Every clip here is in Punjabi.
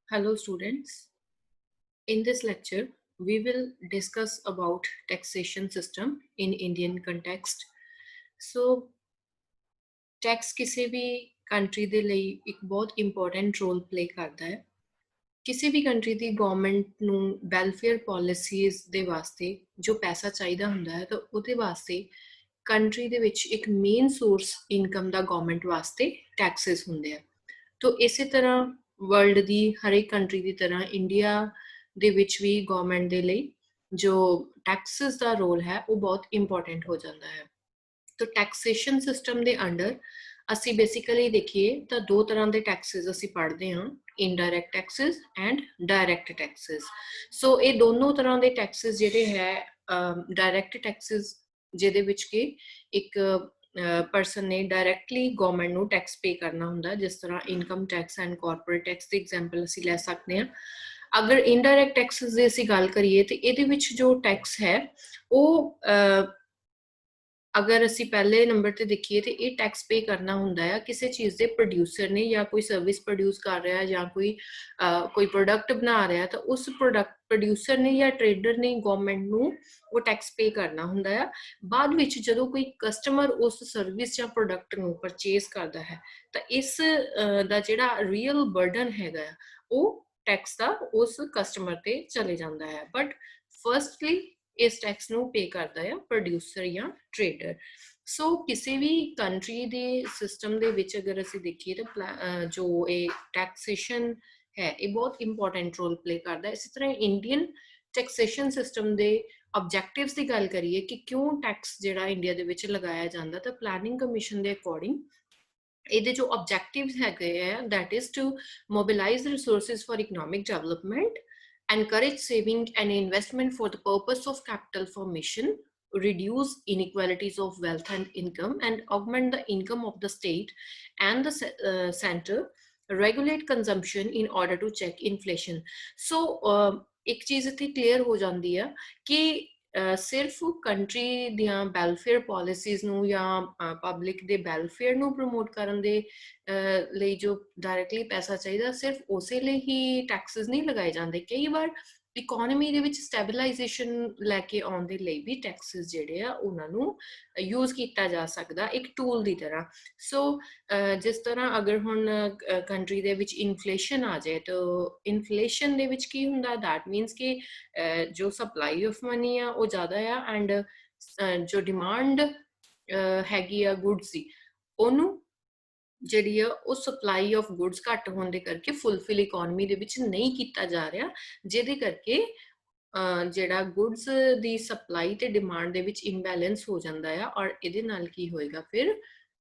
Hello students. In this lecture, we will discuss about taxation system in Indian context. So, tax ਕਿਸੇ ਵੀ ਕੰਟਰੀ ਦੇ ਲਈ ਇੱਕ ਬਹੁਤ ਇੰਪੋਰਟੈਂਟ ਰੋਲ ਪਲੇ ਕਰਦਾ ਹੈ। ਕਿਸੇ ਵੀ ਕੰਟਰੀ ਦੀ ਗਵਰਨਮੈਂਟ ਨੂੰ ਵੈਲਫੇਅਰ ਪਾਲਿਸੀਜ਼ ਦੇ ਵਾਸਤੇ ਜੋ ਪੈਸਾ ਚਾਹੀਦਾ ਹੁੰਦਾ ਹੈ ਤਾਂ ਉਹਦੇ ਵਾਸਤੇ ਕੰਟਰੀ ਦੇ ਵਿੱਚ ਇੱਕ ਮੇਨ ਸੋਰਸ ਇਨਕਮ ਦਾ ਗਵਰਨਮੈਂਟ ਵਾਸਤੇ ਟੈਕਸਸ ਹੁੰਦੇ ਆ। ਤੋ ਇਸੇ ਤਰ੍ਹਾਂ ਵਰਲਡ ਦੀ ਹਰ ਇੱਕ ਕੰਟਰੀ ਦੀ ਤਰ੍ਹਾਂ ਇੰਡੀਆ ਦੇ ਵਿੱਚ ਵੀ ਗਵਰਨਮੈਂਟ ਦੇ ਲਈ ਜੋ ਟੈਕਸਸ ਦਾ ਰੋਲ ਹੈ ਉਹ ਬਹੁਤ ਇੰਪੋਰਟੈਂਟ ਹੋ ਜਾਂਦਾ ਹੈ। ਤੋ ਟੈਕਸੇਸ਼ਨ ਸਿਸਟਮ ਦੇ ਅੰਡਰ ਅਸੀਂ ਬੇਸਿਕਲੀ ਦੇਖੀਏ ਤਾਂ ਦੋ ਤਰ੍ਹਾਂ ਦੇ ਟੈਕਸਸ ਅਸੀਂ ਪੜ੍ਹਦੇ ਹਾਂ, indirect taxes and direct taxes. So ਇਹ ਦੋਨੋਂ ਤਰ੍ਹਾਂ ਦੇ ਟੈਕਸਸ ਜਿਹੜੇ ਹੈ, ਡਾਇਰੈਕਟ ਟੈਕਸਸ ਜਿਹਦੇ ਵਿੱਚ ਕਿ ਇੱਕ ਪਰਸਨ ਨੇ ਡਾਇਰੈਕਟਲੀ ਗਵਰਨਮੈਂਟ ਨੂੰ ਟੈਕਸ ਪੇ ਕਰਨਾ ਹੁੰਦਾ, ਜਿਸ ਤਰ੍ਹਾਂ income tax and corporate tax the example ਅਸੀਂ ਲੈ ਸਕਦੇ ਹਾਂ। ਅਗਰ ਇਨਡਾਇਰੈਕਟ ਟੈਕਸਸ ਦੀ ਅਸੀਂ ਗੱਲ ਕਰੀਏ ਤੇ ਇਹਦੇ ਵਿੱਚ ਜੋ ਟੈਕਸ ਹੈ ਉਹ ਅਗਰ ਅਸੀਂ ਪਹਿਲੇ ਨੰਬਰ ਤੇ ਦੇਖੀਏ ਤੇ ਇਹ ਟੈਕਸ ਪੇ ਕਰਨਾ ਹੁੰਦਾ ਹੈ ਕਿਸੇ ਚੀਜ਼ ਦੇ ਪ੍ਰੋਡਿਊਸਰ ਨੇ, ਜਾਂ ਕੋਈ ਸਰਵਿਸ ਪ੍ਰੋਡਿਊਸ ਕਰ ਰਿਹਾ ਜਾਂ ਕੋਈ ਪ੍ਰੋਡਕਟ ਬਣਾ ਰਿਹਾ ਤਾਂ ਉਸ ਪ੍ਰੋਡਕਟ ਪ੍ਰੋਡਿਊਸਰ ਨੇ ਜਾਂ ਟ੍ਰੇਡਰ ਨੇ ਗਵਰਨਮੈਂਟ ਨੂੰ ਉਹ ਟੈਕਸ ਪੇ ਕਰਨਾ ਹੁੰਦਾ ਆ। ਬਾਅਦ ਵਿੱਚ ਜਦੋਂ ਕੋਈ ਕਸਟਮਰ ਉਸ ਸਰਵਿਸ ਜਾਂ ਪ੍ਰੋਡਕਟ ਨੂੰ ਪਰਚੇਸ ਕਰਦਾ ਹੈ ਤਾਂ ਇਸ ਦਾ ਜਿਹੜਾ ਰੀਅਲ ਬਰਡਨ ਹੈਗਾ ਉਹ ਟੈਕਸ ਦਾ ਉਸ ਕਸਟਮਰ ਤੇ ਚਲੇ ਜਾਂਦਾ ਹੈ। ਬਟ ਫਰਸਟਲੀ ਇਸ ਟੈਕਸ ਨੂੰ ਪੇ ਕਰਦਾ ਹੈ ਪ੍ਰੋਡਿਊਸਰ ਜਾਂ ਟ੍ਰੇਡਰ। ਸੋ ਕਿਸੇ ਵੀ ਕੰਟਰੀ ਦੇ ਸਿਸਟਮ ਦੇ ਵਿੱਚ ਅਗਰ ਅਸੀਂ ਦੇਖੀਏ ਤਾਂ ਜੋ ਇਹ ਟੈਕਸੇਸ਼ਨ ਹੈ ਇਹ ਬਹੁਤ ਇੰਪੋਰਟੈਂਟ ਰੋਲ ਪਲੇ ਕਰਦਾ ਹੈ। ਇਸੇ ਤਰ੍ਹਾਂ ਇੰਡੀਅਨ ਟੈਕਸੇਸ਼ਨ ਸਿਸਟਮ ਦੇ ਆਬਜੈਕਟਿਵਸ ਦੀ ਗੱਲ ਕਰੀਏ ਕਿ ਕਿਉਂ ਟੈਕਸ ਜਿਹੜਾ ਇੰਡੀਆ ਦੇ ਵਿੱਚ ਲਗਾਇਆ ਜਾਂਦਾ, ਤਾਂ ਪਲੈਨਿੰਗ ਕਮਿਸ਼ਨ ਦੇ ਅਕੋਰਡਿੰਗ ਇਹਦੇ ਜੋ ਆਬਜੈਕਟਿਵਸ ਹੈਗੇ ਆ, that is to mobilise resources for economic development, encourage saving and investment for the purpose of capital formation, reduce inequalities of wealth and income, and augment the income of the state and the center, regulate consumption in order to check inflation. So ਇੱਕ ਚੀਜ਼ ਇੱਥੇ ਕਲੀਅਰ ਹੋ ਜਾਂਦੀ ਆ ਕਿ ਸਿਰਫ ਕੰਟਰੀ ਦੀਆਂ ਵੈਲਫੇਅਰ ਪਾਲਿਸੀਜ਼ ਨੂੰ ਜਾਂ ਪਬਲਿਕ ਦੇ ਵੈਲਫੇਅਰ ਨੂੰ ਪ੍ਰਮੋਟ ਕਰਨ ਦੇ ਲਈ ਜੋ ਡਾਇਰੈਕਟਲੀ ਪੈਸਾ ਚਾਹੀਦਾ, ਸਿਰਫ ਉਸੇ ਲਈ ਹੀ ਟੈਕਸਸ ਨਹੀਂ ਲਗਾਏ ਜਾਂਦੇ। ਕਈ ਵਾਰ ਇਕੋਨਮੀ ਦੇ ਵਿੱਚ ਸਟੈਬਲਾਈਜੇਸ਼ਨ ਲੈ ਕੇ ਆਉਣ ਦੇ ਲਈ ਵੀ ਟੈਕਸਸ ਜਿਹੜੇ ਆ ਉਹਨਾਂ ਨੂੰ ਯੂਜ਼ ਕੀਤਾ ਜਾ ਸਕਦਾ ਇੱਕ ਟੂਲ ਦੀ ਤਰ੍ਹਾਂ। ਸੋ ਜਿਸ ਤਰ੍ਹਾਂ ਅਗਰ ਹੁਣ ਕੰਟਰੀ ਦੇ ਵਿੱਚ ਇਨਫਲੇਸ਼ਨ ਆ ਜਾਏ ਤਾਂ ਇਨਫਲੇਸ਼ਨ ਦੇ ਵਿੱਚ ਕੀ ਹੁੰਦਾ, ਦੈਟ ਮੀਨਸ ਕਿ ਜੋ ਸਪਲਾਈ ਆਫ ਮਨੀ ਆ ਉਹ ਜ਼ਿਆਦਾ ਆ ਐਂਡ ਜੋ ਡਿਮਾਂਡ ਹੈਗੀ ਆ ਗੁੱਡਸ ਦੀ ਉਹਨੂੰ ਜਿਹੜੀ ਆ ਉਹ ਸਪਲਾਈ ਆਫ ਗੁੱਡਸ ਘੱਟ ਹੋਣ ਦੇ ਕਰਕੇ ਫੁੱਲਫਿਲ ਇਕੋਨਮੀ ਦੇ ਵਿੱਚ ਨਹੀਂ ਕੀਤਾ ਜਾ ਰਿਹਾ, ਜਿਹਦੇ ਕਰਕੇ ਜਿਹੜਾ ਗੁੱਡਸ ਦੀ ਸਪਲਾਈ ਤੇ ਡਿਮਾਂਡ ਦੇ ਵਿੱਚ ਇੰਬੈਲੈਂਸ ਹੋ ਜਾਂਦਾ ਆ। ਔਰ ਇਹਦੇ ਨਾਲ ਕੀ ਹੋਏਗਾ, ਫਿਰ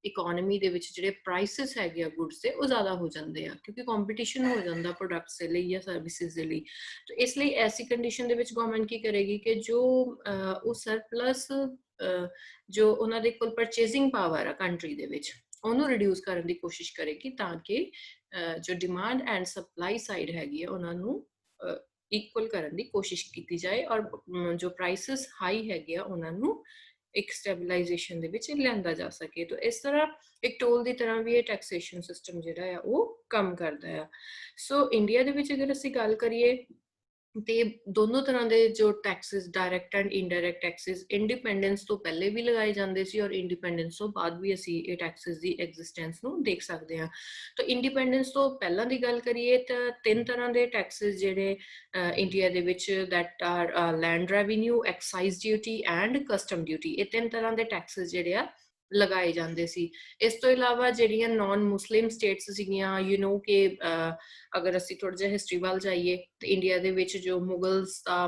ਇਕੋਨਮੀ ਦੇ ਵਿੱਚ ਜਿਹੜੇ ਪ੍ਰਾਈਸਿਸ ਹੈਗੇ ਆ ਗੁੱਡਸ ਦੇ ਉਹ ਜ਼ਿਆਦਾ ਹੋ ਜਾਂਦੇ ਆ, ਕਿਉਂਕਿ ਕੰਪੀਟੀਸ਼ਨ ਹੋ ਜਾਂਦਾ ਪ੍ਰੋਡਕਟਸ ਦੇ ਲਈ ਜਾਂ ਸਰਵਿਸਿਜ਼ ਦੇ ਲਈ। ਤਾਂ ਇਸ ਲਈ ਐਸੀ ਕੰਡੀਸ਼ਨ ਦੇ ਵਿੱਚ ਗਵਰਨਮੈਂਟ ਕੀ ਕਰੇਗੀ ਕਿ ਜੋ ਉਹ ਸਰਪਲਸ ਜੋ ਉਹਨਾਂ ਦੇ ਕੋਲ ਪਰਚੇਸਿੰਗ ਪਾਵਰ ਆ ਕੰਟਰੀ ਦੇ ਵਿੱਚ ਉਹਨੂੰ ਰਿਡਿਊਸ ਕਰਨ ਦੀ ਕੋਸ਼ਿਸ਼ ਕਰੇਗੀ, ਤਾਂ ਕਿ ਜੋ ਡਿਮਾਂਡ ਐਂਡ ਸਪਲਾਈ ਸਾਈਡ ਹੈਗੀ ਆ ਉਹਨਾਂ ਨੂੰ ਇਕੁਅਲ ਕਰਨ ਦੀ ਕੋਸ਼ਿਸ਼ ਕੀਤੀ ਜਾਏ ਔਰ ਜੋ ਪ੍ਰਾਈਸਿਸ ਹਾਈ ਹੈਗੇ ਆ ਉਹਨਾਂ ਨੂੰ ਇੱਕ ਸਟੈਬਲਾਈਜੇਸ਼ਨ ਦੇ ਵਿੱਚ ਲਿਆਂਦਾ ਜਾ ਸਕੇ। ਤਾਂ ਇਸ ਤਰ੍ਹਾਂ ਇੱਕ ਟੋਲ ਦੀ ਤਰ੍ਹਾਂ ਵੀ ਇਹ ਟੈਕਸੇਸ਼ਨ ਸਿਸਟਮ ਜਿਹੜਾ ਆ ਉਹ ਕੰਮ ਕਰਦਾ ਆ। ਸੋ ਇੰਡੀਆ ਦੇ ਵਿੱਚ ਅਗਰ ਅਸੀਂ ਗੱਲ ਕਰੀਏ ਤੇ ਦੋਨੋਂ ਤਰ੍ਹਾਂ ਦੇ ਜੋ Texas, direct and indirect Texas, independence ਤੋਂ ਪਹਿਲੇ ਵੀ ਲਗਾਏ ਜਾਂਦੇ ਸੀ ਔਰ ਇੰਡੀਪੈਂਡੈਂਸ ਤੋਂ ਬਾਅਦ ਵੀ ਅਸੀਂ ਇਹ ਟੈਕਸਿਸ ਦੀ ਐਗਜ਼ਿਸਟੈਂਸ ਨੂੰ ਦੇਖ ਸਕਦੇ ਹਾਂ। ਤਾਂ ਇੰਡੀਪੈਂਡੈਂਸ ਤੋਂ ਪਹਿਲਾਂ ਦੀ ਗੱਲ ਕਰੀਏ ਤਾਂ ਤਿੰਨ ਤਰ੍ਹਾਂ ਦੇ ਟੈਕਸਿਸ ਜਿਹੜੇ ਇੰਡੀਆ ਦੇ ਵਿੱਚ, that R land revenue, excise duty and custom duty. ਇਹ ਤਿੰਨ ਤਰ੍ਹਾਂ ਦੇ ਟੈਕਸਿਸ ਜਿਹੜੇ ਆ ਲਗਾਏ ਜਾਂਦੇ ਸੀ। ਇਸ ਤੋਂ ਇਲਾਵਾ ਜਿਹੜੀਆਂ ਨਾਨ ਮੁਸਲਿਮ ਸਟੇਟਸ ਸੀਗੀਆਂ, ਕਿ ਅਗਰ ਅਸੀਂ ਥੋੜਾ ਜਿਹਾ ਹਿਸਟਰੀ ਵੱਲ ਜਾਈਏ ਤੇ ਇੰਡੀਆ ਦੇ ਵਿੱਚ ਜੋ ਮੁਗਲਸ ਦਾ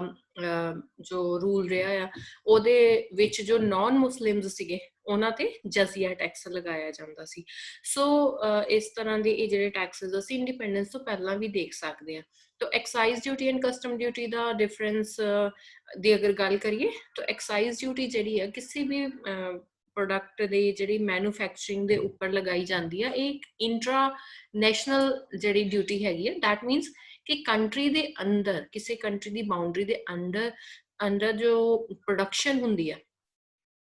ਜੋ ਰੂਲ ਰਿਹਾ ਆ ਉਹਦੇ ਵਿੱਚ ਜੋ ਨਾਨ ਮੁਸਲਿਮਸ ਸੀਗੇ ਉਹਨਾਂ ਤੇ ਜਜ਼ੀਆ ਟੈਕਸ ਲਗਾਇਆ ਜਾਂਦਾ ਸੀ। ਸੋ ਇਸ ਤਰ੍ਹਾਂ ਦੇ ਇਹ ਜਿਹੜੇ ਟੈਕਸਿਸ ਅਸੀਂ ਇੰਡੀਪੈਂਡੈਂਸ ਤੋਂ ਪਹਿਲਾਂ ਵੀ ਦੇਖ ਸਕਦੇ ਹਾਂ। ਤਾਂ excise duty and custom duty the difference ਦੀ ਅਗਰ ਗੱਲ ਕਰੀਏ ਤਾਂ ਐਕਸਾਈਜ਼ ਡਿਊਟੀ ਜਿਹੜੀ ਹੈ ਕਿਸੇ ਵੀ ਪ੍ਰੋਡਕਟ ਦੇ ਜਿਹੜੀ ਮੈਨੂਫੈਕਚਰਿੰਗ ਦੇ ਉੱਪਰ ਲਗਾਈ ਜਾਂਦੀ ਆ, ਇਹ ਇੱਕ ਇੰਟਰਾ ਨੈਸ਼ਨਲ ਜਿਹੜੀ ਡਿਊਟੀ ਹੈਗੀ ਹੈ। ਦੈਟ ਮੀਨਸ ਕਿ ਕੰਟਰੀ ਦੇ ਅੰਦਰ, ਕਿਸੇ ਕੰਟਰੀ ਦੀ ਬਾਉਂਡਰੀ ਦੇ ਅੰਦਰ ਜੋ ਪ੍ਰੋਡਕਸ਼ਨ ਹੁੰਦੀ ਹੈ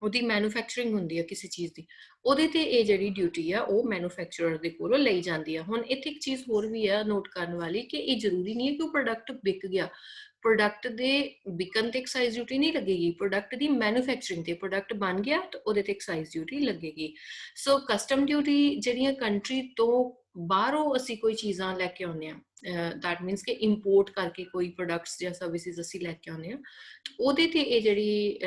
ਉਹਦੀ ਮੈਨੂਫੈਕਚਰਿੰਗ ਹੁੰਦੀ ਹੈ ਕਿਸੇ ਚੀਜ਼ ਦੀ, ਉਹਦੇ ਤੇ ਇਹ ਜਿਹੜੀ ਡਿਊਟੀ ਆ ਉਹ ਮੈਨੂਫੈਕਚਰਰ ਦੇ ਕੋਲੋਂ ਲਈ ਜਾਂਦੀ ਆ। ਹੁਣ ਇੱਥੇ ਇੱਕ ਚੀਜ਼ ਹੋਰ ਵੀ ਆ ਨੋਟ ਕਰਨ ਵਾਲੀ ਕਿ ਇਹ ਜ਼ਰੂਰੀ ਨਹੀਂ ਹੈ ਕਿ ਉਹ ਪ੍ਰੋਡਕਟ ਵਿਕ ਗਿਆ, ਪ੍ਰੋਡਕਟ ਦੇ ਵਿਕਣ ਤੇ ਐਕਸਾਈਜ਼ ਡਿਊਟੀ ਨਹੀਂ ਲੱਗੇਗੀ, ਪ੍ਰੋਡਕਟ ਦੀ ਮੈਨੂਫੈਕਚਰਿੰਗ ਤੇ ਪ੍ਰੋਡਕਟ ਬਣ ਗਿਆ ਤਾਂ ਉਹਦੇ ਤੇ ਐਕਸਾਈਜ਼ ਡਿਊਟੀ ਲੱਗੇਗੀ। ਸੋ ਕਸਟਮ ਡਿਊਟੀ ਜਿਹੜੀਆਂ ਕੰਟਰੀ ਤੋਂ ਬਾਹਰੋਂ ਅਸੀਂ ਕੋਈ ਚੀਜ਼ਾਂ ਲੈ ਕੇ ਆਉਂਦੇ ਹਾਂ, ਦੈਟ ਮੀਨਸ ਕਿ ਇੰਪੋਰਟ ਕਰਕੇ ਕੋਈ ਪ੍ਰੋਡਕਟਸ ਜਾਂ ਸਰਵਿਸਿਜ਼ ਅਸੀਂ ਲੈ ਕੇ ਆਉਂਦੇ ਹਾਂ, ਉਹਦੇ ਤੇ ਇਹ ਜਿਹੜੀ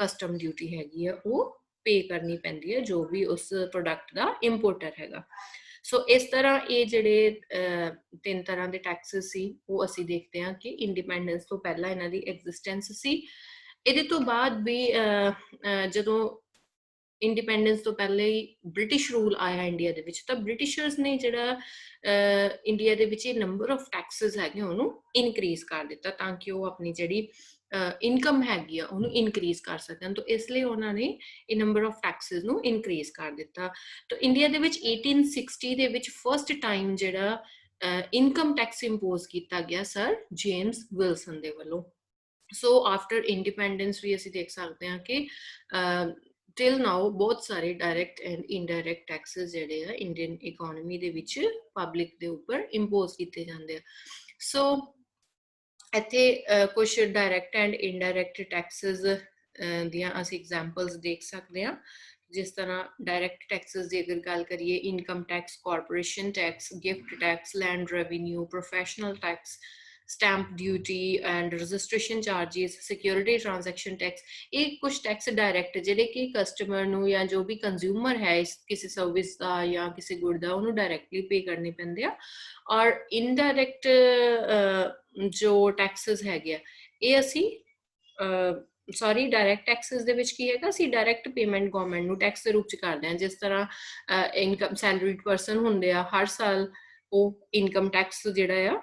ਕਸਟਮ ਡਿਊਟੀ ਹੈਗੀ ਆ ਉਹ ਪੇ ਕਰਨੀ ਪੈਂਦੀ ਹੈ ਜੋ ਵੀ ਉਸ ਪ੍ਰੋਡਕਟ ਦਾ ਇੰਪੋਰਟਰ ਹੈਗਾ। ਸੋ ਇਸ ਤਰ੍ਹਾਂ ਇਹ ਜਿਹੜੇ ਤਿੰਨ ਤਰ੍ਹਾਂ ਦੇ ਟੈਕਸਸ ਸੀ ਉਹ ਅਸੀਂ ਦੇਖਦੇ ਹਾਂ ਕਿ ਇੰਡੀਪੈਂਡੈਂਸ ਤੋਂ ਪਹਿਲਾਂ ਇਹਨਾਂ ਦੀ ਐਗਜ਼ਿਸਟੈਂਸ ਸੀ। ਇਹਦੇ ਤੋਂ ਬਾਅਦ ਵੀ ਜਦੋਂ ਇੰਡੀਪੈਂਡੈਂਸ ਤੋਂ ਪਹਿਲੇ ਹੀ ਬ੍ਰਿਟਿਸ਼ ਰੂਲ ਆਇਆ ਇੰਡੀਆ ਦੇ ਵਿੱਚ, ਤਾਂ ਬ੍ਰਿਟਿਸ਼ਰਸ ਨੇ ਜਿਹੜਾ ਇੰਡੀਆ ਦੇ ਵਿੱਚ ਇਹ ਨੰਬਰ ਆਫ ਟੈਕਸਸ ਹੈਗੇ ਉਹਨੂੰ ਇਨਕਰੀਜ਼ ਕਰ ਦਿੱਤਾ ਤਾਂ ਕਿ ਉਹ ਆਪਣੀ ਜਿਹੜੀ ਇਨਕਮ ਹੈਗੀ ਆ ਉਹਨੂੰ ਇਨਕਰੀਜ਼ ਕਰ ਸਕਣ। ਤਾਂ ਇਸ ਲਈ ਉਹਨਾਂ ਨੇ ਇਹ ਨੰਬਰ ਆਫ ਟੈਕਸਸ ਨੂੰ ਇਨਕਰੀਜ਼ ਕਰ ਦਿੱਤਾ। ਤਾਂ ਇੰਡੀਆ ਦੇ ਵਿੱਚ 1860 ਦੇ ਵਿੱਚ ਫਸਟ ਟਾਈਮ ਜਿਹੜਾ ਇਨਕਮ ਟੈਕਸ ਇੰਪੋਜ਼ ਕੀਤਾ ਗਿਆ ਸਰ ਜੇਮਸ ਵਿਲਸਨ ਦੇ ਵੱਲੋਂ। ਸੋ ਆਫਟਰ ਇੰਡੀਪੈਂਡੈਂਸ ਵੀ ਅਸੀਂ ਦੇਖ ਸਕਦੇ ਹਾਂ ਕਿ ਟਿਲ ਨਾਓ ਬਹੁਤ ਸਾਰੇ ਡਾਇਰੈਕਟ ਐਂਡ ਇਨਡਾਇਰੈਕਟ ਟੈਕਸਸ ਜਿਹੜੇ ਆ ਇੰਡੀਅਨ ਇਕੋਨਮੀ ਦੇ ਵਿੱਚ ਪਬਲਿਕ ਦੇ ਉੱਪਰ ਇੰਪੋਜ਼ ਕੀਤੇ ਜਾਂਦੇ ਆ। ਸੋ ਇੱਥੇ ਕੁਝ ਡਾਇਰੈਕਟ ਐਂਡ ਇਨਡਾਇਰੈਕਟ ਟੈਕਸਸ ਦੀਆਂ ਅਸੀਂ ਐਗਜ਼ਾਮਪਲਸ ਦੇਖ ਸਕਦੇ ਹਾਂ। ਜਿਸ ਤਰ੍ਹਾਂ ਡਾਇਰੈਕਟ ਟੈਕਸਸ ਦੀ ਅਗਰ ਗੱਲ ਕਰੀਏ, income tax, corporation tax, gift tax, land revenue, professional tax, stamp duty and registration charges, security transaction tax, ਇਹ ਕੁਝ ਟੈਕਸ ਡਾਇਰੈਕਟ ਜਿਹੜੇ ਕਿ ਕਸਟਮਰ ਨੂੰ ਜਾਂ ਜੋ ਵੀ ਕੰਜ਼ਿਊਮਰ ਹੈ ਕਿਸੇ ਸਰਵਿਸ ਦਾ ਜਾਂ ਕਿਸੇ ਗੁੱਡ ਦਾ ਉਹਨੂੰ ਡਾਇਰੈਕਟਲੀ ਪੇ ਕਰਨੇ ਪੈਂਦੇ ਆ। ਔਰ ਇਨਡਾਇਰੈਕਟ ਜੋ ਟੈਕਸਸ ਹੈਗੇ ਆ ਇਹ ਅਸੀਂ ਸੌਰੀ ਡਾਇਰੈਕਟ ਟੈਕਸਸ ਦੇ ਵਿੱਚ ਕੀ ਹੈਗਾ, ਅਸੀਂ ਡਾਇਰੈਕਟ ਪੇਮੈਂਟ ਗਵਰਨਮੈਂਟ ਨੂੰ ਟੈਕਸ ਦੇ ਰੂਪ ਚ ਕਰਦੇ ਹਾਂ। ਜਿਸ ਤਰ੍ਹਾਂ ਇਨਕਮ ਸੈਲਰੀਡ ਪਰਸਨ ਹੁੰਦੇ ਆ, ਹਰ ਸਾਲ ਉਹ ਇਨਕਮ ਟੈਕਸ ਜਿਹੜਾ ਆ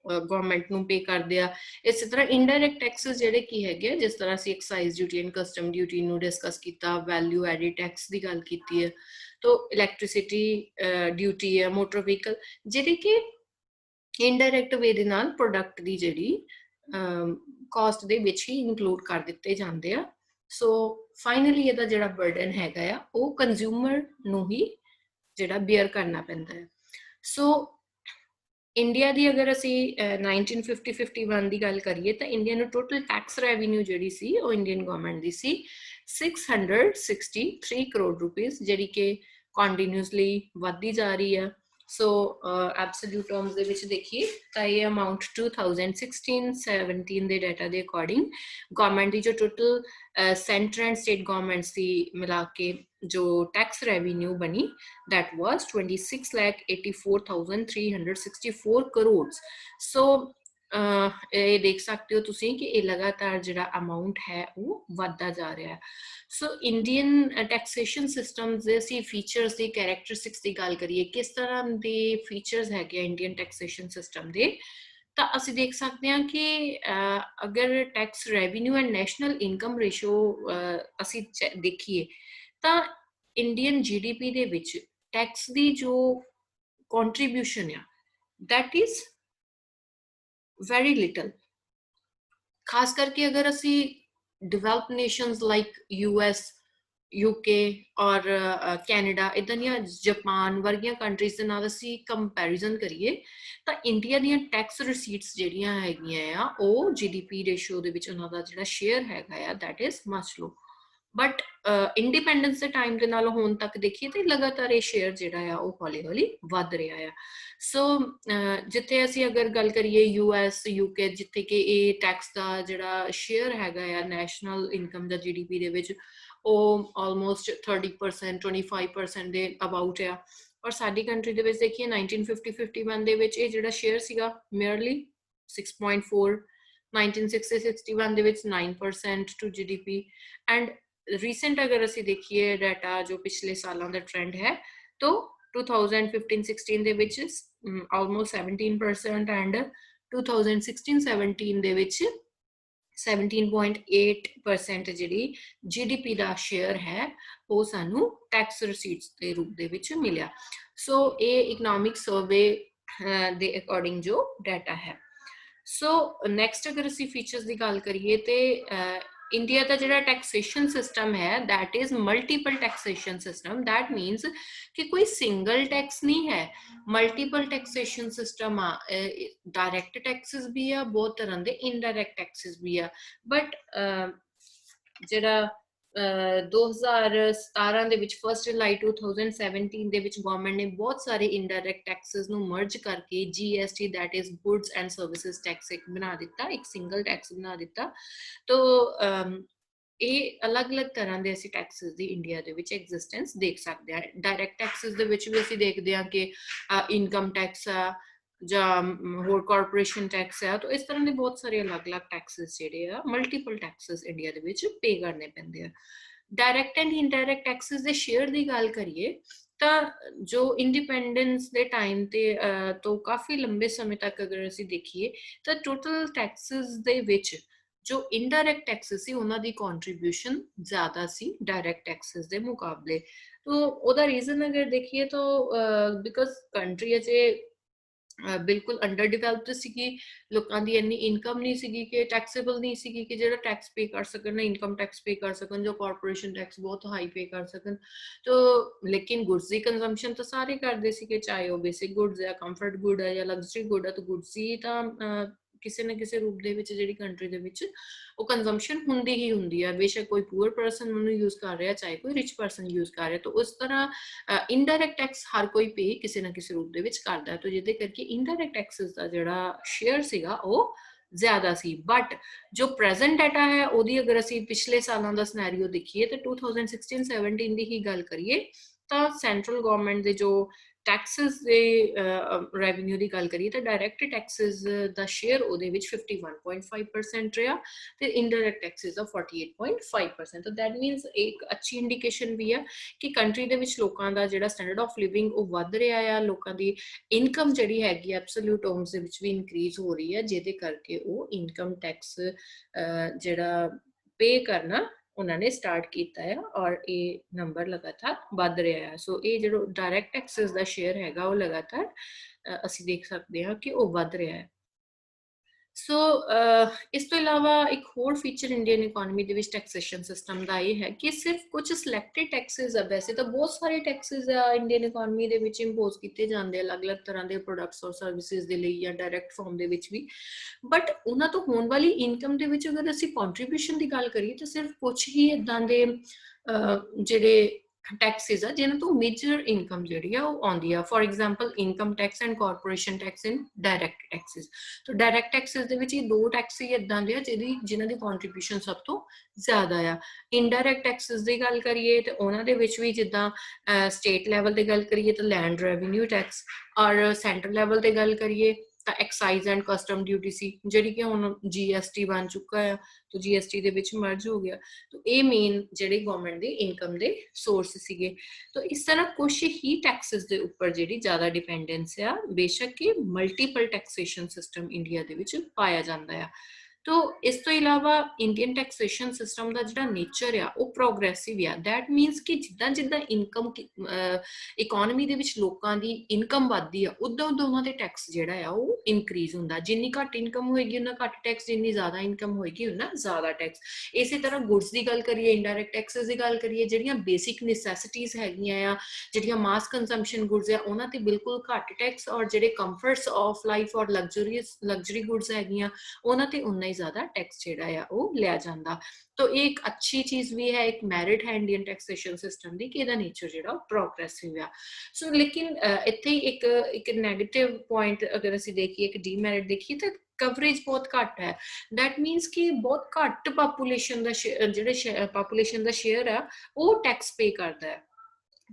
ਗਵਰਨਮੈਂਟ ਨੂੰ ਪੇ ਕਰਦੇ ਆ। ਇਸੇ ਤਰ੍ਹਾਂ ਇਨਡਾਇਰੈਕਟ ਟੈਕਸਸ ਜਿਹੜੇ ਕੀ ਹੈਗੇ, ਜਿਸ ਤਰ੍ਹਾਂ ਅਸੀਂ excise duty and custom duty ਨੂੰ ਡਿਸਕਸ ਕੀਤਾ, ਵੈਲਿਊ ਐਡਿਡ ਟੈਕਸ ਦੀ ਗੱਲ ਕੀਤੀ ਹੈ, ਤਾਂ ਇਲੈਕਟ੍ਰਿਸਿਟੀ ਡਿਊਟੀ ਹੈ, ਮੋਟਰ ਵਹੀਕਲ, ਜਿਹੜੇ ਕਿ ਇਨਡਾਇਰੈਕਟ ਵੇ ਦੇ ਨਾਲ ਪ੍ਰੋਡਕਟ ਦੀ ਜਿਹੜੀ ਕਾਸਟ ਦੇ ਵਿੱਚ ਹੀ ਇਨਕਲੂਡ ਕਰ ਦਿੱਤੇ ਜਾਂਦੇ ਆ। ਸੋ ਫਾਈਨਲੀ ਇਹਦਾ ਜਿਹੜਾ ਬਰਡਨ ਹੈਗਾ ਆ ਉਹ ਕੰਜ਼ਿਊਮਰ ਨੂੰ ਹੀ ਜਿਹੜਾ ਬੀਅਰ ਕਰਨਾ ਪੈਂਦਾ ਹੈ। ਸੋ ਇੰਡੀਆ ਦੀ ਅਗਰ ਅਸੀਂ 1950-51 ਦੀ ਗੱਲ ਕਰੀਏ ਤਾਂ ਇੰਡੀਆ ਨੂੰ ਟੋਟਲ ਟੈਕਸ ਰੈਵਨਿਊ ਜਿਹੜੀ ਸੀ ਉਹ ਇੰਡੀਅਨ ਗਵਰਨਮੈਂਟ ਦੀ ਸੀ 663 ਕਰੋੜ ਰੁਪੀਸ, ਜਿਹੜੀ ਕਿ ਕੰਟੀਨਿਊਸਲੀ ਵੱਧਦੀ ਜਾ ਰਹੀ ਹੈ। ਸੋ ਐਬਸੋਲੂਟ ਟਰਮਸ ਦੇ ਵਿੱਚ ਦੇਖੀਏ ਤਾਂ ਇਹ ਅਮਾਊਂਟ 2016-17 ਦੇ ਡਾਟਾ ਦੇ ਅਕੋਰਡਿੰਗ ਗਵਰਨਮੈਂਟ ਦੀ ਜੋ total centre and state governments ਦੀ ਮਿਲਾ ਕੇ ਜੋ ਟੈਕਸ ਰੈਵਨਿਊ ਬਣੀ that was 26,84,364 crores. So ਇਹ ਦੇਖ ਸਕਦੇ ਹੋ ਤੁਸੀਂ ਕਿ ਇਹ ਲਗਾਤਾਰ ਜਿਹੜਾ ਅਮਾਉਂਟ ਹੈ ਉਹ ਵੱਧਦਾ ਜਾ ਰਿਹਾ ਹੈ। ਸੋ ਇੰਡੀਅਨ ਟੈਕਸੇਸ਼ਨ ਸਿਸਟਮ ਦੇ ਅਸੀਂ ਫੀਚਰਸ ਦੀ ਕੈਰੈਕਟਰਿਸਟਿਕਸ ਦੀ ਗੱਲ ਕਰੀਏ, ਕਿਸ ਤਰ੍ਹਾਂ ਦੇ ਫੀਚਰਸ ਹੈਗੇ ਇੰਡੀਅਨ ਟੈਕਸੇਸ਼ਨ ਸਿਸਟਮ ਦੇ, ਤਾਂ ਅਸੀਂ ਦੇਖ ਸਕਦੇ ਹਾਂ ਕਿ ਅਗਰ tax revenue and national income ratio ਅਸੀਂ ਦੇਖੀਏ ਤਾਂ ਇੰਡੀਅਨ GDP ਦੇ ਵਿੱਚ ਟੈਕਸ ਦੀ ਜੋ ਕੰਟਰੀਬਿਊਸ਼ਨ ਆ that is very little। ਖਾਸ ਕਰਕੇ ਅਗਰ ਅਸੀਂ develop nations like US, UK ਔਰ ਕੈਨੇਡਾ, ਇੱਦਾਂ ਦੀਆਂ ਜਾਪਾਨ ਵਰਗੀਆਂ ਕੰਟਰੀਜ਼ ਦੇ ਨਾਲ ਅਸੀਂ ਕੰਪੈਰੀਜ਼ਨ ਕਰੀਏ ਤਾਂ ਇੰਡੀਆ ਦੀਆਂ ਟੈਕਸ ਰਿਸੀਟਸ ਜਿਹੜੀਆਂ ਹੈਗੀਆਂ ਆ ਉਹ GDP ਰੇਸ਼ੋ ਦੇ ਵਿੱਚ ਉਹਨਾਂ ਦਾ ਜਿਹੜਾ ਸ਼ੇਅਰ ਹੈਗਾ ਆ that is much low। But independence ਦੇ ਟਾਈਮ ਦੇ ਨਾਲ ਹੁਣ ਤੱਕ ਦੇਖੀਏ ਤੇ ਲਗਾਤਾਰ ਇਹ ਸ਼ੇਅਰ ਜਿਹੜਾ ਆ ਉਹ ਹੌਲੀ ਹੌਲੀ ਵੱਧ ਰਿਹਾ ਆ। ਸੋ ਜਿੱਥੇ ਅਸੀਂ ਅਗਰ ਗੱਲ ਕਰੀਏ US, UK, ਜਿੱਥੇ ਕਿ ਇਹ ਟੈਕਸ ਦਾ ਜਿਹੜਾ ਸ਼ੇਅਰ ਹੈਗਾ ਆ ਨੈਸ਼ਨਲ ਇਨਕਮ ਦਾ GDP ਦੇ ਵਿੱਚ ਉਹ ਆਲਮੋਸਟ 30%, 25% ਦੇ ਅਬਾਊਟ ਆ। ਔਰ ਸਾਡੀ ਕੰਟਰੀ ਦੇ ਵਿੱਚ ਦੇਖੀਏ 1950-51 ਦੇ ਵਿੱਚ ਇਹ ਜਿਹੜਾ ਸ਼ੇਅਰ ਸੀਗਾ ਮੇਅਰਲੀ 6.4, 1960-61 ਦੇ ਵਿੱਚ 9% ਟੂ GDP। ਐਂਡ ਰੀਸੈਂਟ ਅਗਰ ਅਸੀਂ ਦੇਖੀਏ ਡਾਟਾ ਜੋ ਪਿਛਲੇ ਸਾਲਾਂ ਦਾ ਟ੍ਰੈਂਡ ਹੈ ਤਾਂ 2015-16 ਦੇ ਵਿੱਚ ਆਲਮੋਸਟ 17% ਐਂਡ 2016-17 ਦੇ ਵਿੱਚ 17.8% ਜਿਹੜੀ GDP ਦਾ ਸ਼ੇਅਰ ਹੈ ਉਹ ਸਾਨੂੰ ਟੈਕਸ ਰਿਸੀਟਸ ਦੇ ਰੂਪ ਦੇ ਵਿੱਚ ਮਿਲਿਆ। ਸੋ ਇਹ ਇਕਨੋਮਿਕ ਸਰਵੇ ਦੇ ਅਕੋਰਡਿੰਗ ਜੋ ਡਾਟਾ ਹੈ। ਸੋ ਨੈਕਸਟ ਅਗਰ ਅਸੀਂ ਫੀਚਰਸ ਦੀ ਗੱਲ ਕਰੀਏ ਤੇ इंडिया का जो टैक्सेशन सिस्टम है that is multiple taxation system. That मीनस कि कोई सिंगल टैक्स नहीं है, मल्टीपल टैक्सेशन सिस्टम आ। डायरैक्ट टैक्सेस भी आ, बहुत तरह के इनडायरैक्ट टैक्सेस भी आ। बट ਜਿਹੜਾ 2017 ਦੇ ਵਿੱਚ 1 ਜੁਲਾਈ 2017 ਦੇ ਵਿੱਚ ਗਵਰਨਮੈਂਟ ਨੇ ਬਹੁਤ ਸਾਰੇ ਇਨਡਾਇਰੈਕਟ ਟੈਕਸਸ ਨੂੰ ਮਰਜ ਕਰਕੇ GST that is goods and services tax एक बना दिता, एक सिंगल टैक्स बना दिता। तो ਇਹ ਅਲੱਗ-ਅਲੱਗ ਤਰ੍ਹਾਂ ਦੇ ਅਸੀਂ ਟੈਕਸਸ ਦੀ ਇੰਡੀਆ ਦੇ ਵਿੱਚ ਐਗਜ਼ਿਸਟੈਂਸ ਦੇਖ ਸਕਦੇ ਹਾਂ। ਡਾਇਰੈਕਟ ਟੈਕਸਸ ਦੇ ਵਿੱਚ ਵੀ ਅਸੀਂ ਦੇਖਦੇ ਹਾਂ ਕਿ ਇਨਕਮ ਟੈਕਸ ਆ ਜਾਂ ਹੋਰ ਕਾਰਪੋਰੇਸ਼ਨ ਟੈਕਸ ਆ। ਤਾਂ ਇਸ ਤਰ੍ਹਾਂ ਦੇ ਬਹੁਤ ਸਾਰੇ ਅਲੱਗ-ਅਲੱਗ ਟੈਕਸਸ ਜਿਹੜੇ ਆ ਮਲਟੀਪਲ ਟੈਕਸਸ ਇੰਡੀਆ ਦੇ ਵਿੱਚ ਪੇ ਕਰਨੇ ਪੈਂਦੇ ਆ। ਡਾਇਰੈਕਟ ਐਂਡ ਇਨਡਾਇਰੈਕਟ ਟੈਕਸਸ ਦੇ ਸ਼ੇਅਰ ਦੀ ਗੱਲ ਕਰੀਏ ਤਾਂ ਜੋ ਇੰਡੀਪੈਂਡੈਂਸ ਦੇ ਟਾਈਮ ਤੇ ਤੋਂ ਕਾਫੀ ਲੰਬੇ ਸਮੇਂ ਤੱਕ ਅਗਰ ਅਸੀਂ ਦੇਖੀਏ ਤਾਂ ਟੋਟਲ ਟੈਕਸਸ ਦੇ ਵਿੱਚ जो इनडायरेक्ट टैक्सेस सी उन्हां दी कंट्रीब्यूशन ज्यादा सी डायरेक्ट टैक्सेस दे मुकाबले। तो ओदा रीजन अगर देखिए तो बिकॉज कंट्री अजे बिल्कुल अंडर डिवेलप्ड सीगी, लोकां दी इन्नी इनकम नहीं सीगी कि टैक्सेबल नहीं सीगी कि जेड़ा टैक्स पे कर सकन, इनकम टैक्स पे कर सकन, जो कॉर्पोरेशन टैक्स बहुत हाई पे कर सकन। तो लेकिन गुड्स दी कंजम्पशन तो सारे करदे सी कि चाहे वो बेसिक गुड्स है, कंफर्ट गुड है या लग्जरी गुड है, तो गुड्स ही तां ਕਿਸੇ ਨਾ ਕਿਸੇ ਰੂਪ ਦੇ ਵਿੱਚ ਜਿਹੜੀ ਕੰਟਰੀ ਦੇ ਵਿੱਚ ਉਹ ਕੰਜ਼ੰਪਸ਼ਨ ਹੁੰਦੀ ਹੀ ਹੁੰਦੀ ਹੈ। ਬੇਸ਼ੱਕ ਕੋਈ ਪੂਅਰ ਪਰਸਨ ਉਹਨੂੰ ਯੂਜ਼ ਕਰ ਰਿਹਾ, ਚਾਹੇ ਕੋਈ ਰਿਚ ਪਰਸਨ ਯੂਜ਼ ਕਰ ਰਿਹਾ। ਤਾਂ ਉਸ ਤਰ੍ਹਾਂ ਇਨਡਾਇਰੈਕਟ ਟੈਕਸ ਹਰ ਕੋਈ ਪੇ ਕਿਸੇ ਨਾ ਕਿਸੇ ਰੂਪ ਦੇ ਵਿੱਚ ਕਰਦਾ ਹੈ। ਤਾਂ ਜਿਹਦੇ ਕਰਕੇ ਇਨਡਾਇਰੈਕਟ ਟੈਕਸਸ ਦਾ ਜਿਹੜਾ ਸ਼ੇਅਰ ਸੀਗਾ ਉਹ ਜ਼ਿਆਦਾ ਸੀ। ਬਟ ਜੋ ਪ੍ਰੈਜ਼ੈਂਟ ਡਾਟਾ ਹੈ ਉਹਦੀ ਅਗਰ ਅਸੀਂ ਪਿਛਲੇ ਸਾਲਾਂ ਦਾ ਸਿਨੈਰੀਓ ਦੇਖੀਏ ਤਾਂ 2016-17 ਦੀ ਹੀ ਗੱਲ ਕਰੀਏ ਤਾਂ ਸੈਂਟਰਲ ਗਵਰਨਮੈਂਟ ਦੇ ਜੋ टैक्सेस ਦੇ ਰੈਵਨਿਊ ਦੀ ਗੱਲ ਕਰੀਏ ਤਾਂ ਡਾਇਰੈਕਟ ਟੈਕसेस ਦਾ ਸ਼ੇਅਰ ਉਹਦੇ ਵਿੱਚ 51.5% ਰਿਹਾ ਤੇ ਇਨਡਾਇਰੈਕਟ ਟੈਕसेस ਦਾ 48.5%। ਤਾਂ ਦੈਟ ਮੀਨਸ ਇੱਕ ਅੱਛੀ ਇੰਡੀਕੇਸ਼ਨ ਵੀ ਆ ਕਿ ਕੰਟਰੀ ਦੇ ਵਿੱਚ ਲੋਕਾਂ ਦਾ ਜਿਹੜਾ ਸਟੈਂਡਰਡ ਆਫ ਲਿਵਿੰਗ ਉਹ ਵੱਧ ਰਿਹਾ ਆ, ਲੋਕਾਂ ਦੀ ਇਨਕਮ ਜਿਹੜੀ ਹੈਗੀ ਐਬਸੋਲੂਟ ਟਰਮਸ ਦੇ ਵਿੱਚ ਵੀ ਇਨਕਰੀਜ਼ ਹੋ ਰਹੀ ਹੈ, ਜਿਹਦੇ ਕਰਕੇ ਉਹ ਇਨਕਮ ਟੈਕਸ ਜਿਹੜਾ पे करना उन्होंने स्टार्ट किया है और ये नंबर लगातार बढ़ रहा है। सो ये जो डायरैक्ट टैक्सेस का शेयर है वो लगातार असी देख सकते हैं कि वो बढ़ रहा है। सो इस तो इलावा एक होर फीचर इंडियन इकोनॉमी ਦੇ ਵਿੱਚ ਟੈਕਸੇਸ਼ਨ ਸਿਸਟਮ ਦਾ ਇਹ ਹੈ ਕਿ ਸਿਰਫ ਕੁਝ ਸਿਲੈਕਟਡ ਟੈਕਸਸ ਆ। ਵੈਸੇ ਤਾਂ ਬਹੁਤ ਸਾਰੇ ਟੈਕਸਸ ਆ ਇੰਡੀਅਨ ਇਕਨੋਮੀ ਦੇ ਵਿੱਚ ਇੰਪੋਜ਼ ਕੀਤੇ ਜਾਂਦੇ ਅਲੱਗ-ਅਲੱਗ ਤਰ੍ਹਾਂ ਦੇ ਪ੍ਰੋਡਕਟਸ ਔਰ ਸਰਵਿਸਿਜ਼ ਦੇ ਲਈ ਜਾਂ ਡਾਇਰੈਕਟ ਫਾਰਮ ਦੇ ਵਿੱਚ ਵੀ। ਬਟ ਉਹਨਾਂ ਤੋਂ ਹੋਣ ਵਾਲੀ ਇਨਕਮ ਦੇ ਵਿੱਚ ਅਗਰ ਅਸੀਂ ਕੰਟਰੀਬਿਊਸ਼ਨ ਦੀ ਗੱਲ ਕਰੀਏ ਤਾਂ ਸਿਰਫ ਕੁਝ ਹੀ ਇਦਾਂ ਦੇ ਜਿਹੜੇ टैक्सेस है जिन्होंने तो मेजर इनकम जी आँदी है। For example income tax and corporation tax in direct taxes. तो डायरैक्ट टैक्सेस के दो टैक्स ही इदा दे जिन्हों की कॉन्ट्रीब्यूशन सब तो ज्यादा आ। इनडायरैक्ट टैक्सेस की गल करिए तो उन्होंने भी जिदा स्टेट लैवल की गल करिए तो लैंड रेवन्यू टैक्स और सेंट्रल लैवल की गल करिए तो एक्साइज एंड कस्टम ड्यूटी सी जी कि हुण GST बन चुका है, तो GST दे विच मर्ज हो गया। तो ये मेन जिहड़े गवर्नमेंट दे इनकम दे सोर्स सीगे। तो इस तरह कुछ ही टैक्सेस दे उपर जिहड़ी ज़्यादा डिपेंडेंस आ। बेशक कि मल्टीपल टैक्सेशन सिस्टम इंडिया दे विच पाया जांदा है। तो इस तो इलावा इंडियन टैक्सेशन सिस्टम का जो नेचर आ वो प्रोग्रेसिव आ। दैट मीनस कि जिदा जिदा इनकम इकोनॉमी दे विच लोकां दी इनकम वधदी आ उदा उदा उन्हां दे टैक्स जिहड़ा आ वो इनक्रीज हुंदा। जिन्नी घट इनकम होएगी उन्ना घट टैक्स, जिन्नी ज़्यादा इनकम होएगी उन्ना ज़्यादा टैक्स। इसी तरह गुड्स की गल करिए, इनडायरैक्ट टैक्सेस की गल करिए, जिहड़ियां बेसिक नैसेसिटीज़ हैगियां आ, जिहड़ियां मास कंजम्पशन गुड्स आ उन्हां ते बिल्कुल घट टैक्स, और जिहड़े कंफर्ट्स ऑफ लाइफ और लग्जरी गुड्स हैगियां उन्हां ते उन्ना ही ज़्यादा टैक्स जिहड़ा आ वो लिया जांदा। तो एक अच्छी चीज़ भी है, एक मैरिट है इंडियन टैक्सेशन सिस्टम की कि इहदा नेचर जिहड़ा प्रोग्रेसिव आ। सो लेकिन इत्थे एक नैगेटिव पॉइंट अगर असीं देखिए, एक डीमैरिट देखिए तो कवरेज बहुत घट है। दैट मीनस कि बहुत घट पापूलेशन का जिहड़े पापूलेशन का शेयर है वो टैक्स पे करता है।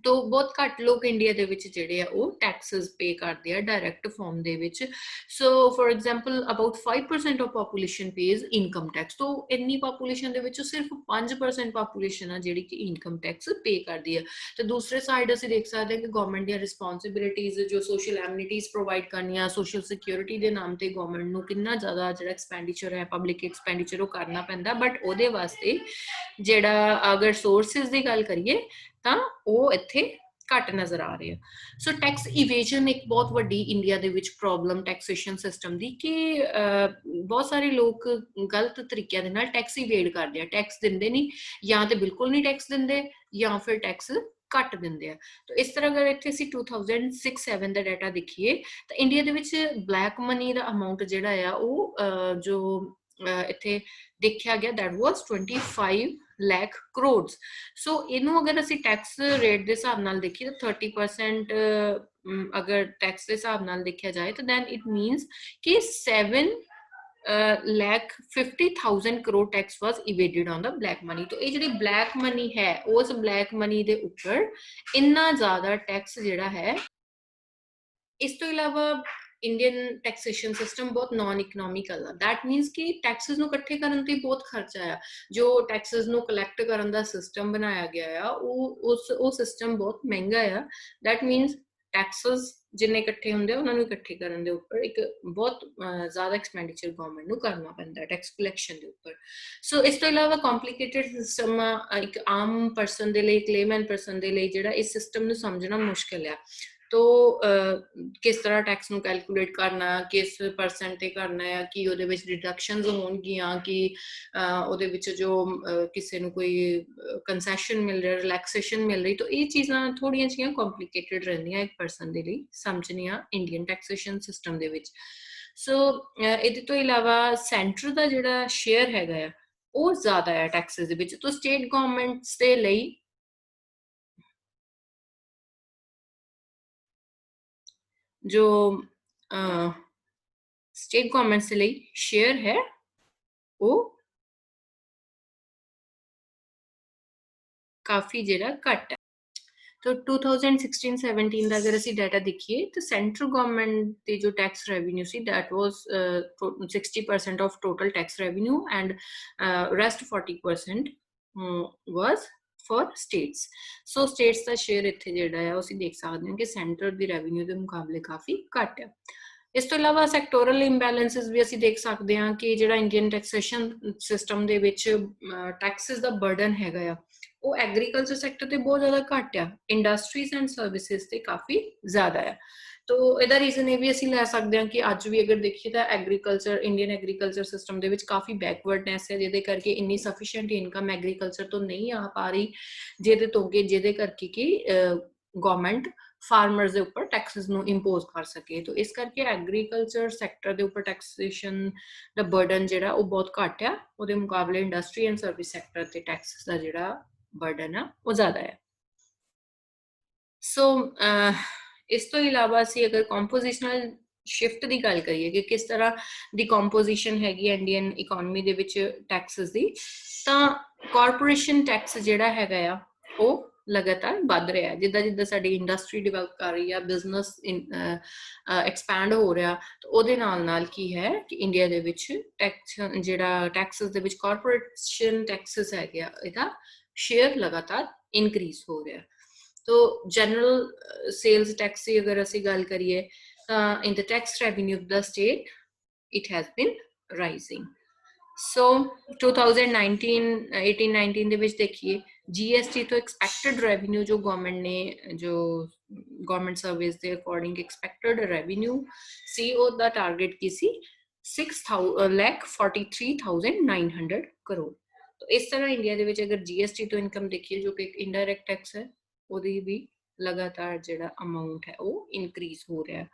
तो बहुत घट लोग इंडिया दे विच जिहड़े आ वो टैक्सेस पे करते हैं direct form they which. So for example about 5% of population page income tax. तो इन्नी पॉपूलेशन दे विच सिर्फ 5% पॉपूलेशन आ जिहड़ी कि इनकम टैक्स पे करती है। तो दूसरे साइड असीं देख सकते हैं कि गवर्नमेंट दी रिस्पॉन्सिबिलिटीज़ जो सोशल एमिनिटीज़ प्रोवाइड करनियां, सोशल सिक्योरिटी के नाम पर गवर्नमेंट नूं कितना ज़्यादा जिहड़ा एक्सपेंडिचर है पब्लिक एक्सपेंडिचर वो करना पैंदा। बट उहदे वास्ते जिहड़ा अगर सोर्सिस की गल करिए ਤਾਂ ਉਹ ਇੱਥੇ ਘੱਟ ਨਜ਼ਰ ਆ ਰਹੇ ਆ। ਸੋ ਟੈਕਸ ਇਵੇਜਨ ਇੱਕ ਬਹੁਤ ਵੱਡੀ ਇੰਡੀਆ ਦੇ ਵਿੱਚ ਪ੍ਰੋਬਲਮ ਟੈਕਸੇਸ਼ਨ ਸਿਸਟਮ ਦੀ, ਕਿ ਬਹੁਤ ਸਾਰੇ ਲੋਕ ਗਲਤ ਤਰੀਕਿਆਂ ਦੇ ਨਾਲ ਟੈਕਸ ਇਵੇਡ ਕਰਦੇ ਆ, ਟੈਕਸ ਦਿੰਦੇ ਨਹੀਂ, ਜਾਂ ਤੇ ਬਿਲਕੁਲ ਨਹੀਂ ਟੈਕਸ ਦਿੰਦੇ, ਜਾਂ ਫਿਰ ਟੈਕਸ ਘੱਟ ਦਿੰਦੇ ਆ। ਤਾਂ ਇਸ ਤਰ੍ਹਾਂ ਅਗਰ ਇੱਥੇ ਅਸੀਂ 2006-7 ਦਾ ਡਾਟਾ ਦੇਖੀਏ ਤਾਂ ਇੰਡੀਆ ਦੇ ਵਿੱਚ ਬਲੈਕ ਮਨੀ ਦਾ ਅਮਾਊਂਟ ਜਿਹੜਾ ਆ ਉਹ ਜੋ ਇੱਥੇ ਦੇਖਿਆ ਗਿਆ that was 25 ਲੱਖ ਕਰੋੜ। ਸੋ ਇਹਨੂੰ ਅਗਰ ਅਸੀਂ ਟੈਕਸ ਰੇਟ ਦੇ ਹਿਸਾਬ ਨਾਲ ਦੇਖੀਏ ਤਾਂ 30% ਅਗਰ ਟੈਕਸ ਦੇ ਹਿਸਾਬ ਨਾਲ ਦੇਖਿਆ ਜਾਏ ਤਾਂ then it means ਕਿ 7 lakh 50,000 crore tax was evaded on the black money। तो ये ਜਿਹੜੀ black money है उस black money ਦੇ ਉੱਪਰ ਇੰਨਾ ਜ਼ਿਆਦਾ ਟੈਕਸ ਜਿਹੜਾ ਹੈ। ਇਸ ਤੋਂ ਇਲਾਵਾ ਇੰਡੀਅਨ ਟੈਕਸੇਸ਼ਨ ਸਿਸਟਮ ਬਹੁਤ ਨਾਨ ਇਕਨੋਮਿਕਲ ਆ। ਦੈਟ ਮੀਨਸ ਕਿ ਟੈਕਸਿਸ ਨੂੰ ਇਕੱਠੇ ਕਰਨ ਤੇ ਬਹੁਤ ਖਰਚਾ ਆ। ਜੋ ਟੈਕਸਿਸ ਨੂੰ ਕਲੈਕਟ ਕਰਨ ਦਾ ਸਿਸਟਮ ਬਣਾਇਆ ਗਿਆ ਆ ਉਹ ਸਿਸਟਮ ਬਹੁਤ ਮਹਿੰਗਾ ਆ। ਦੈਟ ਮੀਨਸ ਟੈਕਸਿਸ ਜਿੰਨੇ ਇਕੱਠੇ ਹੁੰਦੇ ਆ ਉਹਨਾਂ ਨੂੰ ਇਕੱਠੇ ਕਰਨ ਦੇ ਉੱਪਰ ਇੱਕ ਬਹੁਤ ਜ਼ਿਆਦਾ ਐਕਸਪੈਂਡੀਚਰ ਗਵਰਨਮੈਂਟ ਨੂੰ ਕਰਨਾ ਪੈਂਦਾ ਟੈਕਸ ਕਲੈਕਸ਼ਨ ਦੇ ਉੱਪਰ। ਸੋ ਇਸ ਤੋਂ ਇਲਾਵਾ ਕੰਪਲਿਕੇਟਡ ਸਿਸਟਮ ਇੱਕ ਆਮ ਪਰਸਨ ਦੇ ਲਈ, ਕਲੇਮੈਨ ਪਰਸਨ ਦੇ ਲਈ ਜਿਹੜਾ ਇਸ ਸਿਸਟਮ ਨੂੰ ਸਮਝਣਾ ਮੁਸ਼ਕਿਲ ਆ। तो किस तरह टैक्स ਨੂੰ कैलकुलेट करना, किस परसेंट ਤੇ ਕਰਨਾ ਹੈ, ਕਿ ਉਹਦੇ ਵਿੱਚ ਡਿਡਕਸ਼ਨਸ ਹੋਣਗੀਆਂ, ਕਿ ਉਹਦੇ ਵਿੱਚ ਜੋ ਕਿਸੇ ਨੂੰ ਕੋਈ ਕੰਸੈਸ਼ਨ ਮਿਲ ਰਿਹਾ, ਰਿਲੈਕਸੇਸ਼ਨ ਮਿਲ ਰਹੀ। ਤਾਂ ਇਹ ਚੀਜ਼ਾਂ ਥੋੜੀਆਂ ਜਿਹੀਆਂ ਕੰਪਲਿਕੇਟਡ ਰਹਿੰਦੀਆਂ ਇੱਕ ਪਰਸਨ ਦੇ ਲਈ ਸਮਝਣੀਆਂ ਇੰਡੀਅਨ ਟੈਕਸੇਸ਼ਨ ਸਿਸਟਮ ਦੇ ਵਿੱਚ। ਸੋ ਇਹਦੇ ਤੋਂ ਇਲਾਵਾ ਸੈਂਟਰ ਦਾ ਜਿਹੜਾ ਸ਼ੇਅਰ ਹੈਗਾ ਆ ਉਹ ਜ਼ਿਆਦਾ ਹੈ ਟੈਕਸਿਸ ਦੇ ਵਿੱਚ। ਤਾਂ ਸਟੇਟ ਗਵਰਨਮੈਂਟਸ ਦੇ ਲਈ जो स्टेट गवर्नमेंट्स के लिए शेयर है वो काफी जरा घट है। तो 2016-17 ਦਾ ਅਗਰ ਅਸੀਂ ਡਾਟਾ ਦੇਖੀਏ ਤਾਂ ਸੈਂਟਰਲ ਗਵਰਨਮੈਂਟ ਦੇ ਜੋ tax revenue C that was 60% of total tax revenue and rest 40% was for states। So states ਦਾ ਸ਼ੇਅਰ ਇੱਥੇ ਜਿਹੜਾ ਹੈ ਅਸੀਂ ਦੇਖ ਸਕਦੇ ਹਾਂ ਕਿ ਸੈਂਟਰ ਦੀ ਰੈਵਨਿਊ ਦੇ ਮੁਕਾਬਲੇ ਕਾਫੀ ਘੱਟ ਹੈ। ਇਸ ਤੋਂ ਇਲਾਵਾ ਸੈਕਟੋਰਲ ਇੰਬੈਲੈਂਸਿਸ ਵੀ ਅਸੀਂ ਦੇਖ ਸਕਦੇ ਹਾਂ ਕਿ ਜਿਹੜਾ ਇੰਡੀਅਨ ਟੈਕਸੇਸ਼ਨ ਸਿਸਟਮ ਦੇ ਵਿੱਚ ਟੈਕਸਿਸ ਦਾ ਬਰਡਨ ਹੈਗਾ ਆ ਉਹ ਐਗਰੀਕਲਚਰ ਸੈਕਟਰ ਤੇ ਬਹੁਤ ਜ਼ਿਆਦਾ ਘੱਟ ਆ, ਇੰਡਸਟਰੀਜ਼ ਐਂਡ ਸਰਵਿਸਿਜ਼ ਤੇ ਕਾਫੀ ਜ਼ਿਆਦਾ ਆ। ਤੋ ਇਹਦਾ ਰੀਜ਼ਨ ਇਹ ਵੀ ਅਸੀਂ ਲੈ ਸਕਦੇ ਹਾਂ ਕਿ ਅੱਜ ਵੀ ਅਗਰ ਦੇਖੀਏ ਤਾਂ ਐਗਰੀਕਲਚਰ, ਇੰਡੀਅਨ ਐਗਰੀਕਲਚਰ ਸਿਸਟਮ ਦੇ ਵਿੱਚ ਕਾਫੀ ਬੈਕਵਰਡਨੈਸ ਹੈ, ਜਿਹਦੇ ਕਰਕੇ ਇੰਨੀ ਸਫੀਸ਼ੀਐਂਟ ਇਨਕਮ ਐਗਰੀਕਲਚਰ ਤੋਂ ਨਹੀਂ ਆ ਪਾ ਰਹੀ, ਜਿਹਦੇ ਕਰਕੇ ਕਿ ਗਵਰਨਮੈਂਟ ਫਾਰਮਰਸ ਦੇ ਉੱਪਰ ਟੈਕਸਿਸ ਨੂੰ ਇੰਪੋਜ਼ ਕਰ ਸਕੇ। ਤਾਂ ਇਸ ਕਰਕੇ ਐਗਰੀਕਲਚਰ ਸੈਕਟਰ ਦੇ ਉੱਪਰ ਟੈਕਸੇਸ਼ਨ ਦਾ ਬਰਡਨ ਜਿਹੜਾ ਉਹ ਬਹੁਤ ਘੱਟ ਆ, ਉਹਦੇ ਮੁਕਾਬਲੇ ਇੰਡਸਟਰੀ ਐਂਡ ਸਰਵਿਸ ਸੈਕਟਰ ਤੇ ਟੈਕਸਿਸ ਦਾ ਜਿਹੜਾ ਬਰਡਨ ਆ ਉਹ ਜ਼ਿਆਦਾ ਹੈ। ਸੋ ਇਸ ਤੋਂ ਇਲਾਵਾ ਅਸੀਂ ਅਗਰ ਕੰਪੋਜੀਸ਼ਨਲ ਸ਼ਿਫਟ ਦੀ ਗੱਲ ਕਰੀਏ ਕਿ ਕਿਸ ਤਰ੍ਹਾਂ ਦੀ ਕੰਪੋਜੀਸ਼ਨ ਹੈਗੀ ਇੰਡੀਅਨ ਇਕਨੋਮੀ ਦੇ ਵਿੱਚ ਟੈਕਸਿਸ ਦੀ, ਤਾਂ ਕਾਰਪੋਰੇਸ਼ਨ ਟੈਕਸ ਜਿਹੜਾ ਹੈਗਾ ਆ ਉਹ ਲਗਾਤਾਰ ਵੱਧ ਰਿਹਾ। ਜਿੱਦਾਂ ਜਿੱਦਾਂ ਸਾਡੀ ਇੰਡਸਟਰੀ ਡਿਵੈਲਪ ਕਰ ਰਹੀ ਆ, ਬਿਜ਼ਨਸ ਐਕਸਪੈਂਡ ਹੋ ਰਿਹਾ, ਤਾਂ ਉਹਦੇ ਨਾਲ ਨਾਲ ਕੀ ਹੈ ਕਿ ਇੰਡੀਆ ਦੇ ਵਿੱਚ ਟੈਕਸ ਜਿਹੜਾ ਟੈਕਸਿਸ ਦੇ ਵਿੱਚ ਕਾਰਪੋਰੇਸ਼ਨ ਟੈਕਸਿਸ ਹੈਗੇ ਆ ਇਹਦਾ ਸ਼ੇਅਰ ਲਗਾਤਾਰ ਇਨਕਰੀਜ਼ ਹੋ ਰਿਹਾ। तो जनरल सेल्स टैक्स की अगर ਅਸੀਂ ਗੱਲ ਕਰੀਏ ਤਾਂ in the tax revenue of the state it has been rising। so 2019 ਦੇ ਵਿੱਚ ਦੇਖੀਏ GST ਤੋਂ ਐਕਸਪੈਕਟਡ ਰੈਵਨਿਊ ਜੋ ਗਵਰਨਮੈਂਟ ਨੇ, ਜੋ ਗਵਰਨਮੈਂਟ ਸਰਵਿਸ ਦੇ ਅਕੋਰਡਿੰਗ ਐਕਸਪੈਕਟਡ ਰੈਵਨਿਊ ਸੀ, ਉਹਦਾ ਟਾਰਗੇਟ ਕੀ ਸੀ 6,43,900 ਕਰੋੜ। तो इस तरह इंडिया ਦੇ ਵਿੱਚ अगर GST ਤੋਂ ਇਨਕਮ ਦੇਖੀਏ ਜੋ ਕਿ ਇੱਕ ਇਨਡਾਇਰੈਕਟ ਟੈਕਸ ਹੈ ਉਹਦੀ ਵੀ ਲਗਾਤਾਰ ਜਿਹੜਾ ਅਮਾਉਂਟ ਹੈ ਉਹ ਇਨਕਰੀਜ਼ ਹੋ ਰਿਹਾ।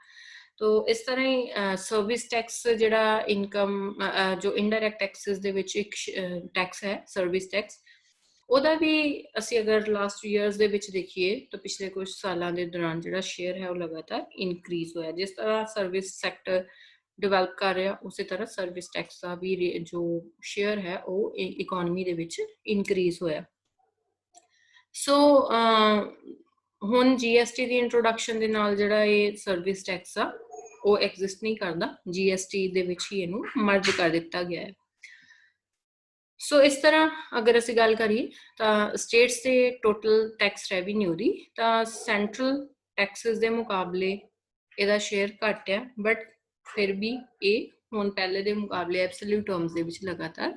ਤੋ ਇਸ ਤਰ੍ਹਾਂ ਹੀ ਸਰਵਿਸ ਟੈਕਸ ਜਿਹੜਾ ਇਨਕਮ ਜੋ ਇਨਡਾਇਰੈਕਟ ਟੈਕਸਿਸ ਦੇ ਵਿੱਚ ਇੱਕ ਟੈਕਸ ਹੈ ਸਰਵਿਸ ਟੈਕਸ, ਉਹਦਾ ਵੀ ਅਸੀਂ ਅਗਰ ਲਾਸਟ ਈਅਰਸ ਦੇ ਵਿੱਚ ਦੇਖੀਏ ਤਾਂ ਪਿਛਲੇ ਕੁਝ ਸਾਲਾਂ ਦੇ ਦੌਰਾਨ ਜਿਹੜਾ ਸ਼ੇਅਰ ਹੈ ਉਹ ਲਗਾਤਾਰ ਇਨਕਰੀਜ਼ ਹੋਇਆ। ਜਿਸ ਤਰ੍ਹਾਂ ਸਰਵਿਸ ਸੈਕਟਰ ਡਿਵੈਲਪ ਕਰ ਰਿਹਾ ਉਸੇ ਤਰ੍ਹਾਂ ਸਰਵਿਸ ਟੈਕਸ ਦਾ ਵੀ ਜੋ ਸ਼ੇਅਰ ਹੈ ਉਹ ਇਕਨੋਮੀ ਦੇ ਵਿੱਚ ਇਨਕਰੀਜ਼ ਹੋਇਆ। ਸੋ ਹੁਣ GST ਦੀ ਇੰਟਰੋਡਕਸ਼ਨ ਦੇ ਨਾਲ ਜਿਹੜਾ ਇਹ ਸਰਵਿਸ ਟੈਕਸ ਆ ਉਹ ਐਗਜ਼ਿਸਟ ਨਹੀਂ ਕਰਦਾ, GST ਦੇ ਵਿੱਚ ਹੀ ਇਹਨੂੰ ਮਰਜ ਕਰ ਦਿੱਤਾ ਗਿਆ ਹੈ। ਸੋ ਇਸ ਤਰ੍ਹਾਂ ਅਗਰ ਅਸੀਂ ਗੱਲ ਕਰੀਏ ਤਾਂ ਸਟੇਟਸ ਦੇ ਟੋਟਲ ਟੈਕਸ ਰੈਵਨਿਊ ਦੀ, ਤਾਂ ਸੈਂਟਰਲ ਟੈਕਸਿਸ ਦੇ ਮੁਕਾਬਲੇ ਇਹਦਾ ਸ਼ੇਅਰ ਘੱਟ ਆ, ਬਟ ਫਿਰ ਵੀ ਇਹ ਹੁਣ ਪਹਿਲੇ ਦੇ ਮੁਕਾਬਲੇ ਐਬਸੋਲਿਊਟ ਟਰਮਸ ਦੇ ਵਿੱਚ ਲਗਾਤਾਰ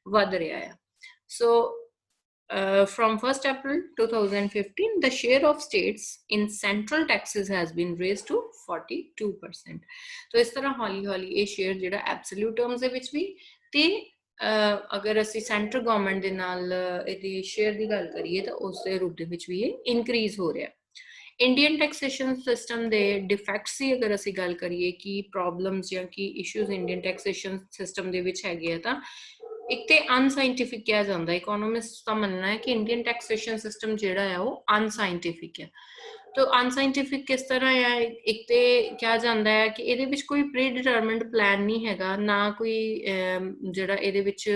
ਵੱਧ ਰਿਹਾ ਆ। ਸੋ from 1st April 2015, the share of states in central taxes has been raised to 42%. तो इस तरह हौली हौली ये शेयर ਜਿਹੜਾ ਐਬਸੋਲੂਟ ਟਰਮਸ ਦੇ ਵਿੱਚ ਵੀ ਤੇ ਅਗਰ ਅਸੀਂ ਸੈਂਟਰਲ ਗਵਰਨਮੈਂਟ ਦੇ ਨਾਲ ਇਹਦੀ ਸ਼ੇਅਰ ਦੀ ਗੱਲ ਕਰੀਏ ਤਾਂ ਉਸ ਦੇ ਰੂਪ ਦੇ ਵਿੱਚ ਵੀ ਇਹ ਇਨਕਰੀਜ਼ ਹੋ ਰਿਹਾ। ਇੰਡੀਅਨ ਟੈਕਸੇਸ਼ਨ ਸਿਸਟਮ ਦੇ ਡਿਫੈਕਟਸ ਦੀ ਅਗਰ ਅਸੀਂ ਗੱਲ ਕਰੀਏ ਕਿ ਪ੍ਰੋਬਲਮਸ ਜਾਂ ਕੀ ਇਸ਼ੂਜ਼ ਇੰਡੀਅਨ ਟੈਕਸੇਸ਼ਨ ਸਿਸਟਮ ਦੇ ਵਿੱਚ ਹੈਗੇ ਆ ਤਾਂ ਇੱਕ ਤੇ ਅਨਸਾਇੰਟਿਫਿਕ ਕਿਹਾ ਜਾਂਦਾ। ਇਕੋਨੋਮਿਸਟ ਦਾ ਮੰਨਣਾ ਹੈ ਕਿ ਇੰਡੀਅਨ ਟੈਕਸੇਸ਼ਨ ਸਿਸਟਮ ਜਿਹੜਾ ਹੈ ਉਹ ਅਨਸਾਇੰਟਿਫਿਕ ਹੈ। तो अनसाइंटिफिक किस तरह है? एक तो क्या जाता है कि ये कोई प्री डिटरमिंड प्लान नहीं हैगा, ना कोई जिहड़ा इहदे विच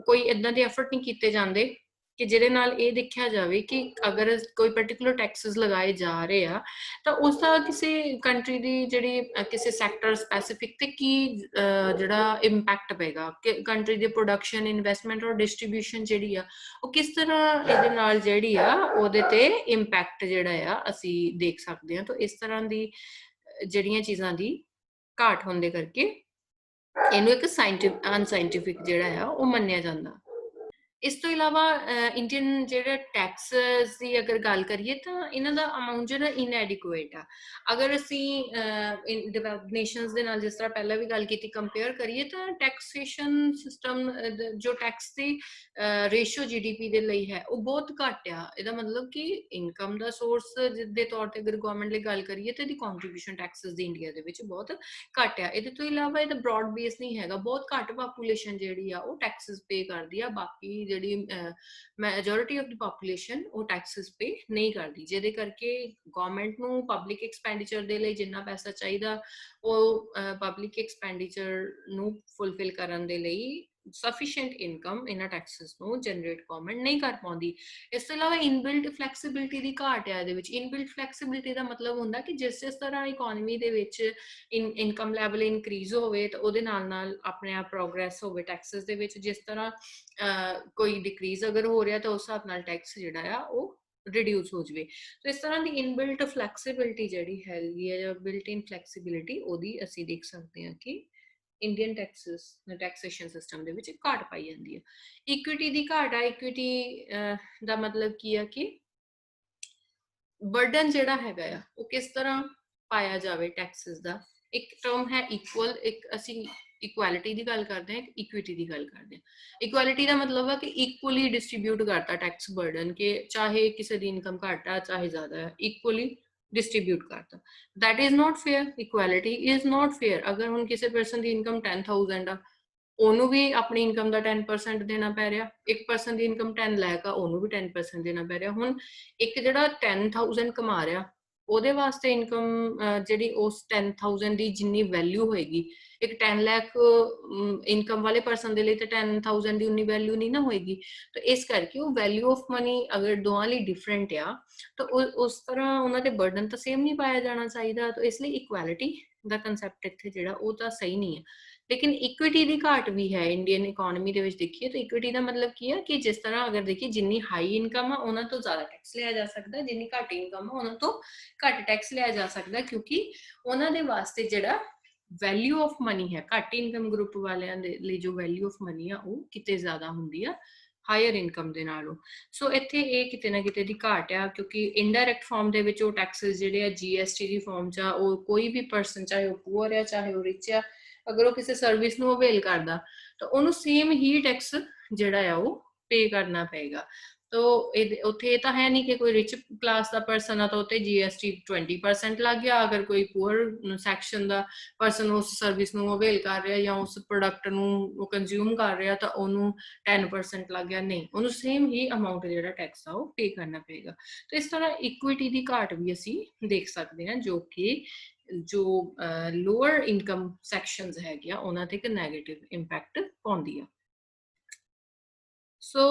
कोई इदां दे एफर्ट नहीं किए जाते कि जिहदे नाल ये देखा जाए कि अगर कोई पर्टिकुलर टैक्सेस लगाए जा रहे हैं तो उसका किसी कंट्री की जिहड़ी किसी सैक्टर स्पैसिफिक ते की जिहड़ा इंपैक्ट पेगा कि कंट्री की प्रोडक्शन इन्वेस्टमेंट और डिस्ट्रीब्यूशन जिहड़ी आ वो किस तरह इहदे नाल जिहड़ी आ ओहदे ते इंपैक्ट जिहड़ा आ असीं देख सकते हैं। तो इस तरह की जिहड़ियां चीज़ां दी घाट होने करके इहनूं एक अनसाइंटिफिक जिहड़ा आ वो मन्निया जांदा। इस तो इलावा इंडियन जिहड़े टैक्सेस की अगर गल करिए तो इन्हां दा अमाउंट जिहड़ा इनएडिकुएट आ। अगर असीं डेवलप्ड नेशनस दे नाल जिस तरह पहले भी गल कीती कंपेयर करिए तो टैक्सेशन सिस्टम जो टैक्स दी रेशियो जीडीपी दे लई है वो बहुत घट आ। इहदा मतलब कि इनकम दा सोर्स दे तौर ते अगर गवर्नमेंट लई गल करिए तो इहदी कंट्रीब्यूशन टैक्सेस दी इंडिया दे विच बहुत घट आ। इहदे तो इलावा इहदा ब्रॉड बेस नहीं हैगा, बहुत घट पापूलेशन जिहड़ी आ वो टैक्सेस पे करदी आ, बाकी ਜਿਹੜੀ ਮੈਜੋਰਿਟੀ ਆਫ ਦੀ ਪੋਪੂਲੇਸ਼ਨ ਉਹ ਟੈਕਸਸ ਪੇ ਨਹੀਂ ਕਰਦੀ, ਜਿਹਦੇ ਕਰਕੇ ਗਵਰਨਮੈਂਟ ਨੂੰ ਪਬਲਿਕ ਐਕਸਪੈਂਡੀਚਰ ਦੇ ਲਈ ਜਿੰਨਾ ਪੈਸਾ ਚਾਹੀਦਾ ਉਹ ਪਬਲਿਕ ਐਕਸਪੈਂਡੀਚਰ ਨੂੰ ਫੁੱਲਫਿਲ ਕਰਨ ਦੇ ਲਈ ਸਫੀਸ਼ੀਐਂਟ ਇਨਕਮ ਇਹਨਾਂ ਟੈਕਸਸ ਨੂੰ ਜਨਰੇਟ ਗਵਰਨਮੈਂਟ ਨਹੀਂ ਕਰ ਪਾਉਂਦੀ। ਇਸ ਤੋਂ ਇਲਾਵਾ ਇਨਬਿਲਟ ਫਲੈਕਸੀਬਿਲਿਟੀ ਦੀ ਘਾਟ ਹੈ ਇਹਦੇ ਵਿੱਚ। ਇਨਬਿਲਟ ਫਲੈਕਸੀਬਿਲਿਟੀ ਦਾ ਮਤਲਬ ਹੁੰਦਾ ਕਿ ਜਿਸ ਤਰ੍ਹਾਂ ਇਕੋਨਮੀ ਦੇ ਵਿੱਚ ਇਨਕਮ ਲੈਵਲ ਇਨਕਰੀਜ਼ ਹੋਵੇ ਤਾਂ ਉਹਦੇ ਨਾਲ ਨਾਲ ਆਪਣੇ ਆਪ ਪ੍ਰੋਗਰੈਸ ਹੋਵੇ ਟੈਕਸਸ ਦੇ ਵਿੱਚ। ਜਿਸ ਤਰ੍ਹਾਂ ਕੋਈ ਡਿਕਰੀਜ਼ ਅਗਰ ਹੋ ਰਿਹਾ ਤਾਂ ਉਸ ਹਿਸਾਬ ਨਾਲ ਟੈਕਸ ਜਿਹੜਾ ਆ ਉਹ ਰਿਡਿਊਸ ਹੋ ਜਾਵੇ। तो इस तरह की इनबिल्ट फ्लैक्सीबिलिटी जी हैगी है या बिल्ट इन फ्लैक्सीबिलिटी ਉਹਦੀ ਅਸੀਂ ਦੇਖ ਸਕਦੇ ਹਾਂ ਕਿ ਇੰਡੀਅਨ ਟੈਕਸੇਸ਼ਨ ਸਿਸਟਮ ਦੇ ਵਿੱਚ ਘਾਟ ਪਾਈ ਜਾਂਦੀ ਹੈ। ਇਕੁਇਟੀ ਦੀ ਘਾਟ ਆ। ਇਕੁਇਟੀ ਦਾ ਮਤਲਬ ਕੀ ਆ ਕਿ ਬਰਡਨ ਜਿਹੜਾ ਹੈਗਾ ਆ ਉਹ ਕਿਸ ਤਰ੍ਹਾਂ ਪਾਇਆ ਜਾਵੇ ਟੈਕਸਸ ਦਾ। ਇੱਕ ਟਰਮ ਹੈ ਇਕੁਅਲ, ਇੱਕ ਅਸੀਂ ਇਕੁਐਲਿਟੀ ਦੀ ਗੱਲ ਕਰਦੇ ਹਾਂ, ਇਕੁਇਟੀ ਦੀ ਗੱਲ ਕਰਦੇ ਹਾਂ। ਇਕੁਐਲਿਟੀ ਦਾ ਮਤਲਬ ਹੈ ਕਿ ਇਕੁਅਲੀ ਡਿਸਟ੍ਰੀਬਿਊਟ ਕਰਤਾ ਟੈਕਸ ਬਰਡਨ, ਕਿ ਚਾਹੇ ਕਿਸੇ ਦੀ ਇਨਕਮ ਘੱਟ ਆ ਚਾਹੇ ਜ਼ਿਆਦਾ ਹੈ, ਇਕੁਅਲੀ डिस्ट्रीब्यूट करता। That is not fair, equality is not fair. अगर हम किसी परसन की इनकम 10,000 आ ਉਹਨੂੰ ਵੀ ਆਪਣੀ ਇਨਕਮ ਦਾ 10% ਦੇਣਾ ਪੈ ਰਿਹਾ, ਇੱਕ ਪਰਸਨ ਦੀ ਇਨਕਮ 10 ਲੱਖ ਆ ਉਹਨੂੰ ਵੀ 10% ਦੇਣਾ ਪੈ ਰਿਹਾ। ਹੁਣ ਇੱਕ ਜਿਹੜਾ 10,000 ਕਮਾ ਰਿਹਾ ਉਹਦੇ ਵਾਸਤੇ ਇਨਕਮ ਜਿਹੜੀ ਉਸ 10,000 ਦੀ ਜਿੰਨੀ ਵੈਲਿਊ ਹੋਏਗੀ, ਇੱਕ 10 ਲੱਖ ਇਨਕਮ ਵਾਲੇ ਪਰਸਨ ਦੇ ਲਈ ਤਾਂ 10,000 ਦੀ ਉਨੀ ਵੈਲਿਊ ਨਹੀਂ ਨਾ ਹੋਏਗੀ। ਤਾਂ ਇਸ ਕਰਕੇ ਉਹ ਵੈਲਿਊ ਆਫ ਮਨੀ ਅਗਰ ਦੋਵਾਂ ਲਈ ਡਿਫਰੈਂਟ ਆ ਤਾਂ ਉਸ ਤਰ੍ਹਾਂ ਉਹਨਾਂ ਤੇ ਬਰਡਨ ਤਾਂ ਸੇਮ ਨਹੀਂ ਪਾਇਆ ਜਾਣਾ ਚਾਹੀਦਾ। ਤਾਂ ਇਸ ਲਈ ਇਕੁਐਲਿਟੀ ਦਾ ਕੰਸੈਪਟ ਇੱਥੇ ਜਿਹੜਾ ਉਹ ਤਾਂ ਸਹੀ ਨਹੀਂ ਹੈ। लेकिन इक्विटी की घाट भी है इंडियन इकोनॉमी ਦੇ ਵਿੱਚ देखिए तो इक्विटी का मतलब की है कि जिस तरह अगर देखिए जिन्नी हाई इनकम है उन्होंने तो ज्यादा टैक्स लिया जा सकता है, जिन्नी घट इनकम है उन्होंने तो घट टैक्स लिया जा सकता है, क्योंकि उन्होंने वास्ते ਜਿਹੜਾ वैल्यू ऑफ मनी है घट इनकम ग्रुप वालिਆਂ ਦੇ ਲਈ जो वैल्यू ऑफ मनी ਆ ਉਹ ਕਿਤੇ ਜ਼ਿਆਦਾ ਹੁੰਦੀ ਆ ਹਾਇਰ ਇਨਕਮ ਦੇ ਨਾਲੋਂ। ਸੋ ਇੱਥੇ ਇਹ ਕਿਤੇ ਨਾ ਕਿਤੇ ਦੀ ਘਾਟ ਆ, ਕਿਉਂਕਿ ਇਨਡਾਇਰੈਕਟ ਫਾਰਮ ਦੇ ਵਿੱਚ ਉਹ ਟੈਕਸਸ ਜਿਹੜੇ ਆ GST ਦੀ ਫਾਰਮ 'ਚ ਆ, ਉਹ ਕੋਈ ਵੀ ਪਰਸਨ ਚਾਹੇ ਉਹ ਪੂਅਰ ਆ ਚਾਹੇ ਉਹ ਰਿਚ ਆ, ਅਗਰ ਉਹ ਕਿਸੇ ਸਰਵਿਸ ਨੂੰ ਅਵੇਲ ਕਰਦਾ ਤਾਂ ਉਹਨੂੰ ਸੇਮ ਹੀ ਟੈਕਸ ਜਿਹੜਾ ਆ ਉਹ ਪੇ ਕਰਨਾ ਪਏਗਾ। तो ਉੱਥੇ ਇਹ ਤਾਂ ਹੈ ਨਹੀਂ ਕਿ ਕੋਈ ਰਿਚ ਕਲਾਸ ਦਾ ਪਰਸਨ ਆ ਤਾਂ ਉੱਤੇ GST 20% ਲੱਗ ਗਿਆ, ਅਗਰ ਕੋਈ ਪੂਅਰ ਸੈਕਸ਼ਨ ਦਾ ਪਰਸਨ ਉਸ ਸਰਵਿਸ ਨੂੰ ਅਵੇਲ ਕਰ ਰਿਹਾ ਜਾਂ ਉਸ ਪ੍ਰੋਡਕਟ ਨੂੰ ਕੰਜ਼ਿਊਮ ਕਰ ਰਿਹਾ ਤਾਂ ਉਹਨੂੰ 10% ਲੱਗ ਗਿਆ। ਨਹੀਂ, ਉਹਨੂੰ ਸੇਮ ਹੀ ਅਮਾਊਂਟ ਜਿਹੜਾ ਟੈਕਸ ਆ ਉਹ ਪੇ ਕਰਨਾ ਪਏਗਾ। ਤਾਂ ਇਸ ਤਰ੍ਹਾਂ ਇਕੁਇਟੀ ਦੀ ਘਾਟ ਵੀ ਅਸੀਂ ਦੇਖ ਸਕਦੇ ਹਾਂ, ਜੋ ਕਿ ਜੋ ਲੋਅਰ ਇਨਕਮ ਸੈਕਸ਼ਨਸ ਹੈਗੀਆਂ ਉਹਨਾਂ ਤੇ ਇੱਕ ਨੈਗੇਟਿਵ ਇੰਪੈਕਟ ਪਾਉਂਦੀ ਆ। ਸੋ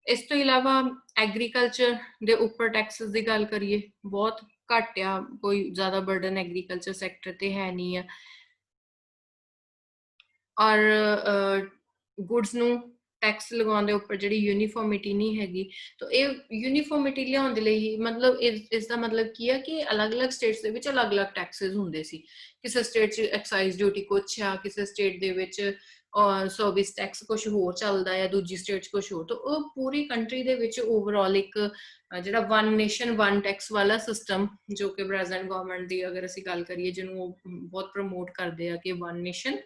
ਇਸ ਤੋਂ ਇਲਾਵਾ ਐਗਰੀਕਲਚਰ ਦੇ ਉੱਪਰ ਟੈਕਸਸ ਦੀ ਗੱਲ ਕਰੀਏ ਬਹੁਤ ਘੱਟ ਆ, ਕੋਈ ਜ਼ਿਆਦਾ ਬਰਡਨ ਐਗਰੀਕਲਚਰ ਸੈਕਟਰ ਤੇ ਹੈ ਨਹੀਂ ਆ। ਔਰ ਗੁੱਡਸ ਨੂੰ ਟੈਕਸ ਲਗਾਉਣ ਦੇ ਉੱਪਰ ਜਿਹੜੀ ਯੂਨੀਫਾਰਮਿਟੀ ਨਹੀਂ ਹੈਗੀ, ਤਾਂ ਇਹ ਯੂਨੀਫਾਰਮਿਟੀ ਲਿਆਉਣ ਦੇ ਲਈ ਮਤਲਬ ਇਸ ਦਾ ਮਤਲਬ ਕੀ ਆ ਕਿ ਅਲੱਗ-ਅਲੱਗ ਸਟੇਟਸ ਦੇ ਵਿੱਚ ਅਲੱਗ-ਅਲੱਗ ਟੈਕਸਸ ਹੁੰਦੇ ਸੀ। ਕਿਸੇ ਸਟੇਟ 'ਚ ਐਕਸਾਈਜ਼ ਡਿਊਟੀ ਕੁਛ ਆ, ਕਿਸੇ ਸਟੇਟ ਦੇ ਵਿੱਚ ਸਰਵਿਸ ਟੈਕਸ ਕੁਛ ਹੋਰ ਚੱਲਦਾ ਆ, ਦੂਜੀ ਸਟੇਟ 'ਚ ਕੁਛ ਹੋਰ। ਤਾਂ ਉਹ ਪੂਰੀ ਕੰਟਰੀ ਦੇ ਵਿੱਚ ਓਵਰਆਲ ਇੱਕ ਜਿਹੜਾ ਵਨ ਨੇਸ਼ਨ ਵਨ ਟੈਕਸ ਵਾਲਾ ਸਿਸਟਮ, ਜੋ ਕਿ ਪ੍ਰੈਜ਼ੈਂਟ ਗਵਰਨਮੈਂਟ ਦੀ ਅਗਰ ਅਸੀਂ ਗੱਲ ਕਰੀਏ, ਜਿਹਨੂੰ ਉਹ ਬਹੁਤ ਪ੍ਰਮੋਟ ਕਰਦੇ ਆ ਕਿ ਵਨ ਨੇਸ਼ਨ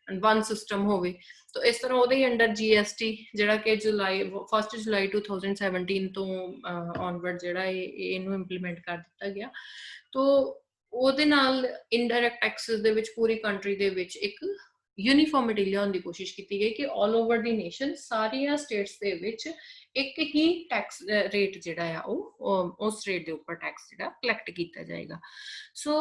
ਵਨ ਸਿਸਟਮ ਹੋਵੇ। ਤਾਂ ਇਸ ਤਰ੍ਹਾਂ ਉਹਦੇ ਹੀ ਅੰਡਰ GST ਜਿਹੜਾ ਕਿ ਜੁਲਾਈ 1 ਜੁਲਾਈ 2017 ਤੋਂ ਔਨਵਰਡ ਜਿਹੜਾ ਇਹਨੂੰ ਇੰਪਲੀਮੈਂਟ ਕਰ ਦਿੱਤਾ ਗਿਆ। ਤਾਂ ਉਹਦੇ ਨਾਲ ਇਨਡਾਇਰੈਕਟ ਟੈਕਸਿਸ ਦੇ ਵਿੱਚ ਪੂਰੀ ਕੰਟਰੀ ਦੇ ਵਿੱਚ ਇੱਕ ਯੂਨੀਫਾਰਮਿਟੀ ਲਿਆਉਣ ਦੀ ਕੋਸ਼ਿਸ਼ ਕੀਤੀ ਗਈ ਕਿ ਆਲ ਓਵਰ ਦੀ ਨੇਸ਼ਨ ਸਾਰੀਆਂ ਸਟੇਟਸ ਦੇ ਵਿੱਚ ਇੱਕ ਹੀ ਟੈਕਸ ਰੇਟ ਜਿਹੜਾ ਆ ਉਹ ਉਸ ਰੇਟ ਦੇ ਉੱਪਰ ਟੈਕਸ ਜਿਹੜਾ ਕਲੈਕਟ ਕੀਤਾ ਜਾਏਗਾ। ਸੋ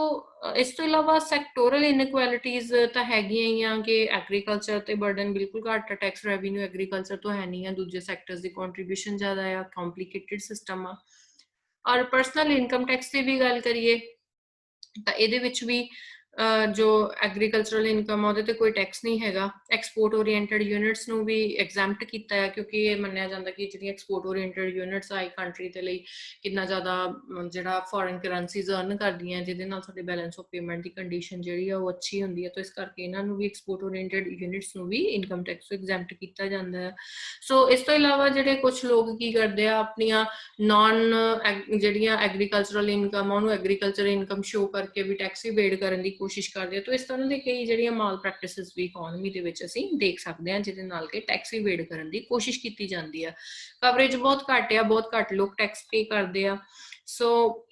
ਇਸ ਤੋਂ ਇਲਾਵਾ ਸੈਕਟੋਰਲ ਇਨਇਕੁਐਲਿਟੀਜ਼ ਤਾਂ ਹੈਗੀਆਂ ਹੀ ਆ ਕਿ ਐਗਰੀਕਲਚਰ ਤੇ ਬਰਡਨ ਬਿਲਕੁਲ ਘੱਟ ਆ, ਟੈਕਸ ਰੈਵਨਿਊ ਐਗਰੀਕਲਚਰ ਤੋਂ ਹੈ ਨਹੀਂ ਆ, ਦੂਜੇ ਸੈਕਟਰਸ ਦੀ ਕੰਟਰੀਬਿਊਸ਼ਨ ਜ਼ਿਆਦਾ ਆ, ਕੰਪਲੀਕੇਟਿਡ ਸਿਸਟਮ ਆ। ਔਰ ਪਰਸਨਲ ਇਨਕਮ ਟੈਕਸ ਦੀ ਵੀ ਗੱਲ ਕਰੀਏ ਤਾਂ ਇਹਦੇ ਵਿੱਚ ਵੀ ਜੋ ਐਗਰੀਕਲਚਰਲ ਇਨਕਮ ਆ ਉਹਦੇ ਤੇ ਕੋਈ ਟੈਕਸ ਨਹੀਂ ਹੈਗਾ। ਐਕਸਪੋਰਟ ਓਰੀਐਂਟਡ ਯੂਨਿਟਸ ਨੂੰ ਵੀ ਐਗਜ਼ੈਂਪਟ ਕੀਤਾ ਹੈ, ਕਿਉਂਕਿ ਇਹ ਮੰਨਿਆ ਜਾਂਦਾ ਕਿ ਜਿਹੜੀਆਂ ਐਕਸਪੋਰਟ ਓਰੀਐਂਟਡ ਯੂਨਿਟਸ ਆ ਕੰਟਰੀ ਦੇ ਲਈ ਕਿੰਨਾ ਜ਼ਿਆਦਾ ਜਿਹੜਾ ਫੋਰਨ ਕਰੰਸੀਜ਼ ਅਰਨ ਕਰਦੀਆਂ, ਜਿਹਦੇ ਨਾਲ ਸਾਡੇ balance of payment the condition ਜਿਹੜੀ ਆ ਉਹ ਅੱਛੀ ਹੁੰਦੀ ਹੈ। ਤਾਂ ਇਸ ਕਰਕੇ ਇਹਨਾਂ ਨੂੰ ਵੀ ਐਕਸਪੋਰਟ ਓਰੀਐਂਟਡ ਯੂਨਿਟਸ ਨੂੰ ਵੀ ਇਨਕਮ ਟੈਕਸ ਤੋਂ ਐਗਜ਼ੈਂਪਟ ਕੀਤਾ ਜਾਂਦਾ ਹੈ। ਸੋ ਇਸ ਤੋਂ ਇਲਾਵਾ ਜਿਹੜੇ ਕੁਝ ਲੋਕ ਕੀ ਕਰਦੇ ਆ, ਆਪਣੀਆਂ ਨਾਨ ਜਿਹੜੀਆਂ ਐਗਰੀਕਲਚਰਲ ਇਨਕਮ ਆ ਉਹਨੂੰ ਐਗਰੀਕਲਚਰ ਇਨਕਮ ਸ਼ੋ ਕਰਕੇ ਵੀ ਟੈਕਸ ਇਵੇਡ ਕਰਨ ਦੀ ਕੋਸ਼ਿਸ਼ ਕਰਦੇ ਆ। ਤਾਂ ਇਸ ਤਰ੍ਹਾਂ ਦੇ ਕਈ ਜਿਹੜੀਆਂ ਮਾਲ ਪ੍ਰੈਕਟਿਸਿਸ ਵੀ ਇਕਨੋਮੀ ਦੇ ਵਿੱਚ ਅਸੀਂ ਦੇਖ ਸਕਦੇ ਹਾਂ, ਜਿਹਦੇ ਨਾਲ ਕਿ ਟੈਕਸ ਇਵੇਡ ਕਰਨ ਦੀ ਕੋਸ਼ਿਸ਼ ਕੀਤੀ ਜਾਂਦੀ ਆ। ਕਵਰੇਜ ਬਹੁਤ ਘੱਟ ਆ, ਬਹੁਤ ਘੱਟ ਲੋਕ ਟੈਕਸ ਪੇ ਕਰਦੇ ਆ। ਸੋ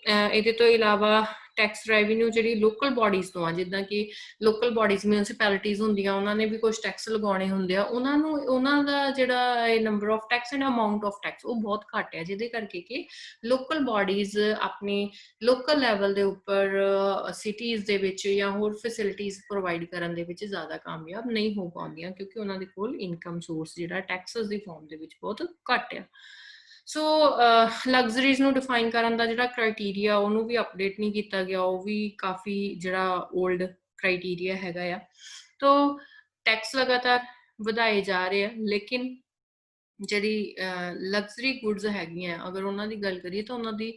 ਇਹਦੇ ਤੋਂ ਇਲਾਵਾ ਟੈਕਸ ਰੈਵਨਿਊ ਜਿਹੜੀ ਲੋਕਲ ਬੋਡੀਜ਼ ਤੋਂ ਆ, ਜਿੱਦਾਂ ਕਿ ਲੋਕਲ ਬੋਡੀਜ਼ ਮਿਊਨਿਸਪੈਲਿਟੀਜ਼ ਹੁੰਦੀਆਂ, ਉਹਨਾਂ ਨੇ ਵੀ ਕੁਝ ਟੈਕਸ ਲਗਾਉਣੇ ਹੁੰਦੇ ਆ, ਉਹਨਾਂ ਦਾ ਜਿਹੜਾ number of tax and amount of tax ਉਹ ਬਹੁਤ ਘੱਟ ਹੈ, ਜਿਹਦੇ ਕਰਕੇ ਕਿ ਲੋਕਲ ਬੋਡੀਜ਼ ਆਪਣੀ ਲੋਕਲ ਲੈਵਲ ਦੇ ਉੱਪਰ ਸਿਟੀਜ਼ ਦੇ ਵਿੱਚ ਜਾਂ ਹੋਰ ਫੈਸਿਲਿਟੀਜ਼ ਪ੍ਰੋਵਾਈਡ ਕਰਨ ਦੇ ਵਿੱਚ ਜ਼ਿਆਦਾ ਕਾਮਯਾਬ ਨਹੀਂ ਹੋ ਪਾਉਂਦੀਆਂ, ਕਿਉਂਕਿ ਉਹਨਾਂ ਦੇ ਕੋਲ ਇਨਕਮ ਸੋਰਸ ਜਿਹੜਾ ਟੈਕਸਸ ਦੀ ਫਾਰਮ ਦੇ ਵਿੱਚ ਬਹੁਤ ਘੱਟ ਆ। ਸੋ ਲਗਜ਼ਰੀਜ਼ ਨੂੰ ਡਿਫਾਈਨ ਕਰਨ ਦਾ ਜਿਹੜਾ ਕ੍ਰਾਈਟੀਰੀਆ ਉਹਨੂੰ ਵੀ ਅਪਡੇਟ ਨਹੀਂ ਕੀਤਾ ਗਿਆ, ਉਹ ਵੀ ਕਾਫੀ ਜਿਹੜਾ 올ਡ ਕ੍ਰਾਈਟੀਰੀਆ ਹੈਗਾ ਆ। ਤੋ ਟੈਕਸ ਲਗਾਤਾਰ ਵਧਾਏ ਜਾ ਰਹੇ ਆ, ਲੇਕਿਨ ਜਿਹੜੀ ਲਗਜ਼ਰੀ ਗੁੱਡਸ ਹੈਗੀਆਂ ਅਗਰ ਉਹਨਾਂ ਦੀ ਗੱਲ ਕਰੀਏ ਤਾਂ ਉਹਨਾਂ ਦੀ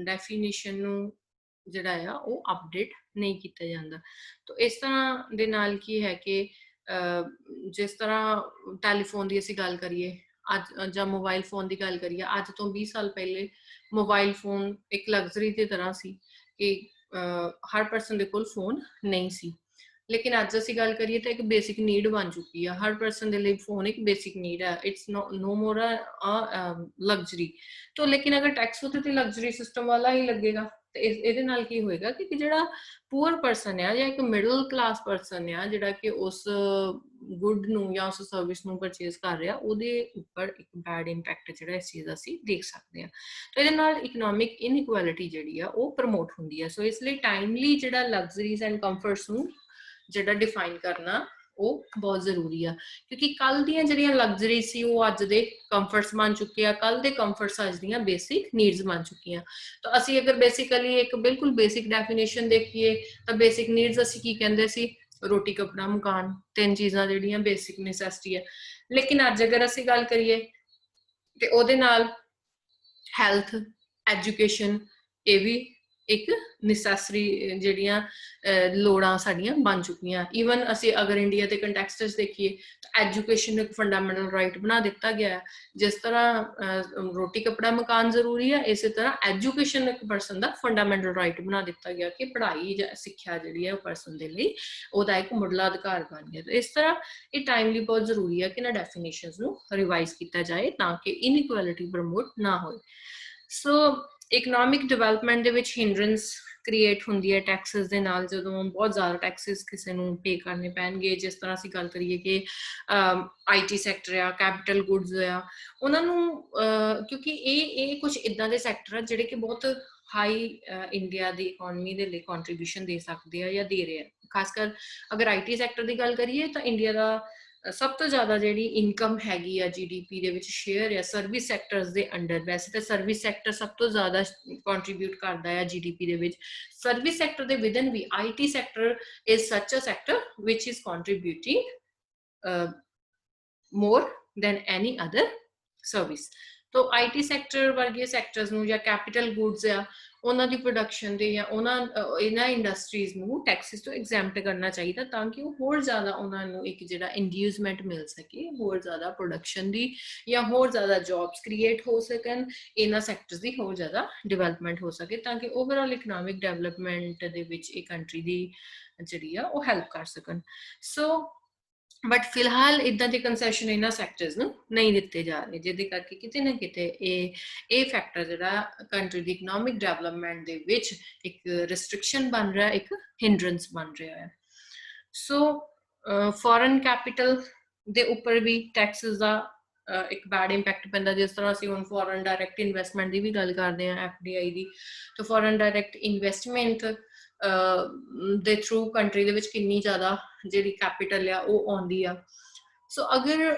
ਡੈਫੀਨੇਸ਼ਨ ਨੂੰ ਜਿਹੜਾ ਆ ਉਹ ਅਪਡੇਟ ਨਹੀਂ ਕੀਤਾ ਜਾਂਦਾ। ਤਾਂ ਇਸ ਤਰ੍ਹਾਂ ਦੇ ਨਾਲ ਕੀ ਹੈ ਕਿ ਜਿਸ ਤਰ੍ਹਾਂ ਟੈਲੀਫੋਨ ਦੀ ਅਸੀਂ ਗੱਲ ਕਰੀਏ ਅੱਜ, ਜਾਂ ਮੋਬਾਈਲ ਫੋਨ ਦੀ ਗੱਲ ਕਰੀਏ, ਅੱਜ ਤੋਂ 20 ਸਾਲ ਪਹਿਲੇ ਮੋਬਾਈਲ ਫੋਨ ਇੱਕ ਲਗਜ਼ਰੀ ਦੀ ਤਰ੍ਹਾਂ ਸੀ ਕਿ ਹਰ ਪਰਸਨ ਦੇ ਕੋਲ ਫੋਨ ਨਹੀਂ ਸੀ। ਲੇਕਿਨ ਅੱਜ ਅਸੀਂ ਗੱਲ ਕਰੀਏ ਤਾਂ ਇੱਕ ਬੇਸਿਕ ਨੀਡ ਬਣ ਚੁੱਕੀ ਆ, ਹਰ ਪਰਸਨ ਦੇ ਲਈ ਫੋਨ ਇੱਕ ਬੇਸਿਕ ਨੀਡ ਹੈ, ਇਟਸ ਨੋ ਮੋਰ ਲਗਜ਼ਰੀ। ਤਾਂ ਲੇਕਿਨ ਅਗਰ ਟੈਕਸ ਉਹਦੇ ਤੇ ਲਗਜ਼ਰੀ ਸਿਸਟਮ ਵਾਲਾ ਹੀ ਲੱਗੇਗਾ ਤੇ ਇਹਦੇ ਨਾਲ ਕੀ ਹੋਏਗਾ ਕਿ ਜਿਹੜਾ ਪੂਅਰ ਪਰਸਨ ਆ ਜਾਂ ਇੱਕ ਮਿਡਲ ਕਲਾਸ ਪਰਸਨ ਆ ਜਿਹੜਾ ਕਿ ਉਸ ਗੁੱਡ ਨੂੰ ਜਾਂ ਉਸ ਸਰਵਿਸ ਨੂੰ ਪਰਚੇਸ ਕਰ ਰਿਹਾ, ਉਹਦੇ ਉੱਪਰ ਇੱਕ ਬੈਡ ਇੰਪੈਕਟ ਜਿਹੜਾ ਇਸ ਚੀਜ਼ ਦਾ ਅਸੀਂ ਦੇਖ ਸਕਦੇ ਹਾਂ। ਤਾਂ ਇਹਦੇ ਨਾਲ ਇਕਨੋਮਿਕ ਇਨਇਕੁਐਲਿਟੀ ਜਿਹੜੀ ਆ ਉਹ ਪ੍ਰਮੋਟ ਹੁੰਦੀ ਹੈ। ਸੋ ਇਸ ਲਈ ਟਾਈਮਲੀ ਜਿਹੜਾ ਲਗਜ਼ਰੀਜ਼ ਐਂਡ ਕੰਫਰਟਸ ਨੂੰ ਜਿਹੜਾ ਡਿਫਾਈਨ ਕਰਨਾ ਉਹ ਬਹੁਤ ਜ਼ਰੂਰੀ ਆ, ਕਿਉਂਕਿ ਕੱਲ ਦੀਆਂ ਜਿਹੜੀਆਂ ਲਗਜ਼ਰੀ ਸੀ ਉਹ ਅੱਜ ਦੇ ਕੰਫਰਟਸ ਬਣ ਚੁੱਕੇ ਆ, ਕੱਲ ਦੇ ਕੰਫਰਟਸ ਅੱਜ ਦੀਆਂ ਬੇਸਿਕ ਨੀਡਸ ਬਣ ਚੁੱਕੀਆਂ। ਤਾਂ ਅਸੀਂ ਅਗਰ ਬੇਸਿਕਲੀ ਇੱਕ ਬਿਲਕੁਲ ਬੇਸਿਕ ਡੈਫੀਨੇਸ਼ਨ ਦੇਖੀਏ ਤਾਂ ਬੇਸਿਕ ਨੀਡਸ ਅਸੀਂ ਕੀ ਕਹਿੰਦੇ ਸੀ, ਰੋਟੀ ਕੱਪੜਾ ਮਕਾਨ, 3 ਚੀਜ਼ਾਂ ਜਿਹੜੀਆਂ ਬੇਸਿਕ ਨੈਸੈਸਿਟੀ ਹੈ। ਲੇਕਿਨ ਅੱਜ ਅਗਰ ਅਸੀਂ ਗੱਲ ਕਰੀਏ ਤੇ ਉਹਦੇ ਨਾਲ ਹੈਲਥ, ਐਜੂਕੇਸ਼ਨ ਇਹ ਵੀ ਇੱਕ ਨੈਸੈਸਰੀ ਜਿਹੜੀਆਂ ਲੋੜਾਂ ਸਾਡੀਆਂ ਬਣ ਚੁੱਕੀਆਂ। ਈਵਨ ਅਸੀਂ ਅਗਰ ਇੰਡੀਆ ਦੇ ਕੰਟੈਕਸਟ 'ਚ ਦੇਖੀਏ ਤਾਂ ਐਜੂਕੇਸ਼ਨ ਇੱਕ ਫੰਡਾਮੈਂਟਲ ਰਾਈਟ ਬਣਾ ਦਿੱਤਾ ਗਿਆ ਹੈ। ਜਿਸ ਤਰ੍ਹਾਂ ਰੋਟੀ ਕੱਪੜਾ ਮਕਾਨ ਜ਼ਰੂਰੀ ਹੈ, ਇਸੇ ਤਰ੍ਹਾਂ ਐਜੂਕੇਸ਼ਨ ਇੱਕ ਪਰਸਨ ਦਾ ਫੰਡਾਮੈਂਟਲ ਰਾਈਟ ਬਣਾ ਦਿੱਤਾ ਗਿਆ ਕਿ ਪੜ੍ਹਾਈ ਜਾਂ ਸਿੱਖਿਆ ਜਿਹੜੀ ਹੈ ਉਹ ਪਰਸਨ ਦੇ ਲਈ ਉਹਦਾ ਇੱਕ ਮੁੱਢਲਾ ਅਧਿਕਾਰ ਬਣ ਗਿਆ। ਇਸ ਤਰ੍ਹਾਂ ਇਹ ਟਾਈਮਲੀ ਬਹੁਤ ਜ਼ਰੂਰੀ ਹੈ ਕਿ ਇਹਨਾਂ ਡੈਫੀਨੇਸ਼ਨਸ ਨੂੰ ਰਿਵਾਈਜ਼ ਕੀਤਾ ਜਾਏ ਤਾਂ ਕਿ ਇਨਇਕੁਐਲਿਟੀ ਪ੍ਰਮੋਟ ਨਾ ਹੋਏ। ਸੋ ਇਕਨੋਮਿਕ ਡਿਵੈਲਪਮੈਂਟ ਦੇ ਵਿੱਚ ਹਿੰਡਰੈਂਸ ਕ੍ਰੀਏਟ ਹੁੰਦੀ ਹੈ ਟੈਕਸਿਸ ਦੇ ਨਾਲ, ਜਦੋਂ ਬਹੁਤ ਜ਼ਿਆਦਾ ਟੈਕਸਿਸ ਕਿਸੇ ਨੂੰ ਪੇ ਕਰਨੇ ਪੈਣਗੇ। ਜਿਸ ਤਰ੍ਹਾਂ ਅਸੀਂ ਗੱਲ ਕਰੀਏ ਕਿ IT ਸੈਕਟਰ ਆ, ਕੈਪੀਟਲ ਗੁੱਡਸ ਆ, ਉਹਨਾਂ ਨੂੰ ਕਿਉਂਕਿ ਇਹ ਕੁਝ ਇੱਦਾਂ ਦੇ ਸੈਕਟਰ ਆ ਜਿਹੜੇ ਕਿ ਬਹੁਤ ਹਾਈ ਇੰਡੀਆ ਦੀ ਇਕਨੋਮੀ ਦੇ ਲਈ ਕੰਟਰੀਬਿਊਸ਼ਨ ਦੇ ਸਕਦੇ ਆ ਜਾਂ ਦੇ ਰਹੇ ਆ। ਖਾਸ ਕਰ ਅਗਰ IT ਸੈਕਟਰ ਦੀ ਗੱਲ ਕਰੀਏ ਤਾਂ ਇੰਡੀਆ ਦਾ ਸਭ ਤੋਂ ਜ਼ਿਆਦਾ ਜਿਹੜੀ ਇਨਕਮ ਹੈਗੀ ਆ GDP ਦੇ ਵਿੱਚ ਸ਼ੇਅਰ ਆ ਸਰਵਿਸ ਸੈਕਟਰਸ ਦੇ ਅੰਡਰ। ਵੈਸੇ ਤਾਂ ਸਰਵਿਸ ਸੈਕਟਰ ਸਭ ਤੋਂ ਜ਼ਿਆਦਾ ਕੰਟਰੀਬਿਊਟ ਕਰਦਾ ਹੈ GDP ਦੇ ਵਿੱਚ। ਸਰਵਿਸ ਸੈਕਟਰ ਦੇ ਵਿਦਨ ਵੀ IT sector is such a sector ਵਿਚ is contributing more than any other service। तो IT ਸੈਕਟਰ ਵਰਗੇ ਸੈਕਟਰਸ ਨੂੰ ਜਾਂ ਕੈਪੀਟਲ ਗੁੱਡਸ ਆ ਉਹਨਾਂ ਦੀ ਪ੍ਰੋਡਕਸ਼ਨ ਦੇ ਜਾਂ ਇਹਨਾਂ ਇੰਡਸਟਰੀਜ਼ ਨੂੰ ਟੈਕਸਿਸ ਤੋਂ ਐਗਜ਼ੈਂਪਟ ਕਰਨਾ ਚਾਹੀਦਾ, ਤਾਂ ਕਿ ਉਹ ਹੋਰ ਜ਼ਿਆਦਾ ਉਹਨਾਂ ਨੂੰ ਇੱਕ ਜਿਹੜਾ ਇੰਡਿਊਸਮੈਂਟ ਮਿਲ ਸਕੇ, ਹੋਰ ਜ਼ਿਆਦਾ ਪ੍ਰੋਡਕਸ਼ਨ ਦੀ ਜਾਂ ਹੋਰ ਜ਼ਿਆਦਾ ਜੌਬਸ ਕ੍ਰੀਏਟ ਹੋ ਸਕਣ, ਇਹਨਾਂ ਸੈਕਟਰਸ ਦੀ ਹੋਰ ਜ਼ਿਆਦਾ ਡਿਵੈਲਪਮੈਂਟ ਹੋ ਸਕੇ, ਤਾਂ ਕਿ ਓਵਰਆਲ ਇਕਨੋਮਿਕ ਡਿਵੈਲਪਮੈਂਟ ਦੇ ਵਿੱਚ ਇਹ ਕੰਟਰੀ ਦੀ ਜਿਹੜੀ ਆ ਉਹ ਹੈਲਪ ਕਰ ਸਕਣ। ਸੋ ਬਟ ਫਿਲਹਾਲ ਇਦਾਂ ਦੇ ਕੰਸੈਸ਼ਨ ਇਹਨਾਂ ਸੈਕਟਰਸ ਨੂੰ ਨਹੀਂ ਦਿੱਤੇ ਜਾ ਰਹੇ, ਜਿਹਦੇ ਕਰਕੇ ਕਿਤੇ ਨਾ ਕਿਤੇ ਇਹ ਫੈਕਟਰ ਜਿਹੜਾ ਕੰਟਰੀ ਦੀ ਇਕਨੋਮਿਕ ਡਿਵੈਲਪਮੈਂਟ ਦੇ ਵਿੱਚ ਇੱਕ ਰਿਸਟ੍ਰਿਕਸ਼ਨ ਬਣ ਰਿਹਾ, ਇੱਕ ਹਿੰਡਰੈਂਸ ਬਣ ਰਿਹਾ ਹੈ। ਸੋ ਫੋਰਨ ਕੈਪੀਟਲ ਦੇ ਉੱਪਰ ਵੀ ਟੈਕਸਿਸ ਦਾ ਇੱਕ ਬੈਡ ਇੰਪੈਕਟ ਪੈਂਦਾ। ਜਿਸ ਤਰ੍ਹਾਂ ਅਸੀਂ ਹੁਣ ਫੋਰਨ ਡਾਇਰੈਕਟ ਇਨਵੈਸਟਮੈਂਟ ਦੀ ਵੀ ਗੱਲ ਕਰਦੇ ਹਾਂ, FDI ਦੀ, ਤਾਂ ਫੋਰਨ ਡਾਇਰੈਕਟ ਇਨਵੈਸਟਮੈਂਟ ਦੇ ਥਰੂ ਕੰਟਰੀ ਦੇ ਵਿੱਚ ਕਿੰਨੀ ਜ਼ਿਆਦਾ ਜਿਹੜੀ ਕੈਪੀਟਲ ਆ ਉਹ ਆਉਂਦੀ ਆ। ਸੋ ਅਗਰ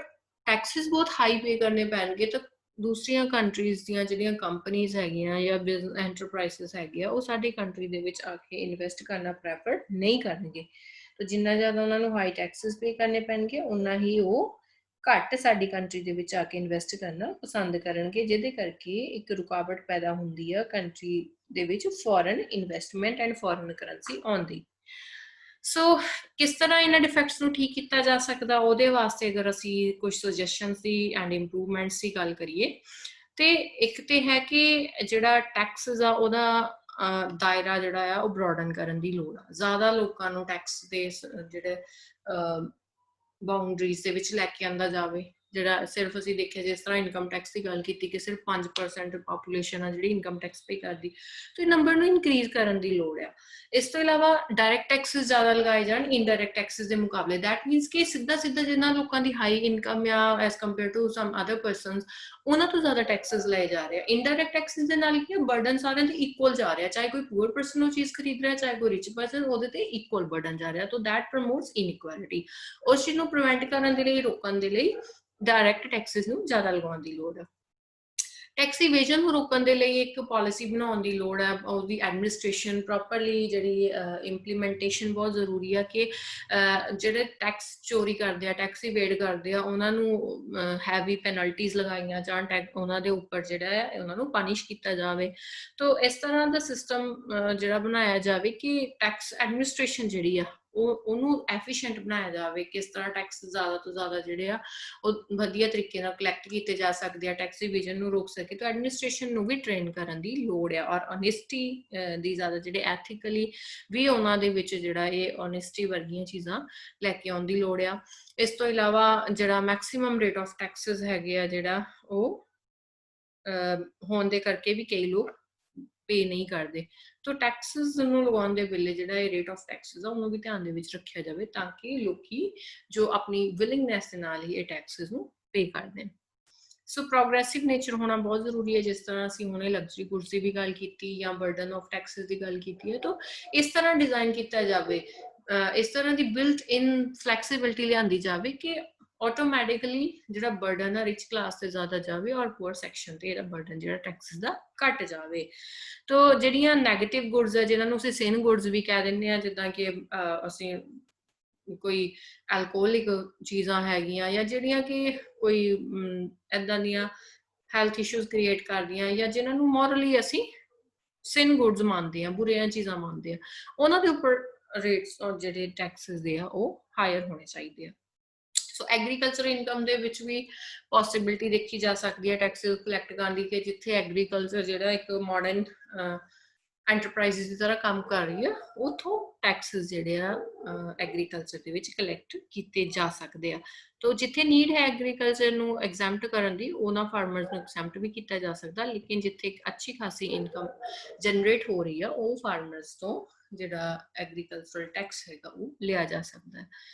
ਟੈਕਸਿਸ ਬਹੁਤ ਹਾਈ ਪੇ ਕਰਨੇ ਪੈਣਗੇ ਤਾਂ ਦੂਸਰੀਆਂ ਕੰਟਰੀਜ਼ ਦੀਆਂ ਜਿਹੜੀਆਂ ਕੰਪਨੀਜ਼ ਹੈਗੀਆਂ ਜਾਂ ਬਿਜ਼ਨਸ ਐਂਟਰਪ੍ਰਾਈਜ਼ਸ ਹੈਗੀਆਂ, ਉਹ ਸਾਡੀ ਕੰਟਰੀ ਦੇ ਵਿੱਚ ਆ ਕੇ ਇਨਵੈਸਟ ਕਰਨਾ ਪ੍ਰੈਫਰ ਨਹੀਂ ਕਰਨਗੇ। ਤਾਂ ਜਿੰਨਾ ਜ਼ਿਆਦਾ ਉਹਨਾਂ ਨੂੰ ਹਾਈ ਟੈਕਸਿਸ ਪੇ ਕਰਨੇ ਪੈਣਗੇ, ਉਨਾ ਹੀ ਉਹ ਘੱਟ ਸਾਡੀ ਕੰਟਰੀ ਦੇ ਵਿੱਚ ਆ ਕੇ ਇਨਵੈਸਟ ਕਰਨਾ ਪਸੰਦ ਕਰਨਗੇ, ਜਿਹਦੇ ਕਰਕੇ ਇੱਕ ਰੁਕਾਵਟ ਪੈਦਾ ਹੁੰਦੀ ਆ ਕੰਟਰੀ ਦੇ ਵਿੱਚ foreign investment and foreign currency ਆਉਣ ਦੀ। ਸੋ ਕਿਸ ਤਰ੍ਹਾਂ ਇਹਨਾਂ ਡਿਫੈਕਟਸ ਨੂੰ ਠੀਕ ਕੀਤਾ ਜਾ ਸਕਦਾ, ਉਹਦੇ ਵਾਸਤੇ ਅਗਰ ਅਸੀਂ ਕੁਝ ਸੁਜੈਸ਼ਨਸ ਦੀ ਐਂਡ ਇੰਪਰੂਵਮੈਂਟਸ ਦੀ ਗੱਲ ਕਰੀਏ, ਤੇ ਇੱਕ ਤੇ ਹੈ ਕਿ ਜਿਹੜਾ ਟੈਕਸਿਸ ਆ ਉਹਦਾ ਦਾਇਰਾ ਜਿਹੜਾ ਆ ਉਹ ਬ੍ਰੋਡਨ ਕਰਨ ਦੀ ਲੋੜ ਆ। ਜ਼ਿਆਦਾ ਲੋਕਾਂ ਨੂੰ ਟੈਕਸ ਦੇ ਜਿਹੜੇ ਬਾਉਂਡਰੀਜ਼ ਦੇ ਵਿੱਚ ਲੈ ਕੇ ਆਂਦਾ ਜਾਵੇ। ਜਿਹੜਾ ਸਿਰਫ ਅਸੀਂ ਦੇਖਿਆ, ਜਿਸ ਤਰ੍ਹਾਂ ਇਨਕਮ ਟੈਕਸ ਦੀ ਗੱਲ ਕੀਤੀ ਕਿ ਸਿਰਫ 5% ਪਾਪੂਲੇਸ਼ਨ ਆ ਜਿਹੜੀ ਇਨਕਮ ਟੈਕਸ ਪੇ ਕਰਦੀ, ਤੇ ਨੰਬਰ ਨੂੰ ਇਨਕਰੀਜ਼ ਕਰਨ ਦੀ ਲੋੜ ਆ। ਇਸ ਤੋਂ ਇਲਾਵਾ ਡਾਇਰੈਕਟ ਟੈਕਸਿਸ ਜ਼ਿਆਦਾ ਲਗਾਏ ਜਾਣ ਇਨਡਾਇਰੈਕਟ ਟੈਕਸਿਸ ਦੇ ਮੁਕਾਬਲੇ। ਦੈਟ ਮੀਨਸ ਕਿ ਸਿੱਧਾ ਜਿਨ੍ਹਾਂ ਲੋਕਾਂ ਦੀ ਹਾਈ ਇਨਕਮ ਆ as compare to some other persons, ਉਹਨਾਂ ਤੋਂ ਜ਼ਿਆਦਾ ਟੈਕਸਿਸ ਲਏ ਜਾ ਰਹੇ ਆ। ਇਨਡਾਇਰੈਕਟ ਟੈਕਸਿਸ ਦੇ ਨਾਲ ਕੀ ਬਰਡਨ ਸਾਰਿਆਂ ਤੇ ਇਕੁਅਲ ਜਾ ਰਿਹਾ, ਚਾਹੇ ਕੋਈ ਪੂਅਰ ਪਰਸਨ ਉਹ ਚੀਜ਼ ਖਰੀਦ ਰਿਹਾ, ਚਾਹੇ ਕੋਈ ਰਿਚ ਪਰਸਨ, ਉਹਦੇ ਤੇ ਇਕੁਅਲ ਬਰਡਨ ਜਾ ਰਿਹਾ। ਤਾਂ ਦੈਟ ਪ੍ਰਮੋਟਸ ਇਨਇਕੁਐਲਿਟੀ। ਉਸ ਚੀਜ਼ ਨੂੰ ਪ੍ਰੀਵੈਂਟ ਕਰਨ ਦੇ ਲਈ, ਰੋਕਣ ਦੇ ਲਈ ਡਾਇਰੈਕਟ ਟੈਕਸਿਸ ਨੂੰ ਜ਼ਿਆਦਾ ਲਗਾਉਣ ਦੀ ਲੋੜ ਹੈ। ਟੈਕਸ ਇਵੇਜਨ ਨੂੰ ਰੋਕਣ ਦੇ ਲਈ ਇੱਕ ਪਾਲਿਸੀ ਬਣਾਉਣ ਦੀ ਲੋੜ ਹੈ। ਉਹਦੀ ਐਡਮਿਨਿਸਟ੍ਰੇਸ਼ਨ ਪ੍ਰੋਪਰਲੀ ਜਿਹੜੀ ਇੰਪਲੀਮੈਂਟੇਸ਼ਨ ਬਹੁਤ ਜ਼ਰੂਰੀ ਆ ਕਿ ਜਿਹੜੇ ਟੈਕਸ ਚੋਰੀ ਕਰਦੇ ਆ, ਟੈਕਸ ਇਵੇਡ ਕਰਦੇ ਆ, ਉਹਨਾਂ ਨੂੰ ਹੈਵੀ ਪੈਨਲਟੀਜ਼ ਲਗਾਈਆਂ ਜਾਣ, ਉਹਨਾਂ ਦੇ ਉੱਪਰ ਜਿਹੜਾ ਹੈ ਉਹਨਾਂ ਨੂੰ ਪਨਿਸ਼ ਕੀਤਾ ਜਾਵੇ। ਤਾਂ ਇਸ ਤਰ੍ਹਾਂ ਦਾ ਸਿਸਟਮ ਜਿਹੜਾ ਬਣਾਇਆ ਜਾਵੇ ਕਿ ਟੈਕਸ ਐਡਮਿਨਿਸਟ੍ਰੇਸ਼ਨ ਜਿਹੜੀ ਆ ਉਹਨੂੰ ਐਫੀਸ਼ੀਐਂਟ ਬਣਾਇਆ ਜਾਵੇ। ਕਿਸ ਤਰ੍ਹਾਂ ਟੈਕਸ ਜ਼ਿਆਦਾ ਤੋਂ ਜ਼ਿਆਦਾ ਜਿਹੜੇ ਆ ਉਹ ਵਧੀਆ ਤਰੀਕੇ ਨਾਲ ਕਲੈਕਟ ਕੀਤੇ ਜਾ ਸਕਦੇ ਆ, ਟੈਕਸ ਇਵੇਜਨ ਨੂੰ ਰੋਕ ਸਕੇ। ਤਾਂ ਐਡਮਿਨਿਸਟ੍ਰੇਸ਼ਨ ਨੂੰ ਵੀ ਟ੍ਰੇਨ ਕਰਨ ਦੀ ਲੋੜ ਆ, ਔਰ ਓਨੈਸਟੀ ਦੀ ਜ਼ਿਆਦਾ ਜਿਹੜੇ ਐਥੀਕਲੀ ਵੀ ਉਹਨਾਂ ਦੇ ਵਿੱਚ ਜਿਹੜਾ ਇਹ ਓਨੈਸਟੀ ਵਰਗੀਆਂ ਚੀਜ਼ਾਂ ਲੈ ਕੇ ਆਉਣ ਦੀ ਲੋੜ ਆ। ਇਸ ਤੋਂ ਇਲਾਵਾ ਜਿਹੜਾ ਮੈਕਸਿਮਮ ਰੇਟ ਆਫ ਟੈਕਸਿਸ ਹੈਗੇ ਆ, ਜਿਹੜਾ ਉਹ ਹੋਣ ਦੇ ਕਰਕੇ ਵੀ ਕਈ ਲੋਕ ਪੇ ਨਹੀਂ ਕਰਦੇ। ਤਾਂ ਟੈਕਸਿਸ ਨੂੰ ਲਗਾਉਣ ਦੇ ਵੇਲੇ ਜਿਹੜਾ ਇਹ ਰੇਟ ਆਫ ਟੈਕਸਿਸ ਆ ਉਹਨੂੰ ਵੀ ਧਿਆਨ ਦੇ ਵਿੱਚ ਰੱਖਿਆ ਜਾਵੇ, ਤਾਂ ਕਿ ਲੋਕੀ ਜੋ ਆਪਣੀ ਵਿਲਿੰਗਨੈਸ ਦੇ ਨਾਲ ਹੀ ਇਹ ਟੈਕਸਿਸ ਨੂੰ ਪੇ ਕਰ ਦੇਣ। ਸੋ ਪ੍ਰੋਗਰੈਸਿਵ ਨੇਚਰ ਹੋਣਾ ਬਹੁਤ ਜ਼ਰੂਰੀ ਹੈ। ਜਿਸ ਤਰ੍ਹਾਂ ਅਸੀਂ ਹੁਣੇ ਲਗਜ਼ਰੀ ਗੁਡਸ ਦੀ ਵੀ ਗੱਲ ਕੀਤੀ ਜਾਂ ਬਰਡਨ ਆਫ ਟੈਕਸਿਸ ਦੀ ਗੱਲ ਕੀਤੀ ਹੈ, ਤਾਂ ਇਸ ਤਰ੍ਹਾਂ ਡਿਜ਼ਾਈਨ ਕੀਤਾ ਜਾਵੇ, ਇਸ ਤਰ੍ਹਾਂ ਦੀ ਬਿਲਟ ਇਨ ਫਲੈਕਸੀਬਿਲਿਟੀ ਲਿਆਂਦੀ ਜਾਵੇ ਕਿ ਆਟੋਮੈਟਿਕਲੀ ਜਿਹੜਾ ਬਰਡਨ ਆ ਰਿਚ ਕਲਾਸ ਤੇ ਜ਼ਿਆਦਾ ਜਾਵੇ ਔਰ ਪੂਅਰ ਸੈਕਸ਼ਨ ਤੇ ਇਹਦਾ ਬਰਡਨ ਜਿਹੜਾ ਟੈਕਸਿਸ ਦਾ ਘਟ ਜਾਵੇ। ਤਾਂ ਜਿਹੜੀਆਂ ਨੈਗੇਟਿਵ ਗੁਡਸ ਆ, ਜਿਨ੍ਹਾਂ ਨੂੰ ਅਸੀਂ ਸਿਨ ਗੁਡਸ ਵੀ ਕਹਿ ਦਿੰਦੇ ਆ, ਜਿੱਦਾਂ ਕਿ ਅਸੀਂ ਕੋਈ ਐਲਕੋਹਲਿਕ ਚੀਜ਼ਾਂ ਹੈਗੀਆਂ ਜਾਂ ਜਿਹੜੀਆਂ ਕਿ ਕੋਈ ਇੱਦਾਂ ਦੀਆਂ ਹੈਲਥ ਇਸ਼ੂਜ਼ ਕ੍ਰੀਏਟ ਕਰਦੀਆਂ, ਜਾਂ ਜਿਨ੍ਹਾਂ ਨੂੰ ਮੋਰਲੀ ਅਸੀਂ ਸਿਨ ਗੁਡਸ ਮੰਨਦੇ ਆ, ਬੁਰੀਆਂ ਚੀਜ਼ਾਂ ਮੰਨਦੇ ਆ, ਉਹਨਾਂ ਦੇ ਉੱਪਰ ਰੇਟਸ ਔਰ ਜਿਹੜੇ ਟੈਕਸਿਸ ਦੇ ਆ ਉਹ ਹਾਇਰ ਹੋਣੇ ਚਾਹੀਦੇ ਆ। ਸੋ ਐਗਰੀਕਲਚਰ ਇਨਕਮ ਦੇ ਵਿੱਚ ਵੀ ਪੋਸਿਬਿਲਿਟੀ ਦੇਖੀ ਜਾ ਸਕਦੀ ਹੈ ਟੈਕਸਿਸ ਕਲੈਕਟ ਕਰਨ ਦੀ, ਕਿ ਜਿੱਥੇ ਐਗਰੀਕਲਚਰ ਜਿਹੜਾ ਇੱਕ ਮਾਡਰਨ ਐਂਟਰਪ੍ਰਾਈਜ਼ਸ ਦੀ ਤਰ੍ਹਾਂ ਕੰਮ ਕਰ ਰਹੀ ਹੈ, ਉਥੋਂ ਟੈਕਸਿਸ ਜਿਹੜੇ ਆ ਐਗਰੀਕਲਚਰ ਦੇ ਵਿੱਚ ਕਲੈਕਟ ਕੀਤੇ ਜਾ ਸਕਦੇ ਆ। ਤਾਂ ਜਿੱਥੇ ਨੀਡ ਹੈ ਐਗਰੀਕਲਚਰ ਨੂੰ ਐਗਜ਼ੈਂਪਟ ਕਰਨ ਦੀ, ਉਹਨਾਂ ਫਾਰਮਰਸ ਨੂੰ ਐਗਜ਼ੈਂਪਟ ਵੀ ਕੀਤਾ ਜਾ ਸਕਦਾ। ਲੇਕਿਨ ਜਿੱਥੇ ਇੱਕ ਅੱਛੀ ਖਾਸੀ ਇਨਕਮ ਜਨਰੇਟ ਹੋ ਰਹੀ ਆ, ਉਹ ਫਾਰਮਰਸ ਤੋਂ ਜਿਹੜਾ ਐਗਰੀਕਲਚਰਲ ਟੈਕਸ ਹੈਗਾ ਉਹ ਲਿਆ ਜਾ ਸਕਦਾ ਹੈ।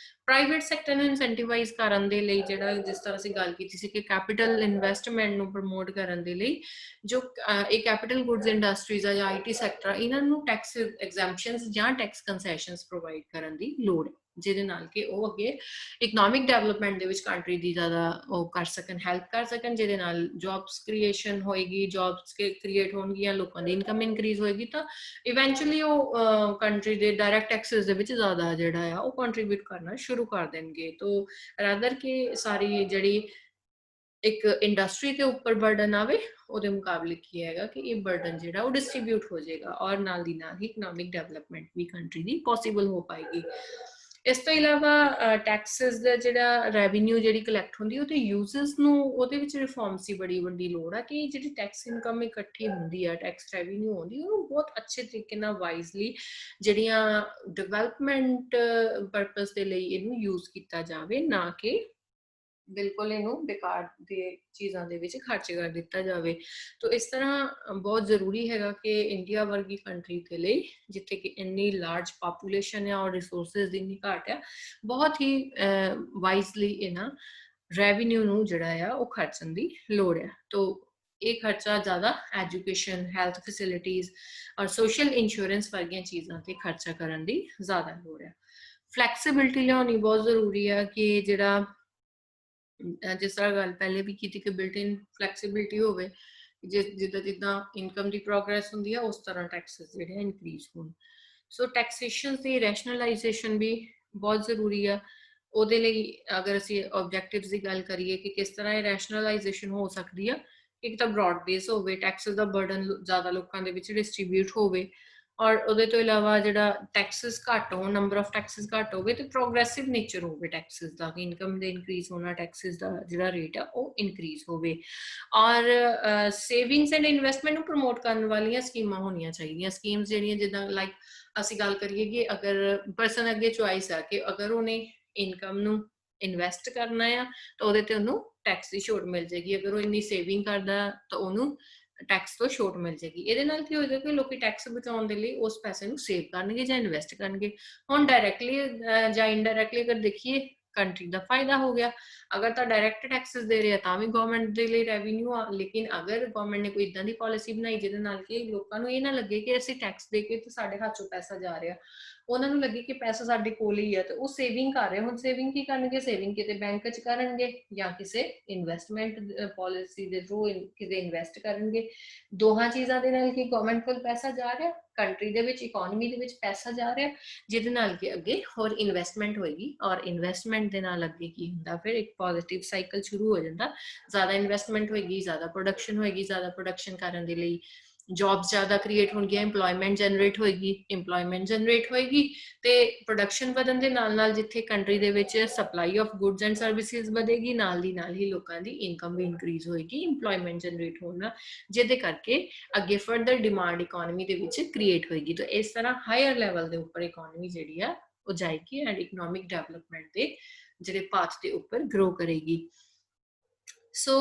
ਪ੍ਰਾਈਵੇਟ ਸੈਕਟਰ ਨੂੰ ਇਨਸੈਂਟੀਵਾਈਜ਼ ਕਰਨ ਦੇ ਲਈ, ਜਿਹੜਾ ਜਿਸ ਤਰ੍ਹਾਂ ਅਸੀਂ ਗੱਲ ਕੀਤੀ ਸੀ ਕਿ ਕੈਪੀਟਲ ਇਨਵੈਸਟਮੈਂਟ ਨੂੰ ਪ੍ਰਮੋਟ ਕਰਨ ਦੇ ਲਈ, ਜੋ ਇਹ ਕੈਪੀਟਲ ਗੁਡਸ ਇੰਡਸਟਰੀਜ਼ ਆ ਜਾਂ ਆਈਟੀ ਸੈਕਟਰ, ਇਹਨਾਂ ਨੂੰ ਟੈਕਸ ਐਗਜ਼ੈਂਪਸ਼ਨਸ ਜਾਂ ਟੈਕਸ ਕੰਸੈਸ਼ਨਸ ਪ੍ਰੋਵਾਈਡ ਕਰਨ ਦੀ ਲੋੜ ਹੈ, ਜਿਹਦੇ ਨਾਲ ਕਿ ਉਹ ਅੱਗੇ ਇਕਨੋਮਿਕ ਡਿਵੈਲਪਮੈਂਟ ਦੇ ਵਿੱਚ ਕੰਟਰੀ ਦੀ ਜ਼ਿਆਦਾ ਉਹ ਕਰ ਸਕਣ, ਹੈਲਪ ਕਰ ਸਕਣ, ਜਿਹਦੇ ਨਾਲ ਜੌਬਸ ਕ੍ਰੀਏਸ਼ਨ ਹੋਏਗੀ, ਜੌਬਸ ਕ੍ਰੀਏਟ ਹੋਣਗੀਆਂ, ਲੋਕਾਂ ਦੀ ਇਨਕਮ ਇਨਕਰੀਜ਼ ਹੋਏਗੀ, ਤਾਂ ਇਵੈਂਚੁਅਲੀ ਉਹ ਕੰਟਰੀ ਦੇ ਡਾਇਰੈਕਟ ਟੈਕਸਿਸ ਦੇ ਵਿੱਚ ਜ਼ਿਆਦਾ ਜਿਹੜਾ ਆ ਉਹ ਕੰਟਰੀਬਿਊਟ ਕਰਨਾ ਸ਼ੁਰੂ ਕਰ ਦੇਣਗੇ। ਤਾਂ ਰਾਦਰ ਕਿ ਸਾਰੀ ਜਿਹੜੀ ਇੱਕ ਇੰਡਸਟਰੀ ਦੇ ਉੱਪਰ ਬਰਡਨ ਆਵੇ, ਉਹਦੇ ਮੁਕਾਬਲੇ ਕੀ ਹੈਗਾ ਕਿ ਇਹ ਬਰਡਨ ਜਿਹੜਾ ਉਹ ਡਿਸਟ੍ਰੀਬਿਊਟ ਹੋ ਜਾਏਗਾ ਔਰ ਨਾਲ ਦੀ ਨਾਲ ਹੀ ਇਕਨੋਮਿਕ ਡਿਵੈਲਪਮੈਂਟ ਵੀ ਕੰਟਰੀ ਦੀ ਪੋਸੀਬਲ ਹੋ ਪਾਏਗੀ। ਇਸ ਤੋਂ ਇਲਾਵਾ ਟੈਕਸਿਸ ਦਾ ਜਿਹੜਾ ਰੈਵਨਿਊ ਜਿਹੜੀ ਕਲੈਕਟ ਹੁੰਦੀ ਉਹਦੇ ਯੂਜ਼ਰਸ ਨੂੰ ਉਹਦੇ ਵਿੱਚ ਰਿਫਾਰਮਸ ਦੀ ਬੜੀ ਵੱਡੀ ਲੋੜ ਆ ਕਿ ਜਿਹੜੀ ਟੈਕਸ ਇਨਕਮ ਇਕੱਠੀ ਹੁੰਦੀ ਆ, ਟੈਕਸ ਰੈਵਨਿਊ ਹੁੰਦੀ ਉਹਨੂੰ ਬਹੁਤ ਅੱਛੇ ਤਰੀਕੇ ਨਾਲ ਵਾਈਜ਼ਲੀ ਜਿਹੜੀਆਂ ਡਿਵੈਲਪਮੈਂਟ ਪਰਪਸ ਦੇ ਲਈ ਇਹਨੂੰ ਯੂਜ਼ ਕੀਤਾ ਜਾਵੇ, ਨਾ ਕਿ ਬਿਲਕੁਲ ਇਹਨੂੰ ਬੇਕਾਰ ਦੇ ਚੀਜ਼ਾਂ ਦੇ ਵਿੱਚ ਖਰਚ ਕਰ ਦਿੱਤਾ ਜਾਵੇ। ਤੋ ਇਸ ਤਰ੍ਹਾਂ ਬਹੁਤ ਜ਼ਰੂਰੀ ਹੈਗਾ ਕਿ ਇੰਡੀਆ ਵਰਗੀ ਕੰਟਰੀ ਦੇ ਲਈ ਜਿੱਥੇ ਕਿ ਇੰਨੀ ਲਾਰਜ ਪਾਪੂਲੇਸ਼ਨ ਹੈ ਔਰ ਰਿਸੋਰਸਿਸ ਦੀ ਇੰਨੀ ਘਾਟ ਹੈ, ਬਹੁਤ ਹੀ ਵਾਈਜ਼ਲੀ ਇਹਨਾਂ ਰੈਵਨਿਊ ਨੂੰ ਜਿਹੜਾ ਆ ਉਹ ਖਰਚਣ ਦੀ ਲੋੜ ਹੈ। ਤੋ ਇਹ ਖਰਚਾ ਜ਼ਿਆਦਾ ਐਜੂਕੇਸ਼ਨ, ਹੈਲਥ ਫੈਸਿਲਿਟੀਜ਼ ਔਰ ਸੋਸ਼ਲ ਇੰਸ਼ੋਰੈਂਸ ਵਰਗੀਆਂ ਚੀਜ਼ਾਂ ਤੇ ਖਰਚਾ ਕਰਨ ਦੀ ਜ਼ਿਆਦਾ ਲੋੜ ਹੈ। ਫਲੈਕਸੀਬਿਲਿਟੀ ਲਿਆਉਣੀ ਬਹੁਤ ਜ਼ਰੂਰੀ ਆ ਕਿ ਜਿਹੜਾ ਜਿਸ ਤਰ੍ਹਾਂ ਗੱਲ ਪਹਿਲੇ ਵੀ ਕੀਤੀ ਕਿ ਬਿਲਟ ਇਨ ਫਲੈਕਸੀਬਿਲਿਟੀ ਹੋਵੇ, ਜਿੱਦਾਂ ਜਿੱਦਾਂ ਇਨਕਮ ਦੀ ਪ੍ਰੋਗਰੈਸ ਹੁੰਦੀ ਆ ਉਸ ਤਰ੍ਹਾਂ ਟੈਕਸਸ ਜਿਹੜੇ ਇਨਕਰੀਜ਼ ਹੋਣ। ਸੋ ਟੈਕਸੇਸ਼ਨ ਦੀ ਰੈਸ਼ਨਲਾਈਜੇਸ਼ਨ ਵੀ ਬਹੁਤ ਜ਼ਰੂਰੀ ਆ। ਉਹਦੇ ਲਈ ਅਗਰ ਅਸੀਂ ਆਬਜੈਕਟਿਵਸ ਦੀ ਗੱਲ ਕਰੀਏ ਕਿ ਕਿਸ ਤਰ੍ਹਾਂ ਇਹ ਰੈਸ਼ਨਲਾਈਜੇਸ਼ਨ ਹੋ ਸਕਦੀ ਆ, ਇੱਕ ਤਾਂ ਬ੍ਰੌਡ ਬੇਸ ਹੋਵੇ, ਟੈਕਸਸ ਦਾ ਬਰਡਨ ਜ਼ਿਆਦਾ ਲੋਕਾਂ ਦੇ ਵਿੱਚ ਡਿਸਟ੍ਰੀਬਿਊਟ ਹੋਵੇ ਔਰ ਉਹਦੇ ਤੋਂ ਇਲਾਵਾ ਜਿਹੜਾ ਟੈਕਸਸ ਘੱਟ ਹੋਣ, ਨੰਬਰ ਆਫ ਟੈਕਸਸ ਘੱਟ ਹੋਵੇ ਤੇ ਪ੍ਰੋਗਰੈਸਿਵ ਨੇਚਰ ਹੋਵੇ ਟੈਕਸਸ ਦਾ, ਕਿ ਇਨਕਮ ਦੇ ਇਨਕਰੀਜ਼ ਹੋਣਾ, ਟੈਕਸਸ ਦਾ ਜਿਹੜਾ ਰੇਟ ਆ ਉਹ ਇਨਕਰੀਜ਼ ਹੋਵੇ ਔਰ ਸੇਵਿੰਗਸ ਐਂਡ ਇਨਵੈਸਟਮੈਂਟ ਨੂੰ ਪ੍ਰਮੋਟ ਕਰਨ ਵਾਲੀਆਂ ਸਕੀਮਾਂ ਹੋਣੀਆਂ ਚਾਹੀਦੀਆਂ। ਸਕੀਮਸ ਜਿਹੜੀਆਂ ਜਿੱਦਾਂ ਲਾਈਕ ਅਸੀਂ ਗੱਲ ਕਰੀਏ ਕਿ ਅਗਰ ਪਰਸਨ ਅੱਗੇ ਚੁਆਇਸ ਆ ਕਿ ਅਗਰ ਉਹਨੇ ਇਨਕਮ ਨੂੰ ਇਨਵੈਸਟ ਕਰਨਾ ਆ ਤਾਂ ਉਹਦੇ ਤੇ ਉਹਨੂੰ ਟੈਕਸ ਦੀ ਛੋਟ ਮਿਲ ਜਾਏਗੀ, ਅਗਰ ਉਹ ਇੰਨੀ ਸੇਵਿੰਗ ਕਰਦਾ ਤਾਂ ਉਹਨੂੰ ਟੈਕਸ ਤੋਂ ਛੋਟ ਮਿਲ ਜਾਏਗੀ। ਇਹਦੇ ਨਾਲ ਕੀ ਹੋਏਗਾ ਕਿ ਲੋਕੀ ਟੈਕਸ ਬਚਾਉਣ ਦੇ ਲਈ ਉਸ ਪੈਸੇ ਨੂੰ ਸੇਵ ਕਰਨਗੇ ਜਾਂ ਇਨਵੈਸਟ ਕਰਨਗੇ। ਹੁਣ ਡਾਇਰੈਕਟਲੀ ਜਾਂ ਇਨਡਾਇਰੈਕਟਲੀ ਅਗਰ ਦੇਖੀਏ ਕੰਟਰੀ ਦਾ ਫਾਇਦਾ ਹੋ ਗਿਆ। ਅਗਰ ਤਾਂ ਡਾਇਰੈਕਟ ਟੈਕਸਸ ਦੇ ਰਹੇ ਆ ਤਾਂ ਵੀ ਗਵਰਨਮੈਂਟ ਦੇ ਲਈ ਰੈਵਨਿਊ ਆ, ਲੇਕਿਨ ਅਗਰ ਗਵਰਨਮੈਂਟ ਨੇ ਕੋਈ ਇਦਾਂ ਦੀ ਪਾਲਿਸੀ ਬਣਾਈ ਜਿਹਦੇ ਨਾਲ ਕਿ ਲੋਕਾਂ ਨੂੰ ਇਹ ਨਾ ਲੱਗੇ ਕਿ ਅਸੀਂ ਟੈਕਸ ਦੇ ਕੇ ਤੇ ਸਾਡੇ ਹੱਥ ਚੋਂ ਪੈਸਾ ਜਾ ਰਿਹਾ, ਉਹਨਾਂ ਨੂੰ ਲੱਗੇ ਕਿ ਪੈਸਾ ਸਾਡੇ ਕੋਲ ਹੀ ਆ ਤੇ ਉਹ ਸੇਵਿੰਗ ਕਰ ਰਹੇ। ਹੁਣ ਸੇਵਿੰਗ ਕੀ ਕਰਨਗੇ? ਸੇਵਿੰਗ ਕਿਤੇ ਬੈਂਕ 'ਚ ਕਰਨਗੇ ਜਾਂ ਕਿਸੇ ਇਨਵੈਸਟਮੈਂਟ ਪਾਲਿਸੀ ਦੇ ਥਰੂ ਕਿਤੇ ਇਨਵੈਸਟ ਕਰਨਗੇ। ਦੋਹਾਂ ਚੀਜ਼ਾਂ ਦੇ ਨਾਲ ਕੀ ਗਵਰਨਮੈਂਟ ਕੋਲ ਪੈਸਾ ਜਾ ਰਿਹਾ, ਕੰਟਰੀ ਦੇ ਵਿੱਚ ਇਕਨੋਮੀ ਦੇ ਵਿੱਚ ਪੈਸਾ ਜਾ ਰਿਹਾ, ਜਿਹਦੇ ਨਾਲ ਕਿ ਅੱਗੇ ਹੋਰ ਇਨਵੈਸਟਮੈਂਟ ਹੋਏਗੀ ਔਰ ਇਨਵੈਸਟਮੈਂਟ ਦੇ ਨਾਲ ਅੱਗੇ ਕੀ ਹੁੰਦਾ, ਫਿਰ ਇੱਕ ਪੋਜ਼ਿਟਿਵ ਸਾਈਕਲ ਸ਼ੁਰੂ ਹੋ ਜਾਂਦਾ। ਜ਼ਿਆਦਾ ਇਨਵੈਸਟਮੈਂਟ ਹੋਏਗੀ, ਜ਼ਿਆਦਾ ਪ੍ਰੋਡਕਸ਼ਨ ਹੋਏਗੀ, ਜ਼ਿਆਦਾ ਪ੍ਰੋਡਕਸ਼ਨ ਕਰਨ ਦੇ ਲਈ ਜੌਬਸ ਜ਼ਿਆਦਾ ਕ੍ਰੀਏਟ ਹੋਣਗੀਆਂ, ਇੰਪਲੋਇਮੈਂਟ ਜਨਰੇਟ ਹੋਏਗੀ, ਇੰਪਲੋਇਮੈਂਟ ਜਨਰੇਟ ਹੋਏਗੀ ਤੇ ਪ੍ਰੋਡਕਸ਼ਨ ਵਧਣ ਦੇ ਨਾਲ ਨਾਲ ਜਿੱਥੇ ਕੰਟਰੀ ਦੇ ਵਿੱਚ supply of goods and services ਵਧੇਗੀ, ਨਾਲ ਦੀ ਨਾਲ ਹੀ ਲੋਕਾਂ ਦੀ ਇਨਕਮ ਵੀ ਇਨਕਰੀਜ਼ ਹੋਏਗੀ, ਇੰਪਲੋਇਮੈਂਟ ਜਨਰੇਟ ਹੋਣਾ, ਜਿਹਦੇ ਕਰਕੇ ਅੱਗੇ ਫਰਦਰ ਡਿਮਾਂਡ ਇਕਨੋਮੀ ਦੇ ਵਿੱਚ ਕ੍ਰੀਏਟ ਹੋਏਗੀ। ਤਾਂ ਇਸ ਤਰ੍ਹਾਂ ਹਾਇਰ ਲੈਵਲ ਦੇ ਉੱਪਰ ਇਕਨੋਮੀ ਜਿਹੜੀ ਆ ਉਹ ਜਾਏਗੀ ਐਂਡ ਇਕਨੋਮਿਕ ਡਿਵੈਲਪਮੈਂਟ ਦੇ ਜਿਹੜੇ ਪਾਥ ਦੇ ਉੱਪਰ ਗਰੋ ਕਰੇਗੀ। ਸੋ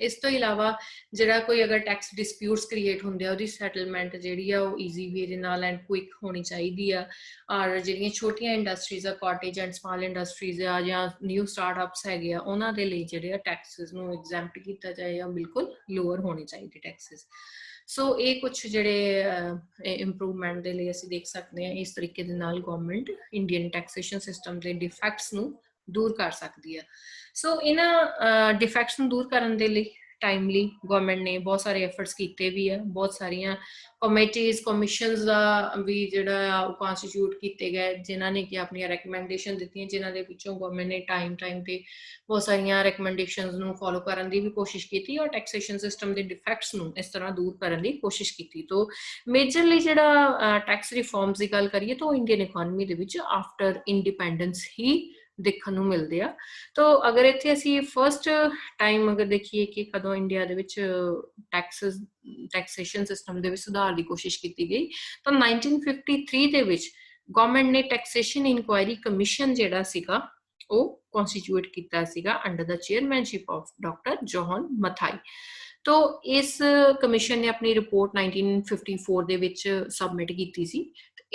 ਇਸ ਤੋਂ ਇਲਾਵਾ ਜਿਹੜਾ ਕੋਈ ਅਗਰ ਟੈਕਸ ਡਿਸਪਿਊਟਸ ਕ੍ਰੀਏਟ ਹੁੰਦੇ ਆ ਉਹਦੀ ਸੈਟਲਮੈਂਟ ਜਿਹੜੀ ਆ ਉਹ ਈਜ਼ੀ ਵੇ ਦੇ ਨਾਲ ਐਂਡ ਕੁਇਕ ਹੋਣੀ ਚਾਹੀਦੀ ਆ। ਔਰ ਜਿਹੜੀਆਂ ਛੋਟੀਆਂ ਇੰਡਸਟਰੀਜ਼ ਆ, ਕਾਟੇਜ ਐਂਡ ਸਮਾਲ ਇੰਡਸਟਰੀਜ਼ ਆ ਜਾਂ ਨਿਊ ਸਟਾਰਟਅਪਸ ਹੈਗੇ ਆ, ਉਹਨਾਂ ਦੇ ਲਈ ਜਿਹੜੇ ਆ ਟੈਕਸਿਸ ਨੂੰ ਐਗਜ਼ੈਂਪਟ ਕੀਤਾ ਜਾਏ ਜਾਂ ਬਿਲਕੁਲ ਲੋਅਰ ਹੋਣੇ ਚਾਹੀਦੇ ਟੈਕਸਿਸ। ਸੋ ਇਹ ਕੁਝ ਜਿਹੜੇ ਇੰਪਰੂਵਮੈਂਟ ਦੇ ਲਈ ਅਸੀਂ ਦੇਖ ਸਕਦੇ ਹਾਂ। ਇਸ ਤਰੀਕੇ ਦੇ ਨਾਲ ਗਵਰਨਮੈਂਟ ਇੰਡੀਅਨ ਟੈਕਸੇਸ਼ਨ ਸਿਸਟਮ ਦੇ ਡਿਫੈਕਟਸ ਨੂੰ ਦੂਰ ਕਰ ਸਕਦੀ ਆ। ਸੋ ਇਹਨਾਂ ਡਿਫੈਕਟਸ ਨੂੰ ਦੂਰ ਕਰਨ ਦੇ ਲਈ ਟਾਈਮਲੀ ਗਵਰਨਮੈਂਟ ਨੇ ਬਹੁਤ ਸਾਰੇ ਐਫਰਟਸ ਕੀਤੇ ਵੀ ਆ। ਬਹੁਤ ਸਾਰੀਆਂ ਕਮੇਟੀਜ਼, ਕਮਿਸ਼ਨਸ ਦਾ ਵੀ ਜਿਹੜਾ ਆ ਉਹ ਕਨਸਟੀਟਿਊਟ ਕੀਤੇ ਗਏ, ਜਿਨ੍ਹਾਂ ਨੇ ਕਿ ਆਪਣੀਆਂ ਰეკਮੈਂਡੇਸ਼ਨ ਦਿੱਤੀਆਂ, ਜਿਨ੍ਹਾਂ ਦੇ ਵਿੱਚੋਂ ਗਵਰਨਮੈਂਟ ਨੇ ਟਾਈਮ ਤੇ ਬਹੁਤ ਸਾਰੀਆਂ ਰეკਮੈਂਡੇਸ਼ਨਸ ਨੂੰ ਫੋਲੋ ਕਰਨ ਦੀ ਵੀ ਕੋਸ਼ਿਸ਼ ਕੀਤੀ ਔਰ ਟੈਕਸੇਸ਼ਨ ਸਿਸਟਮ ਦੇ ਡਿਫੈਕਟਸ ਨੂੰ ਇਸ ਤਰ੍ਹਾਂ ਦੂਰ ਕਰਨ ਦੀ ਕੋਸ਼ਿਸ਼ ਕੀਤੀ। ਤੋਂ ਮੇਜਰਲੀ ਜਿਹੜਾ ਟੈਕਸ ਰਿਫਾਰਮਸ ਦੀ ਗੱਲ ਕਰੀਏ ਤਾਂ ਇੰਡੀਅਨ ਇਕਨੋਮੀ ਦੇ ਵਿੱਚ ਆਫਟਰ ਇੰਡੀਪੈਂਡੈਂਸ ਹੀ ਦੇਖਣ ਨੂੰ ਮਿਲਦੇ ਆ। ਤਾਂ ਅਗਰ ਇੱਥੇ ਅਸੀਂ ਫਸਟ ਟਾਈਮ ਅਗਰ ਦੇਖੀਏ ਕਿ ਕਦੋਂ ਇੰਡੀਆ ਦੇ ਵਿੱਚ ਟੈਕਸੇਸ਼ਨ ਸਿਸਟਮ ਦੇ ਵਿੱਚ ਸੁਧਾਰ ਦੀ ਕੋਸ਼ਿਸ਼ ਕੀਤੀ ਗਈ, ਤਾਂ 1953 ਦੇ ਵਿੱਚ ਗਵਰਨਮੈਂਟ ਨੇ ਟੈਕਸੇਸ਼ਨ ਇਨਕੁਆਇਰੀ ਕਮਿਸ਼ਨ ਜਿਹੜਾ ਸੀਗਾ ਉਹ ਕਨਸਟੀਟਿਊਟ ਕੀਤਾ ਸੀਗਾ under the chairmanship of doctor John Mathai. ਤੋ ਇਸ ਕਮਿਸ਼ਨ ਨੇ ਆਪਣੀ ਰਿਪੋਰਟ 1954 ਦੇ ਵਿੱਚ ਸਬਮਿਟ ਕੀਤੀ ਸੀ।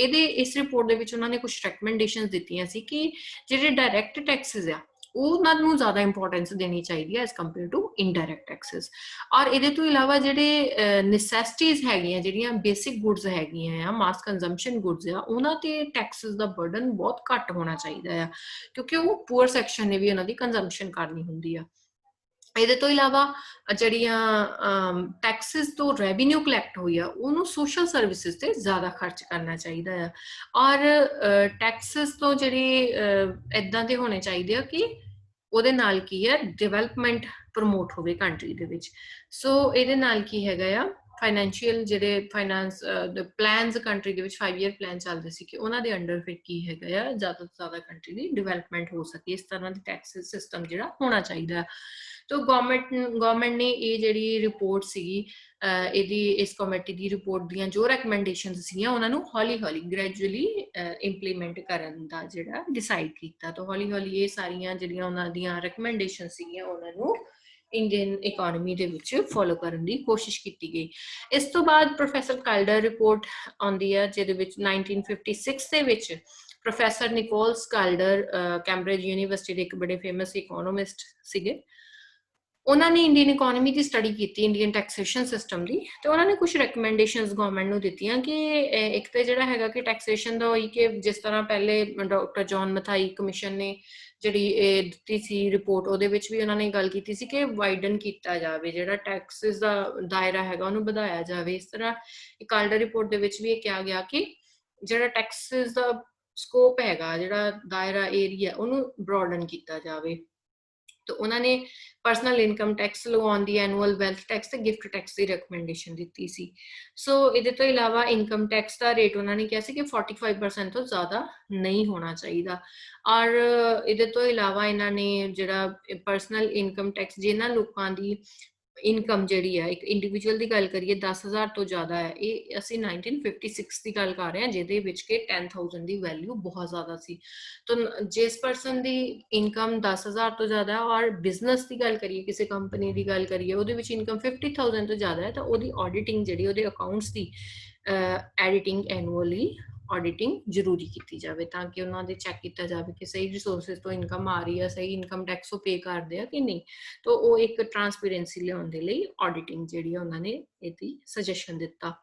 ਇਸ ਰਿਪੋਰਟ ਦੇ ਵਿੱਚ ਉਹਨਾਂ ਨੇ ਕੁਝ ਰეკਮੈਂਡੇਸ਼ਨਸ ਦਿੱਤੀਆਂ ਸੀ ਕਿ ਜਿਹੜੇ ਡਾਇਰੈਕਟ ਟੈਕਸਿਸ ਆ ਉਹਨਾਂ ਨੂੰ ਜ਼ਿਆਦਾ ਇੰਪੋਰਟੈਂਸ ਦੇਣੀ ਚਾਹੀਦੀ ਹੈ as compare to indirect taxes. ਔਰ ਇਹਦੇ ਤੋਂ ਇਲਾਵਾ ਜਿਹੜੇ ਨੈਸੈਸਿਟੀਜ਼ ਹੈਗੀਆਂ, ਜਿਹੜੀਆਂ ਬੇਸਿਕ ਗੁੱਡਸ ਹੈਗੀਆਂ ਆ, ਮਾਸ ਕੰਜ਼ੰਪਸ਼ਨ ਗੁੱਡਸ ਆ, ਉਹਨਾਂ ਤੇ ਟੈਕਸਿਸ ਦਾ ਬਰਡਨ ਬਹੁਤ ਘੱਟ ਹੋਣਾ ਚਾਹੀਦਾ ਆ, ਕਿਉਂਕਿ ਉਹ ਪੂਅਰ ਸੈਕਸ਼ਨ ਨੇ ਵੀ ਉਹਨਾਂ ਦੀ ਕੰਜ਼ੰਪਸ਼ਨ ਕਰਨੀ ਹੁੰਦੀ ਆ। ਇਹਦੇ ਤੋਂ ਇਲਾਵਾ ਜਿਹੜੀਆਂ ਟੈਕਸਿਸ ਤੋਂ ਰੈਵਨਿਊ ਕਲੈਕਟ ਹੋਈ ਆ ਉਹਨੂੰ ਸੋਸ਼ਲ ਸਰਵਿਸਿਜ਼ ਤੇ ਜ਼ਿਆਦਾ ਖਰਚ ਕਰਨਾ ਚਾਹੀਦਾ ਆ। ਔਰ ਟੈਕਸਿਸ ਤੋਂ ਜਿਹੜੇ ਇੱਦਾਂ ਦੇ ਹੋਣੇ ਚਾਹੀਦੇ ਆ ਕਿ ਉਹਦੇ ਨਾਲ ਕੀ ਹੈ, ਡਿਵੈਲਪਮੈਂਟ ਪ੍ਰਮੋਟ ਹੋਵੇ ਕੰਟਰੀ ਦੇ ਵਿੱਚ। ਸੋ ਇਹਦੇ ਨਾਲ ਕੀ ਹੈਗਾ ਆ, ਫਾਈਨੈਂਸ਼ੀਅਲ ਜਿਹੜੇ ਫਾਈਨਾਂਸ ਪਲਾਨਸ ਕੰਟਰੀ ਦੇ ਵਿੱਚ 5 ਈਅਰ ਪਲਾਨ ਚੱਲਦੇ ਸੀ ਕਿ ਉਹਨਾਂ ਦੇ ਅੰਡਰ ਫਿਰ ਕੀ ਹੈਗਾ ਆ, ਜ਼ਿਆਦਾ ਤੋਂ ਜ਼ਿਆਦਾ ਕੰਟਰੀ ਦੀ ਡਿਵੈਲਪਮੈਂਟ ਹੋ ਸਕੇ, ਇਸ ਤਰ੍ਹਾਂ ਦੀ ਟੈਕਸ ਸਿਸਟਮ ਜਿਹੜਾ ਹੋਣਾ ਚਾਹੀਦਾ। ਤੋ ਗਵਰਨਮੈਂਟ ਨੇ ਇਹ ਜਿਹੜੀ ਰਿਪੋਰਟ ਸੀਗੀ, ਇਹਦੀ ਇਸ ਕਮੇਟੀ ਦੀ ਰਿਪੋਰਟ ਦੀਆਂ ਜੋ ਰეკਮੈਂਡੇਸ਼ਨਸ ਸੀਗੀਆਂ ਉਹਨਾਂ ਨੂੰ ਹੌਲੀ ਹੌਲੀ ਗ੍ਰੈਜੂਅਲੀ ਇੰਪਲੀਮੈਂਟ ਕਰਨ ਦਾ ਜਿਹੜਾ ਡਿਸਾਈਡ ਕੀਤਾ। ਤਾਂ ਹੌਲੀ ਹੌਲੀ ਇਹ ਸਾਰੀਆਂ ਜਿਹੜੀਆਂ ਉਹਨਾਂ ਦੀਆਂ ਰეკਮੈਂਡੇਸ਼ਨ ਸੀਗੀਆਂ ਉਹਨਾਂ ਨੂੰ ਇੰਡੀਅਨ ਇਕੋਨਮੀ ਦੇ ਵਿੱਚ ਫੋਲੋ ਕਰਨ ਦੀ ਕੋਸ਼ਿਸ਼ ਕੀਤੀ ਗਈ। ਇਸ ਤੋਂ ਬਾਅਦ ਪ੍ਰੋਫੈਸਰ ਕਾਲਡਰ ਰਿਪੋਰਟ ਆਉਂਦੀ ਹੈ, ਜਿਹਦੇ ਵਿੱਚ 1956 ਦੇ ਵਿੱਚ ਪ੍ਰੋਫੈਸਰ ਨਿਕੋਲਸ ਕਾਲਡਰ ਕੈਂਬਰਿਜ ਯੂਨੀਵਰਸਿਟੀ ਦੇ ਇੱਕ ਬੜੇ ਫੇਮਸ ਇਕੋਨੋਮਿਸਟ ਸੀਗੇ। ਉਹਨਾਂ ਨੇ ਇੰਡੀਅਨ ਇਕੋਨਮੀ ਦੀ ਸਟੱਡੀ ਕੀਤੀ, ਇੰਡੀਅਨ ਟੈਕਸੇਸ਼ਨ ਸਿਸਟਮ ਦੀ, ਤੇ ਉਹਨਾਂ ਨੇ ਕੁਝ ਰეკਮੈਂਡੇਸ਼ਨਸ ਗਵਰਨਮੈਂਟ ਨੂੰ ਦਿੱਤੀਆਂ ਕਿ ਇੱਕ ਤੇ ਜਿਹੜਾ ਹੈਗਾ ਕਿ ਟੈਕਸੇਸ਼ਨ ਦਾ ਹੋਈ ਕਿ ਜਿਸ ਤਰ੍ਹਾਂ ਪਹਿਲੇ ਡਾਕਟਰ ਜੌਨ ਮਥਾਈ ਕਮਿਸ਼ਨ ਨੇ ਜਿਹੜੀ ਇਹ ਦਿੱਤੀ ਸੀ ਰਿਪੋਰਟ, ਉਹਦੇ ਵਿੱਚ ਵੀ ਉਹਨਾਂ ਨੇ ਗੱਲ ਕੀਤੀ ਸੀ ਕਿ ਵਾਈਡਨ ਕੀਤਾ ਜਾਵੇ, ਜਿਹੜਾ ਟੈਕਸਿਸ ਦਾ ਦਾਇਰਾ ਹੈਗਾ ਉਹਨੂੰ ਵਧਾਇਆ ਜਾਵੇ। ਇਸ ਤਰ੍ਹਾਂ ਕਾਲਡਰ ਰਿਪੋਰਟ ਦੇ ਵਿੱਚ ਵੀ ਇਹ ਕਿਹਾ ਗਿਆ ਕਿ ਜਿਹੜਾ ਟੈਕਸਿਸ ਦਾ ਸਕੋਪ ਹੈਗਾ, ਜਿਹੜਾ ਦਾਇਰਾ ਏਰੀਆ, ਉਹਨੂੰ ਬ੍ਰੋਡਨ ਕੀਤਾ ਜਾਵੇ। ਤੇ ਉਹਨਾਂ ਨੇ ਪਰਸਨਲ ਇਨਕਮ ਟੈਕਸ ਲਗਾਉਣ ਦੀ, ਐਨੂਅਲ ਵੈਲਥ ਟੈਕਸ ਤੇ ਗਿਫਟ ਟੈਕਸ ਦੀ ਰეკਮੈਂਡੇਸ਼ਨ ਦਿੱਤੀ ਸੀ। ਸੋ ਇਹਦੇ ਤੋਂ ਇਲਾਵਾ ਇਨਕਮ ਟੈਕਸ ਦਾ ਰੇਟ ਉਹਨਾਂ ਨੇ ਕਿਹਾ ਸੀ ਕਿ 45% ਤੋਂ ਜ਼ਿਆਦਾ ਨਹੀਂ ਹੋਣਾ ਚਾਹੀਦਾ। ਔਰ ਇਹਦੇ ਤੋਂ ਇਲਾਵਾ ਇਹਨਾਂ ਨੇ ਜਿਹੜਾ ਪਰਸਨਲ ਇਨਕਮ ਟੈਕਸ, ਜਿਨ੍ਹਾਂ ਲੋਕਾਂ ਦੀ ਇਨਕਮ ਜਿਹੜੀ ਹੈ, ਇੱਕ ਇੰਡੀਵਿਜੂਅਲ ਦੀ ਗੱਲ ਕਰੀਏ 10,000 ਤੋਂ ਜ਼ਿਆਦਾ ਹੈ, ਇਹ ਅਸੀਂ 1956 ਦੀ ਗੱਲ ਕਰ ਰਹੇ ਹਾਂ, ਜਿਹਦੇ ਵਿੱਚ ਕਿ 10,000 ਦੀ ਵੈਲਿਊ ਬਹੁਤ ਜ਼ਿਆਦਾ ਸੀ। ਤਾਂ ਜਿਸ ਪਰਸਨ ਦੀ ਇਨਕਮ 10,000 ਤੋਂ ਜ਼ਿਆਦਾ ਹੈ ਔਰ ਬਿਜ਼ਨਸ ਦੀ ਗੱਲ ਕਰੀਏ, ਕਿਸੇ ਕੰਪਨੀ ਦੀ ਗੱਲ ਕਰੀਏ, ਉਹਦੇ ਵਿੱਚ ਇਨਕਮ 50,000 ਤੋਂ ਜ਼ਿਆਦਾ ਹੈ, ਤਾਂ ਉਹਦੀ ਆਡਿਟਿੰਗ ਜਿਹੜੀ, ਉਹਦੇ ਅਕਾਊਂਟਸ ਦੀ ਐਡੀਟਿੰਗ, ਐਨੂਅਲੀ ਆਡਿਟਿੰਗ ਜ਼ਰੂਰੀ ਕੀਤੀ ਜਾਵੇ, ਤਾਂ ਕਿ ਉਹਨਾਂ ਦੇ ਚੈੱਕ ਕੀਤਾ ਜਾਵੇ ਕਿ ਸਹੀ ਰਿਸੋਰਸਿਸ ਤੋਂ ਇਨਕਮ ਆ ਰਹੀ ਹੈ, ਸਹੀ ਇਨਕਮ ਟੈਕਸ ਉਹ ਪੇ ਕਰਦੇ ਆ ਕਿ ਨਹੀਂ। ਤਾਂ ਉਹ ਇੱਕ ਟਰਾਂਸਪੇਰੈਂਸੀ ਲਿਆਉਣ ਦੇ ਲਈ ਆਡਿਟਿੰਗ ਜਿਹੜੀ ਉਹਨਾਂ ਨੇ ਇਹਦੀ ਸੁਜੈਸ਼ਨ ਦਿੱਤਾ।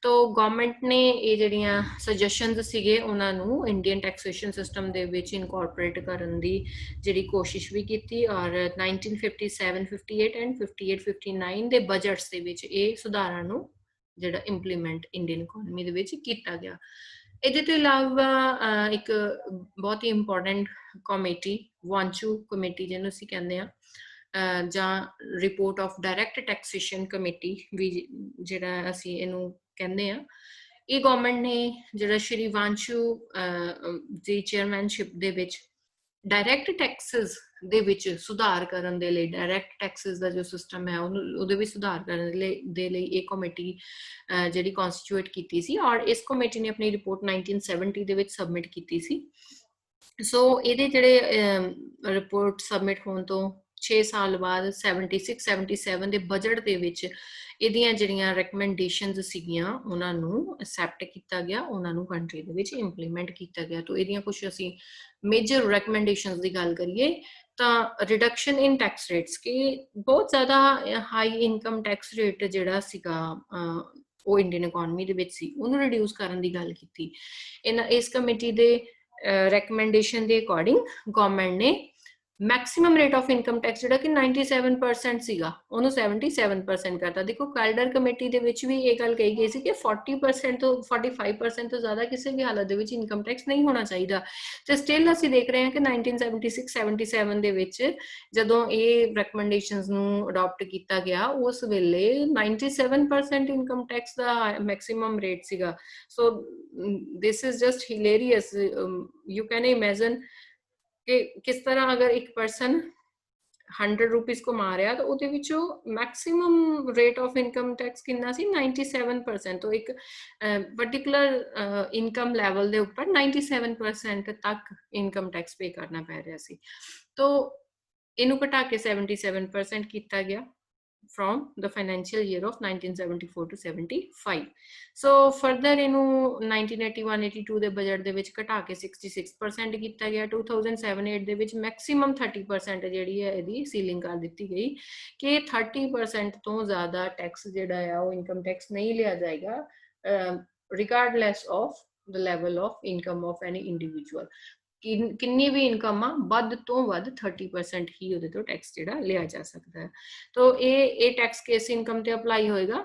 ਤੋ ਗਵਰਨਮੈਂਟ ਨੇ ਇਹ ਜਿਹੜੀਆਂ ਸੁਜੈਸ਼ਨਸ ਸੀਗੇ ਉਹਨਾਂ ਨੂੰ ਇੰਡੀਅਨ ਟੈਕਸੇਸ਼ਨ ਸਿਸਟਮ ਦੇ ਵਿੱਚ ਇਨਕੋਰਪੋਰੇਟ ਕਰਨ ਦੀ ਜਿਹੜੀ ਕੋਸ਼ਿਸ਼ ਵੀ ਕੀਤੀ, ਔਰ 1957, 58 ਐਂਡ 58, 59 ਦੇ ਬਜਟਸ ਦੇ ਵਿੱਚ ਇਹ ਸੁਧਾਰਾਂ ਨੂੰ ਜਿਹੜਾ ਇੰਪਲੀਮੈਂਟ ਇੰਡੀਅਨ ਇਕੋਨਮੀ ਦੇ ਵਿੱਚ ਕੀਤਾ ਗਿਆ। ਇਹਦੇ ਤੋਂ ਇਲਾਵਾ ਇੱਕ ਬਹੁਤ ਹੀ ਇੰਪੋਰਟੈਂਟ ਕਮੇਟੀ, ਵਾਂਚੂ ਕਮੇਟੀ ਜਿਹਨੂੰ ਅਸੀਂ ਕਹਿੰਦੇ ਹਾਂ, ਜਾਂ report of direct taxation committee ਵੀ ਜਿਹੜਾ ਅਸੀਂ ਇਹਨੂੰ ਕਹਿੰਦੇ ਆ, ਇਹ ਗਵਰਨਮੈਂਟ ਨੇ ਜਿਹੜਾ ਸ਼੍ਰੀ ਵਾਂਚੂ ਦੀ ਚੇਅਰਮੈਨਸ਼ਿਪ ਦੇ ਵਿੱਚ ਡਾਇਰੈਕਟ ਟੈਕਸਿਸ ਦੇ ਵਿੱਚ ਸੁਧਾਰ ਕਰਨ ਦੇ ਲਈ, ਡਾਇਰੈਕਟ ਟੈਕਸਿਸ ਦਾ ਜੋ ਸਿਸਟਮ ਹੈ ਉਹਦੇ ਵਿੱਚ ਸੁਧਾਰ ਕਰਨ ਦੇ ਲਈ ਇਹ ਕਮੇਟੀ ਜਿਹੜੀ ਕਨਸਟੀਟਿਊਟ ਕੀਤੀ ਸੀ, ਔਰ ਇਸ ਕਮੇਟੀ ਨੇ ਆਪਣੀ ਰਿਪੋਰਟ 1970 ਦੇ ਵਿੱਚ ਸਬਮਿਟ ਕੀਤੀ ਸੀ। ਸੋ ਇਹਦੇ ਜਿਹੜੇ ਰਿਪੋਰਟ ਸਬਮਿਟ ਹੋਣ ਤੋਂ 6 ਸਾਲ ਬਾਅਦ 76, 77 ਦੇ ਬਜਟ ਦੇ ਵਿੱਚ ਇਹਦੀਆਂ ਜਿਹੜੀਆਂ ਰეკਮੈਂਡੇਸ਼ਨਸ ਸੀਗੀਆਂ ਉਹਨਾਂ ਨੂੰ ਐਕਸੈਪਟ ਕੀਤਾ ਗਿਆ, ਉਹਨਾਂ ਨੂੰ ਕੰਟਰੀ ਦੇ ਵਿੱਚ ਇੰਪਲੀਮੈਂਟ ਕੀਤਾ ਗਿਆ। ਤਾਂ ਇਹਦੀਆਂ ਕੁਝ ਅਸੀਂ ਮੇਜਰ ਰეკਮੈਂਡੇਸ਼ਨਸ ਦੀ ਗੱਲ ਕਰੀਏ ਤਾਂ ਰਿਡਕਸ਼ਨ ਇਨ ਟੈਕਸ ਰੇਟਸ, ਕਿ ਬਹੁਤ ਜ਼ਿਆਦਾ ਹਾਈ ਇਨਕਮ ਟੈਕਸ ਰੇਟ ਜਿਹੜਾ ਸੀਗਾ ਉਹ ਇੰਡੀਅਨ ਇਕੋਨਮੀ ਦੇ ਵਿੱਚ ਸੀ, ਉਹਨੂੰ ਰਿਡਿਊਸ ਕਰਨ ਦੀ ਗੱਲ ਕੀਤੀ। ਇਸ ਕਮੇਟੀ ਦੇ ਰეკਮੈਂਡੇਸ਼ਨ ਦੇ ਅਕੋਰਡਿੰਗ ਗਵਰਨਮੈਂਟ ਨੇ maximum rate of income tax ਜਿਹੜਾ ਕਿ 97% ਸੀਗਾ, ਉਹਨੂੰ 77% ਕਰਤਾ। ਦੇਖੋ ਕਾਲਡਰ ਕਮੇਟੀ ਦੇ ਵਿੱਚ ਵੀ ਇਹ ਗੱਲ ਕਹੀ ਗਈ ਸੀ ਕਿ 40% ਤੋਂ 45% ਤੋਂ ਜ਼ਿਆਦਾ ਕਿਸੇ ਵੀ ਹਾਲਤ ਦੇ ਵਿੱਚ ਇਨਕਮ ਟੈਕਸ ਨਹੀਂ ਹੋਣਾ ਚਾਹੀਦਾ। ਤੇ ਸਟਿਲ ਅਸੀਂ ਦੇਖ ਰਹੇ ਹਾਂ ਕਿ 1976, 77 ਦੇ ਵਿੱਚ ਜਦੋਂ ਇਹ ਰეკਮੈਂਡੇਸ਼ਨਸ ਨੂੰ ਅਡਾਪਟ ਕੀਤਾ ਗਿਆ, ਉਸ ਵੇਲੇ 97% ਇਨਕਮ ਟੈਕਸ ਦਾ ਮੈਕਸਿਮਮ ਰੇਟ ਸੀਗਾ। So this is just hilarious. You can imagine ਕਿ ਕਿਸ ਤਰ੍ਹਾਂ ਅਗਰ ਇੱਕ ਪਰਸਨ 100 ਰੁਪੀਸ ਕਮਾ ਰਿਹਾ ਤਾਂ ਉਹਦੇ ਵਿੱਚੋਂ maximum rate of income tax ਕਿੰਨਾ ਸੀ, 97%। ਤੋਂ ਇੱਕ ਪਾਰਟਿਕੂਲਰ ਇਨਕਮ ਲੈਵਲ ਦੇ ਉੱਪਰ 97% ਤੱਕ ਇਨਕਮ ਟੈਕਸ ਪੇ ਕਰਨਾ ਪੈ ਰਿਹਾ ਸੀ। ਤੋਂ ਇਹਨੂੰ ਘਟਾ ਕੇ 77% ਕੀਤਾ ਗਿਆ from the financial year of 1974 to 75. So further ਇਹਨੂੰ 1981-82 ਦੇ ਬਜਟ ਦੇ ਵਿੱਚ ਘਟਾ ਕੇ 66% ਕੀਤਾ ਗਿਆ। 2007-8 ਦੇ ਵਿੱਚ ਮੈਕਸਿਮਮ 30% ਜਿਹੜੀ ਹੈ ਇਹਦੀ ਸੀਲਿੰਗ ਕਰ ਦਿੱਤੀ ਗਈ ਕਿ 30% ਤੋਂ ਜ਼ਿਆਦਾ ਟੈਕਸ ਜਿਹੜਾ ਆ ਉਹ ਇਨਕਮ ਟੈਕਸ ਨਹੀਂ ਲਿਆ ਜਾਏਗਾ regardless of the level of income of any individual। ਕਿੰਨੀ ਵੀ ਇਨਕਮ ਆ, ਵੱਧ ਤੋਂ ਵੱਧ 30% ਹੀ ਉਹਦੇ ਤੋਂ ਟੈਕਸ ਜਿਹੜਾ ਲਿਆ ਜਾ ਸਕਦਾ ਹੈ। ਤਾਂ ਇਹ ਟੈਕਸ ਕਿਸ ਇਨਕਮ ਤੇ ਅਪਲਾਈ ਹੋਏਗਾ,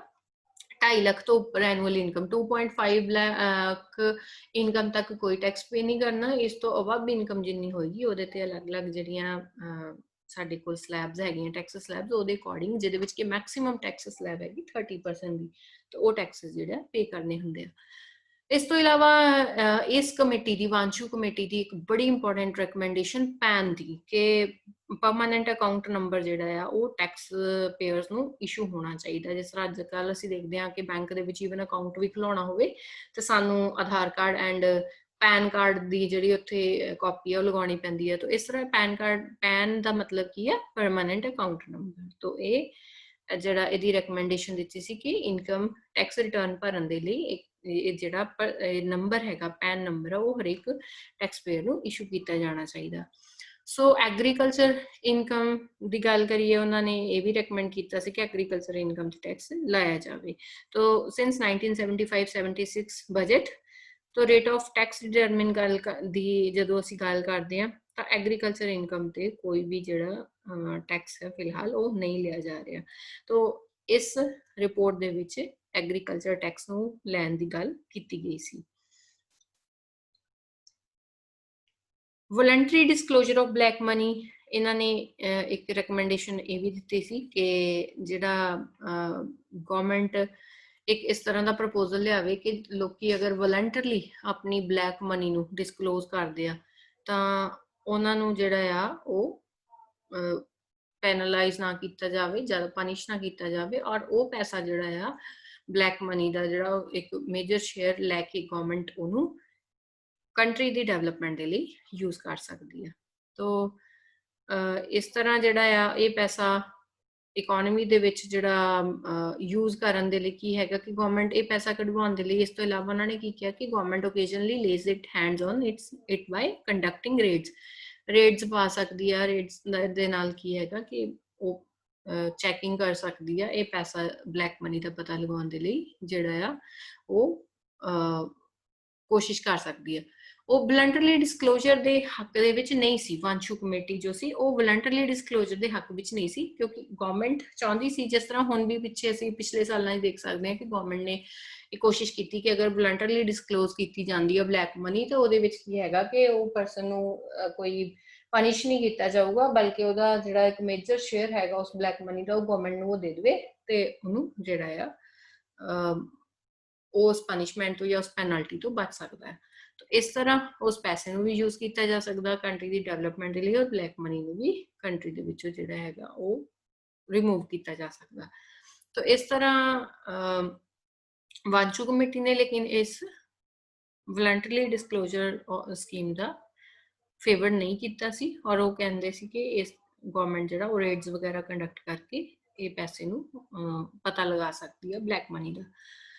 2.5 ਲੱਖ ਤੋਂ ਉੱਪਰ ਐਨੂਅਲ ਇਨਕਮ, 2.5 ਲੱਖ ਇਨਕਮ ਤੱਕ ਕੋਈ ਟੈਕਸ ਪੇ ਨਹੀਂ ਕਰਨਾ। ਇਸ ਤੋਂ ਅਬਵ ਇਨਕਮ ਜਿੰਨੀ ਹੋਏਗੀ ਉਹਦੇ ਤੇ ਅਲੱਗ-ਅਲੱਗ ਜਿਹੜੀਆਂ ਸਾਡੇ ਕੋਲ ਸਲੈਬਸ ਹੈਗੀਆਂ ਟੈਕਸ ਸਲੈਬਸ ਉਹਦੇ ਅਕੋਰਡਿੰਗ ਜਿਹਦੇ ਵਿੱਚ ਕਿ ਮੈਕਸਿਮਮ ਟੈਕਸ ਸਲੈਬ ਹੈਗੀ 30% ਦੀ ਤੇ ਉਹ ਟੈਕਸਸ ਜਿਹੜਾ ਪੇ ਕਰਨੇ ਹੁੰਦੇ ਆ ਇਸ ਤੋਂ ਇਲਾਵਾ ਇਸ ਕਮੇਟੀ ਦੀ ਵਾਂਸ਼ੂ ਕਮੇਟੀ ਦੀ ਇੱਕ ਬੜੀ ਇੰਪੋਰਟੈਂਟ ਰეკਮੈਂਡੇਸ਼ਨ ਪੈਨ ਦੀ ਕਿ ਪਰਮਾਨੈਂਟ ਅਕਾਊਂਟ ਨੰਬਰ ਜਿਹੜਾ ਆ ਉਹ ਟੈਕਸ ਪੇਅਰਸ ਨੂੰ ਇਸ਼ੂ ਹੋਣਾ ਚਾਹੀਦਾ ਜਿਸ ਤਰ੍ਹਾਂ ਅੱਜ ਕੱਲ੍ਹ ਅਸੀਂ ਦੇਖਦੇ ਹਾਂ ਕਿ ਬੈਂਕ ਦੇ ਵਿੱਚ ਈਵਨ ਅਕਾਊਂਟ ਵੀ ਖੁਲਾਉਣਾ ਹੋਵੇ ਤੇ ਸਾਨੂੰ ਆਧਾਰ ਕਾਰਡ ਐਂਡ ਪੈਨ ਕਾਰਡ ਦੀ ਜਿਹੜੀ ਉੱਥੇ ਕਾਪੀ ਆ ਉਹ ਲਗਾਉਣੀ ਪੈਂਦੀ ਹੈ ਤਾਂ ਇਸ ਤਰ੍ਹਾਂ ਪੈਨ ਦਾ ਮਤਲਬ ਕੀ ਹੈ ਪਰਮਾਨੈਂਟ ਅਕਾਊਂਟ ਨੰਬਰ ਤੋਂ ਇਹ ਜਿਹੜਾ ਇਹਦੀ ਰეკਮੈਂਡੇਸ਼ਨ ਦਿੱਤੀ ਸੀ ਕਿ ਇਨਕਮ ਟੈਕਸ ਰਿਟਰਨ ਭਰਨ ਦੇ ਲਈ ਇੱਕ ਇਹ ਜਿਹੜਾ ਨੰਬਰ ਹੈਗਾ ਪੈਨ ਨੰਬਰ ਆ ਉਹ ਹਰੇਕ ਟੈਕਸ ਪੇਅਰ ਨੂੰ ਇਸ਼ੂ ਕੀਤਾ ਜਾਣਾ ਚਾਹੀਦਾ ਸੋ ਐਗਰੀਕਲਚਰ ਇਨਕਮ ਦੀ ਗੱਲ ਕਰੀਏ ਉਹਨਾਂ ਨੇ ਇਹ ਵੀ ਰეკਮੈਂਡ ਕੀਤਾ ਸੀ ਕਿ ਐਗਰੀਕਲਚਰ ਇਨਕਮ ਤੇ ਟੈਕਸ ਲਾਇਆ ਜਾਵੇ ਤੋ ਸਿੰਸ 1975-76 ਬਜਟ ਤੋ ਰੇਟ ਆਫ ਟੈਕਸ ਡਿਟਰਮਿਨ ਗੱਲ ਦੀ ਜਦੋਂ ਅਸੀਂ ਗੱਲ ਕਰਦੇ ਹਾਂ ਤਾਂ ਐਗਰੀਕਲਚਰ ਇਨਕਮ ਤੇ ਕੋਈ ਵੀ ਜਿਹੜਾ ਟੈਕਸ ਹੈ ਫਿਲਹਾਲ ਉਹ ਨਹੀਂ ਲਿਆ ਜਾ ਰਿਹਾ ਤੋ ਇਸ ਰਿਪੋਰਟ ਦੇ ਵਿੱਚ ਐਗਰੀਕਲਚਰ ਟੈਕਸ ਨੂੰ ਲੈਣ ਦੀ ਗੱਲ ਕੀਤੀ ਗਈ ਸੀ voluntary disclosure of black money ਇਹਨਾਂ ਨੇ ਇੱਕ ਰეკਮੈਂਡੇਸ਼ਨ ਇਹ ਵੀ ਦਿੱਤੀ ਸੀ ਕਿ ਜਿਹੜਾ ਗਵਰਨਮੈਂਟ ਇੱਕ ਇਸ ਤਰ੍ਹਾਂ ਦਾ ਪ੍ਰਪੋਜ਼ਲ ਲਿਆਵੇ ਕਿ ਲੋਕੀ ਅਗਰ ਵੋਲੰਟਰਲੀ ਆਪਣੀ ਬਲੈਕ ਮਨੀ ਨੂੰ ਡਿਸਕਲੋਜ਼ ਕਰਦੇ ਆ ਤਾਂ ਉਹਨਾਂ ਨੂੰ ਜਿਹੜਾ ਆ ਉਹ ਪੈਨਲਾਈਜ਼ ਨਾ ਕੀਤਾ ਜਾਵੇ ਜ਼ਿਆਦਾ ਪਨਿਸ਼ ਨਾ ਕੀਤਾ ਜਾਵੇ ਔਰ ਉਹ ਪੈਸਾ ਜਿਹੜਾ ਆ ਬਲੈਕ ਮਨੀ ਦਾ ਜਿਹੜਾ ਇੱਕ ਮੇਜਰ ਸ਼ੇਅਰ ਲੈ ਕੇ ਗਵਰਨਮੈਂਟ ਉਹਨੂੰ ਕੰਟਰੀ ਦੀ ਡਿਵੈਲਪਮੈਂਟ ਦੇ ਲਈ ਯੂਜ਼ ਕਰ ਸਕਦੀ ਹੈ ਤੋ ਇਸ ਤਰ੍ਹਾਂ ਜਿਹੜਾ ਆ ਇਹ ਪੈਸਾ ਇਕਨੋਮੀ ਦੇ ਵਿੱਚ ਜਿਹੜਾ ਯੂਜ਼ ਕਰਨ ਦੇ ਲਈ ਕੀ ਹੈਗਾ ਕਿ ਗਵਰਨਮੈਂਟ ਇਹ ਪੈਸਾ ਕਢਵਾਉਣ ਦੇ ਲਈ ਇਸ ਤੋਂ ਇਲਾਵਾ ਉਹਨਾਂ ਨੇ ਕੀ ਕਿਹਾ ਕਿ government occasionally lays it hands on it by conducting raids ਪਾ ਸਕਦੀ ਆ ਰੇਡਸ ਦੇ ਨਾਲ ਕੀ ਹੈਗਾ ਕਿ ਉਹ ਚੈਕਿੰਗ ਕਰ ਸਕਦੀ ਆ ਇਹ ਪੈਸਾ ਬਲੈਕ ਮਨੀ ਦਾ ਪਤਾ ਲਗਾਉਣ ਦੇ ਲਈ ਜਿਹੜਾ ਆ ਉਹ ਕੋਸ਼ਿਸ਼ ਕਰ ਸਕਦੀ ਹੈ ਉਹ ਵਲੰਟਰਲੀ ਡਿਸਕਲੋਜ਼ਰ ਦੇ ਹੱਕ ਦੇ ਵਿੱਚ ਨਹੀਂ ਸੀ ਵਾਂਸ਼ੂ ਕਮੇਟੀ ਜੋ ਸੀ ਉਹ ਵਲੰਟਰਲੀ ਡਿਸਕਲੋਜ਼ਰ ਦੇ ਹੱਕ ਵਿੱਚ ਨਹੀਂ ਸੀ ਕਿਉਂਕਿ ਗਵਰਨਮੈਂਟ ਚਾਹੁੰਦੀ ਸੀ ਜਿਸ ਤਰ੍ਹਾਂ ਹੁਣ ਵੀ ਪਿੱਛੇ ਅਸੀਂ ਪਿਛਲੇ ਸਾਲਾਂ 'ਚ ਦੇਖ ਸਕਦੇ ਹਾਂ ਕਿ ਗਵਰਨਮੈਂਟ ਨੇ ਇਹ ਕੋਸ਼ਿਸ਼ ਕੀਤੀ ਕਿ ਅਗਰ ਵਲੰਟਰਲੀ ਡਿਸਕਲੋਜ਼ ਕੀਤੀ ਜਾਂਦੀ ਹੈ ਬਲੈਕ ਮਨੀ ਤਾਂ ਉਹਦੇ ਵਿੱਚ ਕੀ ਹੈਗਾ ਕਿ ਉਹ ਪਰਸਨ ਨੂੰ ਕੋਈ ਪਨਿਸ਼ ਨਹੀਂ ਕੀਤਾ ਜਾਊਗਾ ਬਲਕਿ ਉਹਦਾ ਜਿਹੜਾ ਇੱਕ ਮੇਜਰ ਸ਼ੇਅਰ ਹੈਗਾ ਉਸ ਬਲੈਕ ਮਨੀ ਦਾ ਉਹ ਗਵਰਨਮੈਂਟ ਨੂੰ ਉਹ ਦੇ ਦੇਵੇ ਤੇ ਉਹਨੂੰ ਜਿਹੜਾ ਆ ਉਸ ਪਨਿਸ਼ਮੈਂਟ ਤੋਂ ਜਾਂ ਉਸ ਪੈਨਲਟੀ ਤੋਂ ਬਚ ਸਕਦਾ ਹੈ ਤਾਂ ਇਸ ਤਰ੍ਹਾਂ ਉਸ ਪੈਸੇ ਨੂੰ ਵੀ ਯੂਜ਼ ਕੀਤਾ ਜਾ ਸਕਦਾ ਕੰਟਰੀ ਦੀ ਡਿਵੈਲਪਮੈਂਟ ਦੇ ਲਈ ਔਰ ਬਲੈਕ ਮਨੀ ਨੂੰ ਵੀ ਕੰਟਰੀ ਦੇ ਵਿੱਚੋਂ ਜਿਹੜਾ ਹੈਗਾ ਉਹ ਰਿਮੂਵ ਕੀਤਾ ਜਾ ਸਕਦਾ ਤਾਂ ਇਸ ਤਰ੍ਹਾਂ ਵਾਂਸ਼ੂ ਕਮੇਟੀ ਨੇ ਲੇਕਿਨ ਇਸ ਵਲੰਟਰਲੀ ਡਿਸਕਲੋਜ਼ਰ ਸਕੀਮ ਦਾ ਫੇਵਰ ਨਹੀਂ ਕੀਤਾ ਸੀ ਔਰ ਉਹ ਕਹਿੰਦੇ ਸੀ ਕਿ ਇਸ ਗਵਰਨਮੈਂਟ ਜਿਹੜਾ ਉਹ ਰੇਡਸ ਵਗੈਰਾ ਕੰਡਕਟ ਕਰਕੇ ਇਹ ਪੈਸੇ ਨੂੰ ਪਤਾ ਲਗਾ ਸਕਦੀ ਹੈ ਬਲੈਕ ਮਨੀ ਦਾ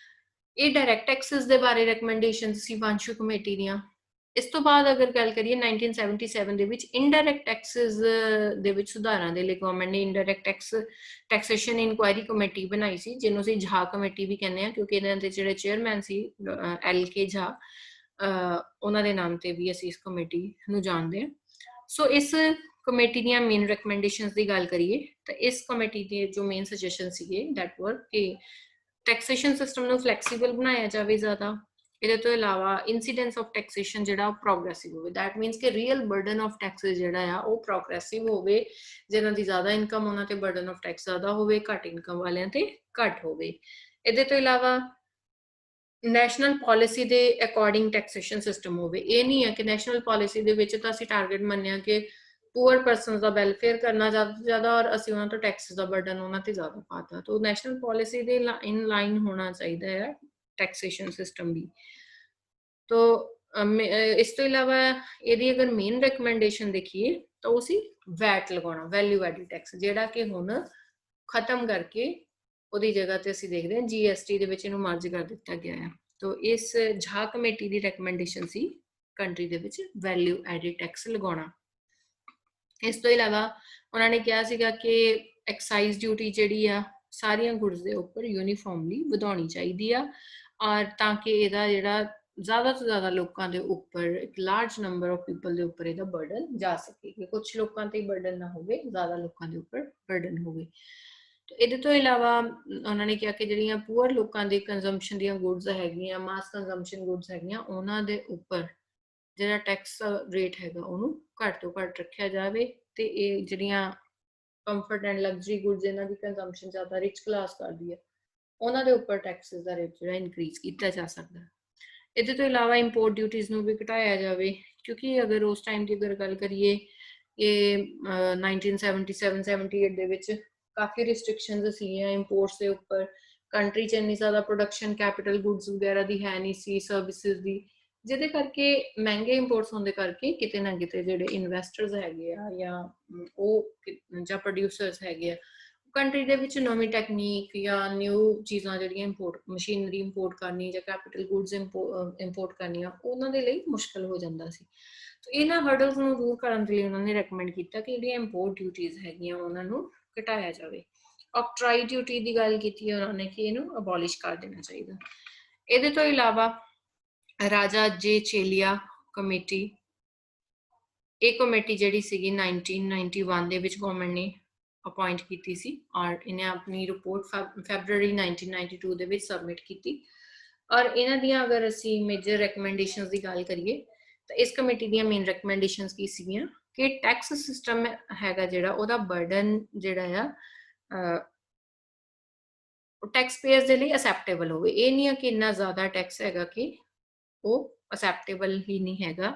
ਇਹ ਡਾਇਰੈਕਟ ਟੈਕਸਸ ਦੇ ਬਾਰੇ ਰეკਮੈਂਡੇਸ਼ਨਸ ਸੀ ਵਾਂਸ਼ੂ ਕਮੇਟੀ ਦੀਆਂ ਇਸ ਤੋਂ ਬਾਅਦ ਅਗਰ ਗੱਲ ਕਰੀਏ 1977 ਦੇ ਵਿੱਚ ਇਨਡਾਇਰੈਕਟ ਟੈਕਸਸ ਦੇ ਵਿੱਚ ਸੁਧਾਰਾਂ ਦੇ ਲਈ ਗਵਰਨਮੈਂਟ ਨੇ ਇਨਡਾਇਰੈਕਟ ਟੈਕਸੇਸ਼ਨ ਇਨਕੁਆਇਰੀ ਕਮੇਟੀ ਬਣਾਈ ਸੀ ਜਿਹਨੂੰ ਅਸੀਂ ਝਾ ਕਮੇਟੀ ਵੀ ਕਹਿੰਦੇ ਆ ਕਿਉਂਕਿ ਇਹਨਾਂ ਦੇ ਜਿਹੜੇ ਚੇਅਰਮੈਨ ਸੀ LK ਝਾ ਉਹਨਾਂ ਦੇ ਨਾਮ ਤੇ ਵੀ ਅਸੀਂ ਇਸ ਕਮੇਟੀ ਨੂੰ ਜਾਣਦੇ ਹਾਂ ਸੋ ਇਸ ਕਮੇਟੀ ਦੀਆਂ ਮੇਨ ਰეკਮੈਂਡੇਸ਼ਨਸ ਦੀ ਗੱਲ ਕਰੀਏ ਤਾਂ ਇਸ ਕਮੇਟੀ ਦੇ ਜੋ ਮੇਨ ਸੁਜੈਸ਼ਨ ਸੀਗੇ ਦੈਟ ਵਰ ਕਿ ਟੈਕਸੇਸ਼ਨ ਸਿਸਟਮ ਨੂੰ ਫਲੈਕਸੀਬਲ ਬਣਾਇਆ ਜਾਵੇ ਜ਼ਿਆਦਾ ਇਹਦੇ ਤੋਂ ਇਲਾਵਾ ਇਨਸੀਡੈਂਸ ਆਫ ਟੈਕਸੇਸ਼ਨ ਜਿਹੜਾ ਉਹ ਪ੍ਰੋਗਰੈਸਿਵ ਹੋਵੇ ਦੈਟ ਮੀਨਸ ਕਿ ਰੀਅਲ ਬਰਡਨ ਆਫ ਟੈਕਸਸ ਜਿਹੜਾ ਆ ਉਹ ਪ੍ਰੋਗਰੈਸਿਵ ਹੋਵੇ ਜਿਹਨਾਂ ਦੀ ਜ਼ਿਆਦਾ ਇਨਕਮ ਉਹਨਾਂ ਤੇ ਬਰਡਨ ਆਫ ਟੈਕਸ ਜ਼ਿਆਦਾ ਹੋਵੇ ਘੱਟ ਇਨਕਮ ਵਾਲਿਆਂ ਤੇ ਘੱਟ ਹੋਵੇ ਇਹਦੇ ਤੋਂ ਇਲਾਵਾ ਨੈਸ਼ਨਲ ਪਾਲਿਸੀ ਦੇ ਅਕੋਰਡਿੰਗ ਟੈਕਸੇਸ਼ਨ ਸਿਸਟਮ ਹੋਵੇ ਇਹ ਨਹੀਂ ਹੈ ਕਿ ਨੈਸ਼ਨਲ ਪਾਲਿਸੀ ਦੇ ਵਿੱਚ ਤਾਂ ਅਸੀਂ ਟਾਰਗੇਟ ਮੰਨਿਆ ਕਿ ਪੂਅਰ ਪਰਸਨਸ ਦਾ ਵੈਲਫੇਅਰ ਕਰਨਾ ਜ਼ਿਆਦਾ ਔਰ ਅਸੀਂ ਉਹਨਾਂ ਤੋਂ ਟੈਕਸਸ ਦਾ ਬਰਡਨ ਉਹਨਾਂ ਤੇ ਜ਼ਿਆਦਾ ਪਾਤਾ ਤਾਂ ਨੈਸ਼ਨਲ ਪਾਲਿਸੀ ਦੇ ਇਨ ਲਾਈਨ ਹੋਣਾ ਚਾਹੀਦਾ ਹੈ ਟੈਕਸੇਸ਼ਨ ਸਿਸਟਮ ਵੀ ਤੋ ਇਸ ਤੋਂ ਇਲਾਵਾ ਇਹਦੀ ਅਗਰ ਮੇਨ ਰეკਮੈਂਡੇਸ਼ਨ ਦੇਖੀਏ ਤਾਂ ਉਹ ਸੀ ਵੈਟ ਲਗਾਉਣਾ ਵੈਲਿਊ ਐਡਿਡ ਟੈਕਸ ਜਿਹੜਾ ਕਿ ਹੁਣ ਖਤਮ ਕਰਕੇ ਉਹਦੀ ਜਗ੍ਹਾ ਤੇ ਅਸੀਂ ਦੇਖਦੇ ਹਾਂ GST ਦੇ ਵਿੱਚ ਇਹਨੂੰ ਮਰਜ ਕਰ ਦਿੱਤਾ ਗਿਆ ਹੈ ਤੋ ਇਸ ਝਾ ਕਮੇਟੀ ਦੀ ਰეკਮੈਂਡੇਸ਼ਨ ਸੀ ਕੰਟਰੀ ਦੇ ਵਿੱਚ ਵੈਲਿਊ ਐਡਿਡ ਟੈਕਸ ਲਗਾਉਣਾ ਇਸ ਤੋਂ ਇਲਾਵਾ ਉਹਨਾਂ ਨੇ ਕਿਹਾ ਸੀਗਾ ਕਿ ਐਕਸਾਈਜ਼ ਡਿਊਟੀ ਜਿਹੜੀ ਆ ਸਾਰੀਆਂ ਗੁਡਸ ਦੇ ਉੱਪਰ ਯੂਨੀਫਾਰਮਲੀ ਵਧਾਉਣੀ ਚਾਹੀਦੀ ਆ ਔਰ ਤਾਂ ਕਿ ਇਹਦਾ ਜਿਹੜਾ ਜ਼ਿਆਦਾ ਤੋਂ ਜ਼ਿਆਦਾ ਲੋਕਾਂ ਦੇ ਉੱਪਰ ਇੱਕ ਲਾਰਜ ਨੰਬਰ ਆਫ ਪੀਪਲ ਦੇ ਉੱਪਰ ਇਹਦਾ ਬਰਡਨ ਜਾ ਸਕੇ ਕਿ ਕੁਝ ਲੋਕਾਂ ਤੇ ਬਰਡਨ ਨਾ ਹੋਵੇ ਜ਼ਿਆਦਾ ਲੋਕਾਂ ਦੇ ਉੱਪਰ ਬਰਡਨ ਹੋਵੇ ਇਹਦੇ ਤੋਂ ਇਲਾਵਾ ਉਹਨਾਂ ਨੇ ਕਿਹਾ ਕਿ ਜਿਹੜੀਆਂ ਪੂਅਰ ਲੋਕਾਂ ਦੀ ਕੰਜ਼ੰਪਸ਼ਨ ਦੀਆਂ ਗੁਡਸ ਹੈਗੀਆਂ ਮਾਸ ਕੰਜ਼ੰਪਸ਼ਨ ਗੁਡਸ ਹੈਗੀਆਂ ਉਹਨਾਂ ਦੇ ਉੱਪਰ ਜਿਹੜਾ ਟੈਕਸ ਰੇਟ ਹੈਗਾ ਉਹਨੂੰ ਘੱਟ ਤੋਂ ਘੱਟ ਰੱਖਿਆ ਜਾਵੇ ਤੇ ਇਹ ਜਿਹੜੀਆਂ ਕੰਫਰਟ ਐਂਡ ਲਗਜ਼ਰੀ ਗੁੱਡਸ ਇਹਨਾਂ ਦੀ ਕੰਜ਼ੰਪਸ਼ਨ ਜ਼ਿਆਦਾ ਰਿਚ ਕਲਾਸ ਕਰਦੀ ਹੈ, ਉਹਨਾਂ ਦੇ ਉੱਪਰ ਟੈਕਸਿਸ ਦਾ ਰੇਟ ਜਿਹੜਾ ਇਨਕਰੀਜ਼ ਕੀਤਾ ਜਾ ਸਕਦਾ। ਇਹਦੇ ਤੋਂ ਇਲਾਵਾ ਇੰਪੋਰਟ ਡਿਊਟੀਜ਼ ਨੂੰ ਵੀ ਘਟਾਇਆ ਜਾਵੇ, ਕਿਉਂਕਿ ਅਗਰ ਉਸ ਟਾਈਮ ਦੀ ਅਗਰ ਗੱਲ ਕਰੀਏ ਇਹ 1977-78 ਦੇ ਵਿੱਚ ਕਾਫੀ ਰਿਸਟ੍ਰਿਕਸ਼ਨਸ ਸੀਗੀਆਂ ਇੰਪੋਰਟਸ ਦੇ ਉੱਪਰ। ਕੰਟਰੀ 'ਚ ਇੰਨੀ ਜ਼ਿਆਦਾ ਪ੍ਰੋਡਕਸ਼ਨ ਕੈਪੀਟਲ ਗੁੱਡਸ ਵਗੈਰਾ ਦੀ ਹੈ ਨਹੀਂ ਸੀ, ਸਰਵਿਸਿਜ਼ ਦੀ, ਜਿਹਦੇ ਕਰਕੇ ਮਹਿੰਗੇ ਇੰਪੋਰਟਸ ਹੋਣ ਦੇ ਕਰਕੇ ਕਿਤੇ ਨਾ ਕਿਤੇ ਜਿਹੜੇ ਇਨਵੈਸਟਰਸ ਹੈਗੇ ਆ ਜਾਂ ਪ੍ਰੋਡਿਊਸਰਸ ਹੈਗੇ ਆ, ਕੰਟਰੀ ਦੇ ਵਿੱਚ ਨਵੀਂ ਟੈਕਨੀਕ ਜਾਂ ਨਿਊ ਚੀਜ਼ਾਂ ਜਿਹੜੀਆਂ ਇੰਪੋਰਟ ਮਸ਼ੀਨਰੀ ਇੰਪੋਰਟ ਕਰਨੀ ਜਾਂ ਕੈਪੀਟਲ ਗੁੱਡਸ ਇੰਪੋਰਟ ਕਰਨੀਆਂ ਉਹਨਾਂ ਦੇ ਲਈ ਮੁਸ਼ਕਲ ਹੋ ਜਾਂਦਾ ਸੀ। ਤਾਂ ਇਹਨਾਂ ਹਰਡਲਸ ਨੂੰ ਦੂਰ ਕਰਨ ਦੇ ਲਈ ਉਹਨਾਂ ਨੇ ਰეკਮੈਂਡ ਕੀਤਾ ਕਿ ਜਿਹੜੀਆਂ ਇੰਪੋਰਟ ਡਿਊਟੀਜ਼ ਹੈਗੀਆਂ ਉਹਨਾਂ ਨੂੰ ਘਟਾਇਆ ਜਾਵੇ। ਆਕਟਰਾਈ ਡਿਊਟੀ ਦੀ ਗੱਲ ਕੀਤੀ ਉਹਨਾਂ ਨੇ ਕਿ ਇਹਨੂੰ ਅਬੋਲਿਸ਼ ਕਰ ਦੇਣਾ ਚਾਹੀਦਾ। ਇਹਦੇ ਤੋਂ ਇਲਾਵਾ ਰਾਜਾ ਜੇ ਚੇਲੀਆ ਕਮੇਟੀ, ਇਹ ਕਮੇਟੀ ਜਿਹੜੀ ਸੀਗੀ 1991 ਦੇ ਵਿੱਚ ਗਵਰਨਮੈਂਟ ਨੇ ਅਪਾਇੰਟ ਕੀਤੀ ਸੀ ਔਰ ਇਹਨੇ ਆਪਣੀ ਰਿਪੋਰਟ ਫੈਬਰੂਰੀ 1992 ਦੇ ਵਿੱਚ ਸਬਮਿਟ ਕੀਤੀ। ਔਰ ਇਹਨਾਂ ਦੀਆਂ ਅਗਰ ਅਸੀਂ ਮੇਜਰ ਰეკਮੈਂਡੇਸ਼ਨਸ ਦੀ ਗੱਲ ਕਰੀਏ ਤਾਂ ਇਸ ਕਮੇਟੀ ਦੀਆਂ ਮੇਨ ਰეკਮੈਂਡੇਸ਼ਨਸ ਕੀ ਸੀਗੀਆਂ ਕਿ ਟੈਕਸ ਸਿਸਟਮ ਹੈਗਾ ਜਿਹੜਾ ਉਹਦਾ ਬਰਡਨ ਜਿਹੜਾ ਆ ਟੈਕਸ ਪੇਅਰਸ ਦੇ ਲਈ ਅਸੈਪਟੇਬਲ ਹੋਵੇ। ਇਹ ਨਹੀਂ ਆ ਕਿ ਇੰਨਾ ਜ਼ਿਆਦਾ ਟੈਕਸ ਹੈਗਾ ਕਿ ਉਹ ਅਸੈਪਟੇਬਲ ਹੀ ਨਹੀਂ ਹੈਗਾ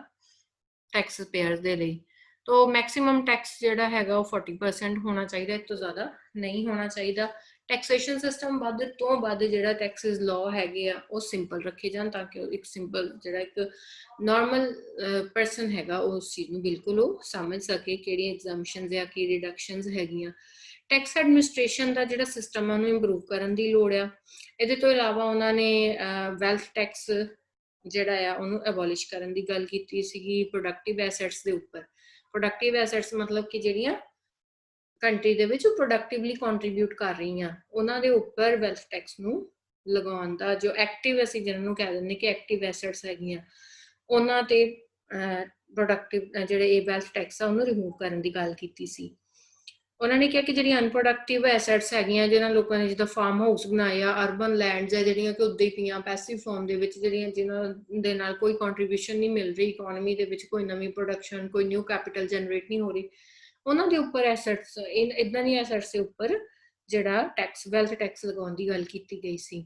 ਟੈਕਸ ਪੇਅਰਸ ਦੇ ਲਈ। ਤੋ ਮੈਕਸਿਮਮ ਟੈਕਸ ਜਿਹੜਾ ਹੈਗਾ ਉਹ 40% ਹੋਣਾ ਚਾਹੀਦਾ, ਇਸ ਤੋਂ ਜ਼ਿਆਦਾ ਨਹੀਂ ਹੋਣਾ ਚਾਹੀਦਾ। ਟੈਕਸੇਸ਼ਨ ਸਿਸਟਮ ਵੱਧ ਤੋਂ ਵੱਧ ਜਿਹੜਾ ਟੈਕਸਿਸ ਲਾਅ ਹੈਗੇ ਆ ਉਹ ਸਿੰਪਲ ਰੱਖੇ ਜਾਣ ਤਾਂ ਕਿ ਇੱਕ ਸਿੰਪਲ ਜਿਹੜਾ ਇੱਕ ਨਾਰਮਲ ਪਰਸਨ ਹੈਗਾ ਉਹ ਉਸ ਚੀਜ਼ ਨੂੰ ਬਿਲਕੁਲ ਉਹ ਸਮਝ ਸਕੇ ਕਿਹੜੀਆਂ ਐਗਜ਼ੈਂਪਸ਼ਨਸ ਜਾਂ ਕੀ ਰਿਡਕਸ਼ਨਸ ਹੈਗੀਆਂ। ਟੈਕਸ ਐਡਮਿਨਿਸਟ੍ਰੇਸ਼ਨ ਦਾ ਜਿਹੜਾ ਸਿਸਟਮ ਆ ਉਹਨੂੰ ਇੰਪਰੂਵ ਕਰਨ ਦੀ ਲੋੜ ਆ। ਇਹਦੇ ਤੋਂ ਇਲਾਵਾ ਉਹਨਾਂ ਨੇ ਵੈਲਥ ਟੈਕਸ ਜਿਹੜਾ ਆ ਉਹਨੂੰ ਅਬੋਲਿਸ਼ ਕਰਨ ਦੀ ਗੱਲ ਕੀਤੀ ਸੀਗੀ ਪ੍ਰੋਡਕਟਿਵ ਐਸੈਟਸ ਦੇ ਉੱਪਰ। ਪ੍ਰੋਡਕਟਿਵ ਐਸੈਟਸ ਮਤਲਬ ਕਿ ਜਿਹੜੀਆਂ ਕੰਟਰੀ ਦੇ ਵਿੱਚ ਪ੍ਰੋਡਕਟਿਵਲੀ ਕੰਟਰੀਬਿਊਟ ਕਰ ਰਹੀਆਂ ਉਹਨਾਂ ਦੇ ਉੱਪਰ ਵੈਲਥ ਟੈਕਸ ਨੂੰ ਲਗਾਉਣ ਦਾ, ਜੋ ਐਕਟਿਵ ਅਸੀਂ ਜਿਹਨਾਂ ਨੂੰ ਕਹਿ ਦਿੰਦੇ ਕਿ ਐਕਟਿਵ ਐਸੈਟਸ ਹੈਗੀਆਂ ਉਹਨਾਂ ਤੇ ਪ੍ਰੋਡਕਟਿਵ ਜਿਹੜੇ ਇਹ ਵੈਲਥ ਟੈਕਸ ਆ ਉਹਨੂੰ ਰਿਮੂਵ ਕਰਨ ਦੀ ਗੱਲ ਕੀਤੀ ਸੀ। ਉਹਨਾਂ ਨੇ ਕਿਹਾ ਕਿ ਜਿਹੜੀਆਂ ਅਨਪ੍ਰੋਡਕਟਿਵ ਐਸੈਟਸ ਹੈਗੀਆਂ ਜਿਹਨਾਂ ਲੋਕਾਂ ਨੇ ਜਿੱਦਾਂ ਫਾਰਮ ਹਾਊਸ ਬਣਾਏ ਆ, ਅਰਬਨ ਲੈਂਡਸ ਹੈ ਜਿਹੜੀਆਂ ਕਿ ਉੱਦਾਂ ਹੀ ਪਈਆਂ ਪੈਸਿਵ ਫਾਰਮ ਦੇ ਵਿੱਚ, ਜਿਨ੍ਹਾਂ ਦੇ ਨਾਲ ਕੋਈ ਕੰਟਰੀਬਿਊਸ਼ਨ ਨਹੀਂ ਮਿਲ ਰਹੀ ਇਕਨੋਮੀ ਦੇ ਵਿੱਚ, ਕੋਈ ਨਵੀਂ ਪ੍ਰੋਡਕਸ਼ਨ, ਕੋਈ ਨਿਊ ਕੈਪੀਟਲ ਜਨਰੇਟ ਨਹੀਂ ਹੋ ਰਹੀ, ਉਹਨਾਂ ਦੇ ਉੱਪਰ ਐਸੈਟਸ ਇਦਾਂ ਦੀਆਂ ਐਸੈਟਸ ਦੇ ਉੱਪਰ ਜਿਹੜਾ ਟੈਕਸ ਵੈਲਥ ਟੈਕਸ ਲਗਾਉਣ ਦੀ ਗੱਲ ਕੀਤੀ ਗਈ ਸੀ।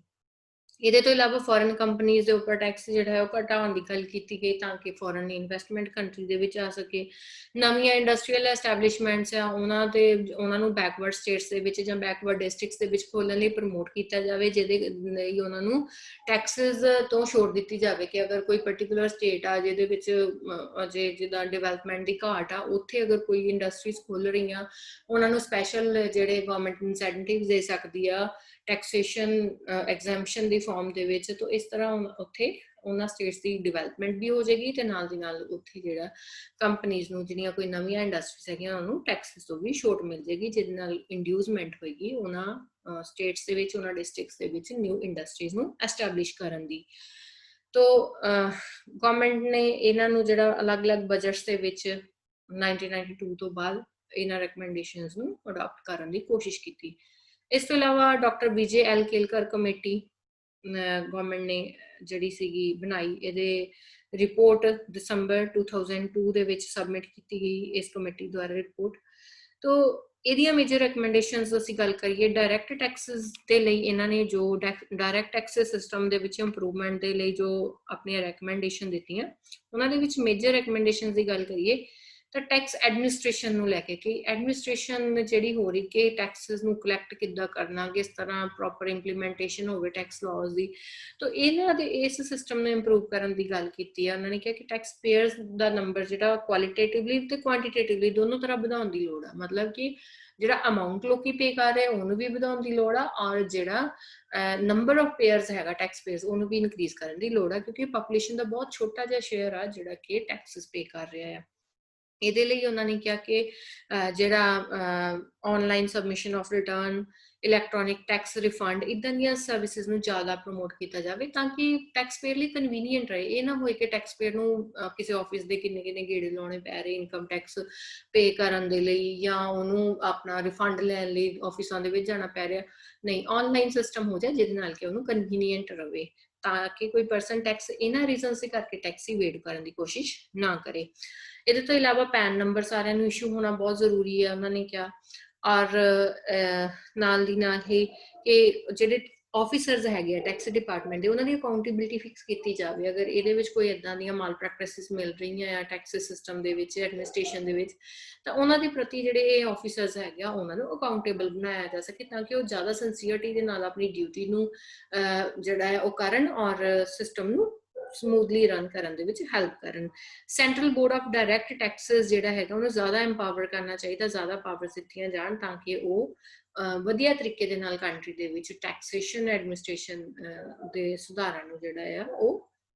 ਇਹਦੇ ਤੋਂ ਇਲਾਵਾ ਫੋਰਨ ਕੰਪਨੀਜ਼ ਦੇ ਉੱਪਰ ਟੈਕਸ ਜਿਹੜਾ ਹੈ ਉਹ ਘਟਾਉਣ ਦੀ ਗੱਲ ਕੀਤੀ ਗਈ ਤਾਂ ਕਿ ਫੋਰਨ ਇਨਵੈਸਟਮੈਂਟ ਕੰਟਰੀ ਦੇ ਵਿੱਚ ਆ ਸਕੇ। ਨਵੀਆਂ ਇੰਡਸਟਰੀਅਲ ਐਸਟੈਬਲਿਸ਼ਮੈਂਟਸ ਆ ਉਹਨਾਂ ਨੂੰ ਬੈਕਵਰਡ ਸਟੇਟਸ ਦੇ ਵਿੱਚ ਜਾਂ ਬੈਕਵਰਡ ਡਿਸਟ੍ਰਿਕਟਸ ਦੇ ਵਿੱਚ ਖੋਲ੍ਹਣ ਲਈ ਪ੍ਰਮੋਟ ਕੀਤਾ ਜਾਵੇ, ਜਿਹਦੇ ਲਈ ਉਹਨਾਂ ਨੂੰ ਟੈਕਸਿਸ ਤੋਂ ਛੋਟ ਦਿੱਤੀ ਜਾਵੇ ਕਿ ਅਗਰ ਕੋਈ ਪਰਟੀਕੂਲਰ ਸਟੇਟ ਆ ਜਿਹਦੇ ਵਿੱਚ ਅਜੇ ਜਿੱਦਾਂ ਡਿਵੈਲਪਮੈਂਟ ਦੀ ਘਾਟ ਆ, ਉੱਥੇ ਅਗਰ ਕੋਈ ਇੰਡਸਟਰੀਜ਼ ਖੁੱਲ੍ਹ ਰਹੀਆਂ ਉਹਨਾਂ ਨੂੰ ਸਪੈਸ਼ਲ ਜਿਹੜੇ ਗਵਰਨਮੈਂਟ ਇਨਸੈਂਟਿਵ ਦੇ ਸਕਦੀ ਆ ਟੈਕਸੇਸ਼ਨ ਐਗਜ਼ੈਂਪਸ਼ਨ ਦੀ ਫਾਰਮ ਦੇ ਵਿੱਚ। ਤਾਂ ਇਸ ਤਰ੍ਹਾਂ ਉੱਥੇ ਉਹਨਾਂ ਸਟੇਟਸ ਦੀ ਡਿਵੈਲਪਮੈਂਟ ਵੀ ਹੋ ਜਾਏਗੀ ਤੇ ਨਾਲ ਦੀ ਨਾਲ ਉੱਥੇ ਜਿਹੜਾ ਕੰਪਨੀਜ਼ ਨੂੰ ਜਿਹੜੀਆਂ ਕੋਈ ਨਵੀਆਂ ਇੰਡਸਟਰੀਜ਼ ਹੈਗੀਆਂ ਉਹਨੂੰ ਟੈਕਸਿਸ ਤੋਂ ਵੀ ਛੋਟ ਮਿਲ ਜਾਏਗੀ, ਜਿਹਦੇ ਨਾਲ ਇੰਡਿਊਸਮੈਂਟ ਹੋਏਗੀ ਉਹਨਾਂ ਸਟੇਟਸ ਦੇ ਵਿੱਚ, ਉਹਨਾਂ ਡਿਸਟ੍ਰਿਕਟਸ ਦੇ ਵਿੱਚ ਨਿਊ ਇੰਡਸਟਰੀਜ਼ ਨੂੰ ਐਸਟੈਬਲਿਸ਼ ਕਰਨ ਦੀ। ਤੋ ਗਵਰਨਮੈਂਟ ਨੇ ਇਹਨਾਂ ਨੂੰ ਜਿਹੜਾ ਅਲੱਗ-ਅਲੱਗ ਬਜਟਸ ਦੇ ਵਿੱਚ 1992 ਤੋਂ ਬਾਅਦ ਇਹਨਾਂ ਰეკਮੈਂਡੇਸ਼ਨਸ ਨੂੰ ਅਡਾਪਟ ਕਰਨ ਦੀ ਕੋਸ਼ਿਸ਼ ਕੀਤੀ। ਇਸ ਤੋਂ ਇਲਾਵਾ doctor Vijay L Kelkar committee government ਨੇ ਜਿਹੜੀ ਸੀਗੀ ਬਣਾਈ, ਇਹਦੇ ਰਿਪੋਰਟ ਦਸੰਬਰ 2002 ਦੇ ਵਿੱਚ ਸਬਮਿਟ ਕੀਤੀ ਗਈ ਇਸ ਕਮੇਟੀ ਦੁਆਰਾ ਰਿਪੋਰਟ। ਤੋ ਇਹਦੀਆਂ ਮੇਜਰ ਰეკਮੈਂਡੇਸ਼ਨਸ ਅਸੀਂ ਗੱਲ ਕਰੀਏ ਡਾਇਰੈਕਟ ਟੈਕਸਿਸ ਦੇ ਲਈ, ਇਹਨਾਂ ਨੇ ਜੋ ਡਾਇਰੈਕਟ ਟੈਕਸਿਸ ਸਿਸਟਮ ਦੇ ਵਿੱਚ ਇੰਪਰੂਵਮੈਂਟ ਦੇ ਲਈ ਜੋ ਆਪਣੀਆਂ ਰეკਮੈਂਡੇਸ਼ਨ ਦਿੱਤੀਆਂ, ਉਹਨਾਂ ਦੇ ਵਿੱਚ ਮੇਜਰ ਰეკਮੈਂਡੇਸ਼ਨਸ ਦੀ ਗੱਲ ਕਰੀਏ ਤਾਂ ਟੈਕਸ ਐਡਮਿਨਿਸਟ੍ਰੇਸ਼ਨ ਨੂੰ ਲੈ ਕੇ ਕਿ ਐਡਮਿਨਿਸਟ੍ਰੇਸ਼ਨ ਜਿਹੜੀ ਹੋ ਰਹੀ ਕਿ ਟੈਕਸਿਸ ਨੂੰ ਕਲੈਕਟ ਕਿੱਦਾਂ ਕਰਨਾ, ਕਿਸ ਤਰ੍ਹਾਂ ਪ੍ਰੋਪਰ ਇੰਪਲੀਮੈਂਟੇਸ਼ਨ ਹੋਵੇ ਟੈਕਸ ਲਾਜ਼ ਦੀ। ਤਾਂ ਇਹਨਾਂ ਦੇ ਇਸ ਸਿਸਟਮ ਨੂੰ ਇੰਪਰੂਵ ਕਰਨ ਦੀ ਗੱਲ ਕੀਤੀ ਹੈ। ਉਹਨਾਂ ਨੇ ਕਿਹਾ ਕਿ ਟੈਕਸ ਪੇਅਰਸ ਦਾ ਨੰਬਰ ਜਿਹੜਾ ਕੁਆਲੀਟੇਟਿਵਲੀ ਤੇ ਕੁਆਂਟੀਟੇਟਿਵਲੀ ਦੋਨੋਂ ਤਰ੍ਹਾਂ ਵਧਾਉਣ ਦੀ ਲੋੜ ਆ। ਮਤਲਬ ਕਿ ਜਿਹੜਾ ਅਮਾਊਂਟ ਲੋਕੀ ਪੇ ਕਰ ਰਹੇ ਉਹਨੂੰ ਵੀ ਵਧਾਉਣ ਦੀ ਲੋੜ ਆ ਔਰ ਜਿਹੜਾ ਨੰਬਰ ਆਫ ਪੇਅਰਸ ਹੈਗਾ ਟੈਕਸ ਪੇਅਰਸ ਉਹਨੂੰ ਵੀ ਇਨਕਰੀਜ਼ ਕਰਨ ਦੀ ਲੋੜ ਆ, ਕਿਉਂਕਿ ਪਾਪੂਲੇਸ਼ਨ ਦਾ ਬਹੁਤ ਛੋਟਾ ਜਿਹਾ ਸ਼ੇਅਰ ਆ ਜਿਹੜਾ ਕਿ ਟੈਕਸਿਸ ਪੇ ਕਰ ਰਿਹਾ ਆ। ਇਹਦੇ ਲਈ ਉਹਨਾਂ ਨੇ ਕਿਹਾ ਕਿ ਜਿਹੜਾ online submission of return, electronic tax refund, ਇੱਦਾਂ ਦੀਆਂ ਸਰਵਿਸਿਜ਼ ਨੂੰ ਜ਼ਿਆਦਾ ਪ੍ਰਮੋਟ ਕੀਤਾ ਜਾਵੇ ਤਾਂ ਕਿ ਟੈਕਸ ਪੇਅਰ ਲਈ ਕਨਵੀਨੀਅੰਟ ਰਹੇ। ਇਹ ਨਾ ਹੋਏ ਕਿ ਟੈਕਸ ਪੇਅਰ ਨੂੰ ਕਿਸੇ ਆਫਿਸ ਦੇ ਕਿੰਨੇ ਗੇੜੇ ਲਾਉਣੇ ਪੈ ਰਹੇ ਇਨਕਮ ਟੈਕਸ ਪੇ ਕਰਨ ਦੇ ਲਈ ਜਾਂ ਉਹਨੂੰ ਆਪਣਾ ਰਿਫੰਡ ਲੈਣ ਲਈ ਆਫਿਸਾਂ ਦੇ ਵਿੱਚ ਜਾਣਾ ਪੈ ਰਿਹਾ। ਨਹੀਂ, ਆਨਲਾਈਨ ਸਿਸਟਮ ਹੋ ਜਾਏ ਜਿਹਦੇ ਨਾਲ ਕਿ ਉਹਨੂੰ ਕਨਵੀਨੀਅੰਟ ਰਹੇ ਤਾਂ ਕਿ ਕੋਈ ਪਰਸਨ ਟੈਕਸ ਇਹਨਾਂ ਰੀਜ਼ਨਸ ਦੇ ਕਰਕੇ ਟੈਕਸ ਇਵੇਡ ਕਰਨ ਦੀ ਕੋਸ਼ਿਸ਼ ਨਾ ਕਰੇ। ਇਹਦੇ ਤੋਂ ਇਲਾਵਾ ਪੈਨ ਨੰਬਰ ਸਾਰਿਆਂ ਨੂੰ ਇਸ਼ੂ ਹੋਣਾ ਬਹੁਤ ਜ਼ਰੂਰੀ ਹੈ। ਉਹਨਾਂ ਨੇ ਕਿਹਾ ਔਰ ਨਾਲ ਦੀ ਨਾਲ ਹੀ ਕਿ ਜਿਹੜੇ ਆਫਿਸਰਸ ਹੈਗੇ ਆ ਟੈਕਸ ਡਿਪਾਰਟਮੈਂਟ ਦੇ ਉਹਨਾਂ ਦੀ ਅਕਾਊਂਟੇਬਿਲਿਟੀ ਫਿਕਸ ਕੀਤੀ ਜਾਵੇ। ਅਗਰ ਇਹਦੇ ਵਿੱਚ ਕੋਈ ਇਦਾਂ ਦੀਆਂ ਮਾਲ ਪ੍ਰੈਕਟਿਸਿਸ ਮਿਲ ਰਹੀਆਂ ਆ ਟੈਕਸ ਸਿਸਟਮ ਦੇ ਵਿੱਚ, ਐਡਮਿਨਿਸਟ੍ਰੇਸ਼ਨ ਦੇ ਵਿੱਚ, ਤਾਂ ਉਹਨਾਂ ਦੇ ਪ੍ਰਤੀ ਜਿਹੜੇ ਇਹ ਆਫਿਸਰਸ ਹੈਗੇ ਆ ਉਹਨਾਂ ਨੂੰ ਅਕਾਊਂਟੇਬਲ ਬਣਾਇਆ ਜਾ ਸਕੇ, ਤਾਂ ਕਿ ਉਹ ਜ਼ਿਆਦਾ ਸਿੰਸੀਅਰਟੀ ਦੇ ਨਾਲ ਆਪਣੀ ਡਿਊਟੀ ਨੂੰ ਜਿਹੜਾ ਹੈ ਉਹ ਕਰਨ ਔਰ ਸਿਸਟਮ ਨੂੰ ਸਮੂਥਲੀ ਰਨ ਕਰਨ ਦੇ ਵਿੱਚ ਹੈਲਪ ਕਰਨ। Central board of direct Texas ਜਿਹੜਾ ਹੈਗਾ ਉਹਨੂੰ ਜ਼ਿਆਦਾ ਐਮਪਾਵਰ ਕਰਨਾ ਚਾਹੀਦਾ, ਜ਼ਿਆਦਾ ਪਾਵਰਸ ਦਿੱਤੀਆਂ ਜਾਣ ਤਾਂ ਕਿ ਉਹ ਵਧੀਆ ਤਰੀਕੇ ਦੇ ਨਾਲ ਕੰਟਰੀ ਦੇ ਵਿੱਚ ਟੈਕਸੇਸ਼ਨ ਐਡਮਿਨਿਸਟ੍ਰੇਸ਼ਨ ਦੇ ਸੁਧਾਰਾਂ ਨੂੰ ਜਿਹੜਾ ਆ ਉਹ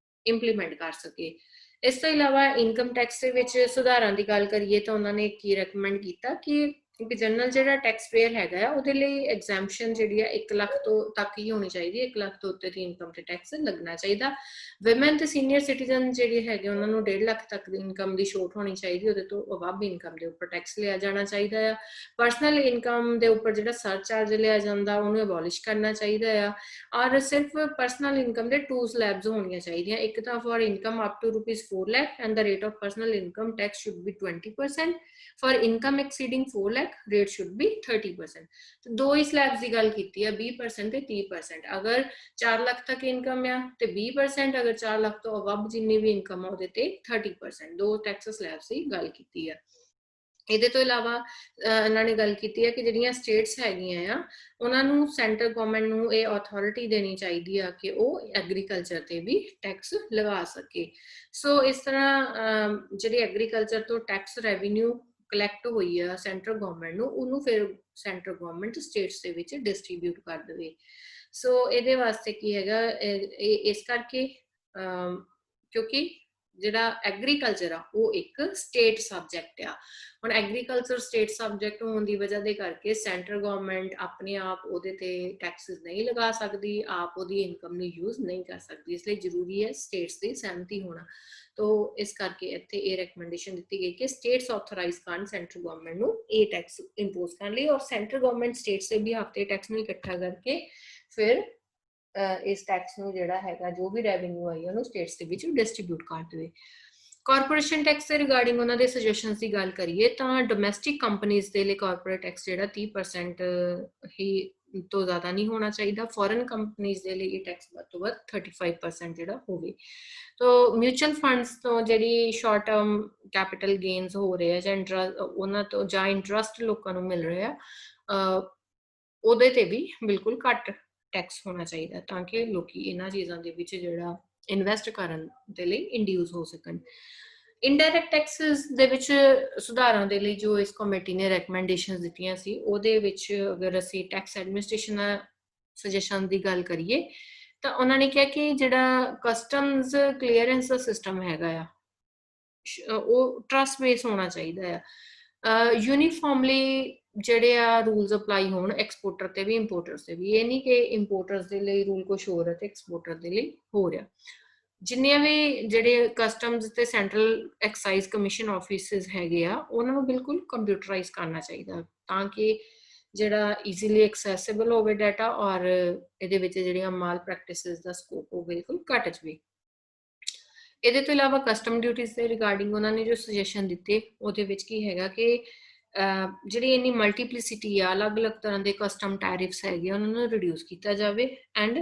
ਇੰਪਲੀਮੈਂਟ ਕਰ ਸਕੇ। ਇਸ ਤੋਂ ਇਲਾਵਾ ਇਨਕਮ ਟੈਕਸ ਦੇ ਵਿੱਚ ਸੁਧਾਰਾਂ ਦੀ ਗੱਲ ਕਰੀਏ ਤਾਂ ਉਹਨਾਂ ਨੇ ਕੀ ਰეკਮੈਂਡ ਕੀਤਾ ਕਿ ਇੱਕ ਜਨਰਲ ਜਿਹੜਾ ਟੈਕਸ ਪੇਅਰ ਹੈਗਾ ਆ ਉਹਦੇ ਲਈ ਐਗਜ਼ੈਂਪਸ਼ਨ ਜਿਹੜੀ ਆ 1 ਲੱਖ ਤੋਂ ਤੱਕ ਹੀ ਹੋਣੀ ਚਾਹੀਦੀ ਹੈ, 1 ਲੱਖ ਤੋਂ ਉੱਤੇ ਦੀ ਇਨਕਮ ਤੇ ਟੈਕਸ ਲੱਗਣਾ ਚਾਹੀਦਾ। ਵਿਮਨ ਤੇ ਸੀਨੀਅਰ ਸਿਟੀਜ਼ਨ ਜਿਹੜੇ ਹੈਗੇ ਉਹਨਾਂ ਨੂੰ 1.5 ਲੱਖ ਤੱਕ ਦੀ ਇਨਕਮ ਦੀ ਛੋਟ ਹੋਣੀ ਚਾਹੀਦੀ, ਉਹਦੇ ਤੋਂ ਅਬਵ ਇਨਕਮ ਦੇ ਉੱਪਰ ਟੈਕਸ ਲਿਆ ਜਾਣਾ ਚਾਹੀਦਾ ਆ। ਪਰਸਨਲ ਇਨਕਮ ਦੇ ਉੱਪਰ ਜਿਹੜਾ ਸਰਚਾਰਜ ਲਿਆ ਜਾਂਦਾ ਉਹਨੂੰ ਅਬੋਲਿਸ਼ ਕਰਨਾ ਚਾਹੀਦਾ ਆ। ਔਰ ਸਿਰਫ ਪਰਸਨਲ ਇਨਕਮ ਦੇ 2 ਸਲੈਬਸ ਹੋਣੀਆਂ ਚਾਹੀਦੀਆਂ, ਇੱਕ ਤਾਂ for income up to ₹4 lakh and the rate of personal income tax should be 20%, for income exceeding 4 lakh rate should be 30%। तो 2 ही स्लैब्स की गल की है, 20% ਤੇ 30%। अगर 4 ਲੱਖ ਤੱਕ ਇਨਕਮ ਆ ਤੇ 20%, ਅਗਰ 4 ਲੱਖ ਤੋਂ ਅਬਵ ਜਿੰਨੀ ਵੀ ਇਨਕਮ ਆ ਉਹਦੇ ਤੇ 30%। 2 ਟੈਕਸ ਸਲੈਬਸ ਦੀ ਗੱਲ ਕੀਤੀ ਆ। ਇਹਦੇ ਤੋਂ ਇਲਾਵਾ ਇਹਨਾਂ ਨੇ ਗੱਲ ਕੀਤੀ ਹੈ ਕਿ ਜਿਹੜੀਆਂ ਸਟੇਟਸ ਹੈਗੀਆਂ ਆ ਉਹਨਾਂ ਨੂੰ ਸੈਂਟਰ ਗਵਰਨਮੈਂਟ ਨੂੰ ਇਹ ਅਥਾਰਟੀ ਦੇਣੀ ਚਾਹੀਦੀ ਆ ਕਿ ਉਹ ਐਗਰੀਕਲਚਰ ਤੇ ਵੀ ਟੈਕਸ ਲਗਾ ਸਕੇ। ਸੋ ਇਸ ਤਰ੍ਹਾਂ ਜਿਹੜੀ ਐਗਰੀਕਲਚਰ ਤੋਂ ਟੈਕਸ ਰੈਵਨਿਊ ਕਲੈਕਟ ਹੋਈ ਆ ਸੈਂਟਰਲ ਗਵਰਨਮੈਂਟ ਨੂੰ, ਉਹਨੂੰ ਫਿਰ ਸੈਂਟਰਲ ਗਵਰਨਮੈਂਟ ਸਟੇਟਸ ਦੇ ਵਿੱਚ ਡਿਸਟ੍ਰੀਬਿਊਟ ਕਰ ਦੇਵੇ। ਸੋ ਇਹਦੇ ਵਾਸਤੇ ਕੀ ਹੈਗਾ, ਇਸ ਕਰਕੇ ਕਿਉਂਕਿ ਜਿਹੜਾ ਐਗਰੀਕਲਚਰ ਆ ਉਹ ਇੱਕ ਸਟੇਟ ਸਬਜੈਕਟ ਆ। ਹੁਣ ਐਗਰੀਕਲਚਰ ਸਟੇਟ ਸਬਜੈਕਟ ਹੋਣ ਦੀ ਵਜ੍ਹਾ ਦੇ ਕਰਕੇ ਸੈਂਟਰਲ ਗਵਰਨਮੈਂਟ ਆਪਣੇ ਆਪ ਉਹਦੇ ਤੇ ਟੈਕਸਿਸ ਨਹੀਂ ਲਗਾ ਸਕਦੀ, ਆਪ ਉਹਦੀ ਇਨਕਮ ਨੂੰ ਯੂਜ਼ ਨਹੀਂ ਕਰ ਸਕਦੀ, ਇਸ ਲਈ ਜ਼ਰੂਰੀ ਹੈ ਸਟੇਟਸ ਦੀ ਸਹਿਮਤੀ ਹੋਣਾ। ਤੋ ਇਸ ਕਰਕੇ ਇੱਥੇ ਇਹ ਰეკਮੈਂਡੇਸ਼ਨ ਦਿੱਤੀ ਗਈ ਕਿ ਸਟੇਟਸ ਆਥੋਰਾਈਜ਼ ਕਰਨ ਸੈਂਟਰਲ ਗਵਰਨਮੈਂਟ ਨੂੰ ਇਹ ਟੈਕਸ ਇੰਪੋਜ਼ ਕਰਨ ਲਈ, ਔਰ ਸੈਂਟਰਲ ਗਵਰਨਮੈਂਟ ਸਟੇਟਸ ਦੇ ਵੀ ਹਫਤੇ ਟੈਕਸ ਨੂੰ ਇਕੱਠਾ ਕਰਕੇ ਫਿਰ ਇਸ ਟੈਕਸ ਨੂੰ ਜਿਹੜਾ ਹੈਗਾ ਜੋ ਵੀ ਰੈਵਨਿਊ ਆਈ ਉਹਨੂੰ ਸਟੇਟਸ ਦੇ ਵਿੱਚ ਡਿਸਟ੍ਰੀਬਿਊਟ ਕਰ ਦੇਵੇ। ਕਾਰਪੋਰੇਸ਼ਨ ਟੈਕਸ ਦੇ ਰਿਗਾਰਡਿੰਗ ਉਹਨਾਂ ਦੇ ਸੁਜੈਸ਼ਨਸ ਦੀ ਗੱਲ ਕਰੀਏ ਤਾਂ ਡੋਮੈਸਟਿਕ ਕੰਪਨੀਜ਼ ਦੇ ਲਈ ਕਾਰਪੋਰੇਟ ਟੈਕਸ ਜਿਹੜਾ 30% ਹੀ ਤੋਂ ਜ਼ਿਆਦਾ ਨਹੀਂ ਹੋਣਾ ਚਾਹੀਦਾ। ਫੋਰਨ ਕੰਪਨੀਜ਼ ਦੇ ਲਈ ਇਹ ਟੈਕਸ ਵੱਧ ਤੋਂ ਵੱਧ 35% ਜਿਹੜਾ ਹੋਵੇ। ਤੋ ਮਿਊਚੁਅਲ ਫੰਡਸ ਤੋਂ ਜਿਹੜੀ ਸ਼ਾਰਟ ਟਰਮ ਕੈਪੀਟਲ ਗੇਨਸ ਹੋ ਰਹੇ ਆ ਜਾਂ ਉਹਨਾਂ ਤੋਂ ਜਾਂ ਇੰਟਰਸਟ ਲੋਕਾਂ ਨੂੰ ਮਿਲ ਰਿਹਾ ਉਹਦੇ ਤੇ ਵੀ ਬਿਲਕੁਲ ਘੱਟ ਟੈਕਸ ਹੋਣਾ ਚਾਹੀਦਾ ਤਾਂ ਕਿ ਲੋਕੀ ਇਹਨਾਂ ਚੀਜ਼ਾਂ ਦੇ ਵਿੱਚ ਜਿਹੜਾ ਇਨਵੈਸਟ ਕਰਨ ਦੇ ਲਈ ਇੰਡਿਊਸ ਹੋ ਸਕਣ। ਇਨਡਾਇਰੈਕਟ ਟੈਕਸਸ ਦੇ ਵਿੱਚ ਸੁਧਾਰਾਂ ਦੇ ਲਈ ਜੋ ਇਸ ਕਮੇਟੀ ਨੇ ਰეკਮੈਂਡੇਸ਼ਨਸ ਦਿੱਤੀਆਂ ਸੀ ਉਹਦੇ ਵਿੱਚ ਅਗਰ ਅਸੀਂ ਟੈਕਸ ਐਡਮਿਨਿਸਟ੍ਰੇਸ਼ਨ ਸੁਜੈਸ਼ਨ ਦੀ ਗੱਲ ਕਰੀਏ ਤਾਂ ਉਹਨਾਂ ਨੇ ਕਿਹਾ ਕਿ ਜਿਹੜਾ ਕਸਟਮਸ ਕਲੀਅਰੈਂਸ ਦਾ ਸਿਸਟਮ ਹੈਗਾ ਆ ਉਹ ਟਰਸਟ ਬੇਸ ਹੋਣਾ ਚਾਹੀਦਾ ਆ। ਯੂਨੀਫਾਰਮਲੀ ਜਿਹੜੇ ਆ ਰੂਲਸ ਅਪਲਾਈ ਹੋਣ ਐਕਸਪੋਰਟਰ ਤੇ ਵੀ ਇੰਪੋਰਟਰਸ ਤੇ ਵੀ, ਇਹ ਨਹੀਂ ਕਿ ਇੰਪੋਰਟਰਸ ਦੇ ਲਈ ਰੂਲ ਕੁਛ ਹੋਰ ਹੈ ਤੇ ਐਕਸਪੋਰਟਰ ਦੇ ਲਈ ਹੋ ਰਿਹਾ। ਜਿੰਨੀਆਂ ਵੀ ਜਿਹੜੇ ਕਸਟਮਸ ਤੇ ਸੈਂਟਰਲ ਐਕਸਾਈਜ਼ ਕਮਿਸ਼ਨ ਆਫਿਸਿਸ ਹੈਗੇ ਆ ਉਹਨਾਂ ਨੂੰ ਬਿਲਕੁਲ ਕੰਪਿਊਟਰਾਈਜ਼ ਕਰਨਾ ਚਾਹੀਦਾ ਤਾਂ ਕਿ ਜਿਹੜਾ ਈਜ਼ੀਲੀ ਐਕਸੈਸਿਬਲ ਹੋਵੇ ਡਾਟਾ ਔਰ ਇਹਦੇ ਵਿੱਚ ਜਿਹੜੀਆਂ ਮਾਲ ਪ੍ਰੈਕਟਿਸਿਸ ਦਾ ਸਕੋਪ ਉਹ ਬਿਲਕੁਲ ਘਟ ਜਾਵੇ। ਇਹਦੇ ਤੋਂ ਇਲਾਵਾ ਕਸਟਮ ਡਿਊਟੀਜ਼ ਦੇ ਰਿਗਾਰਡਿੰਗ ਉਹਨਾਂ ਨੇ ਜੋ ਸੁਜੈਸ਼ਨ ਦਿੱਤੇ ਉਹਦੇ ਵਿੱਚ ਕੀ ਹੈਗਾ ਕਿ ਜਿਹੜੀ ਇੰਨੀ ਮਲਟੀਪਲਿਸਿਟੀ ਆ ਅਲੱਗ-ਅਲੱਗ ਤਰ੍ਹਾਂ ਦੇ ਕਸਟਮ ਟੈਰਿਫਸ ਹੈਗੇ ਉਹਨਾਂ ਨੂੰ ਰਿਡਿਊਸ ਕੀਤਾ ਜਾਵੇ ਐਂਡ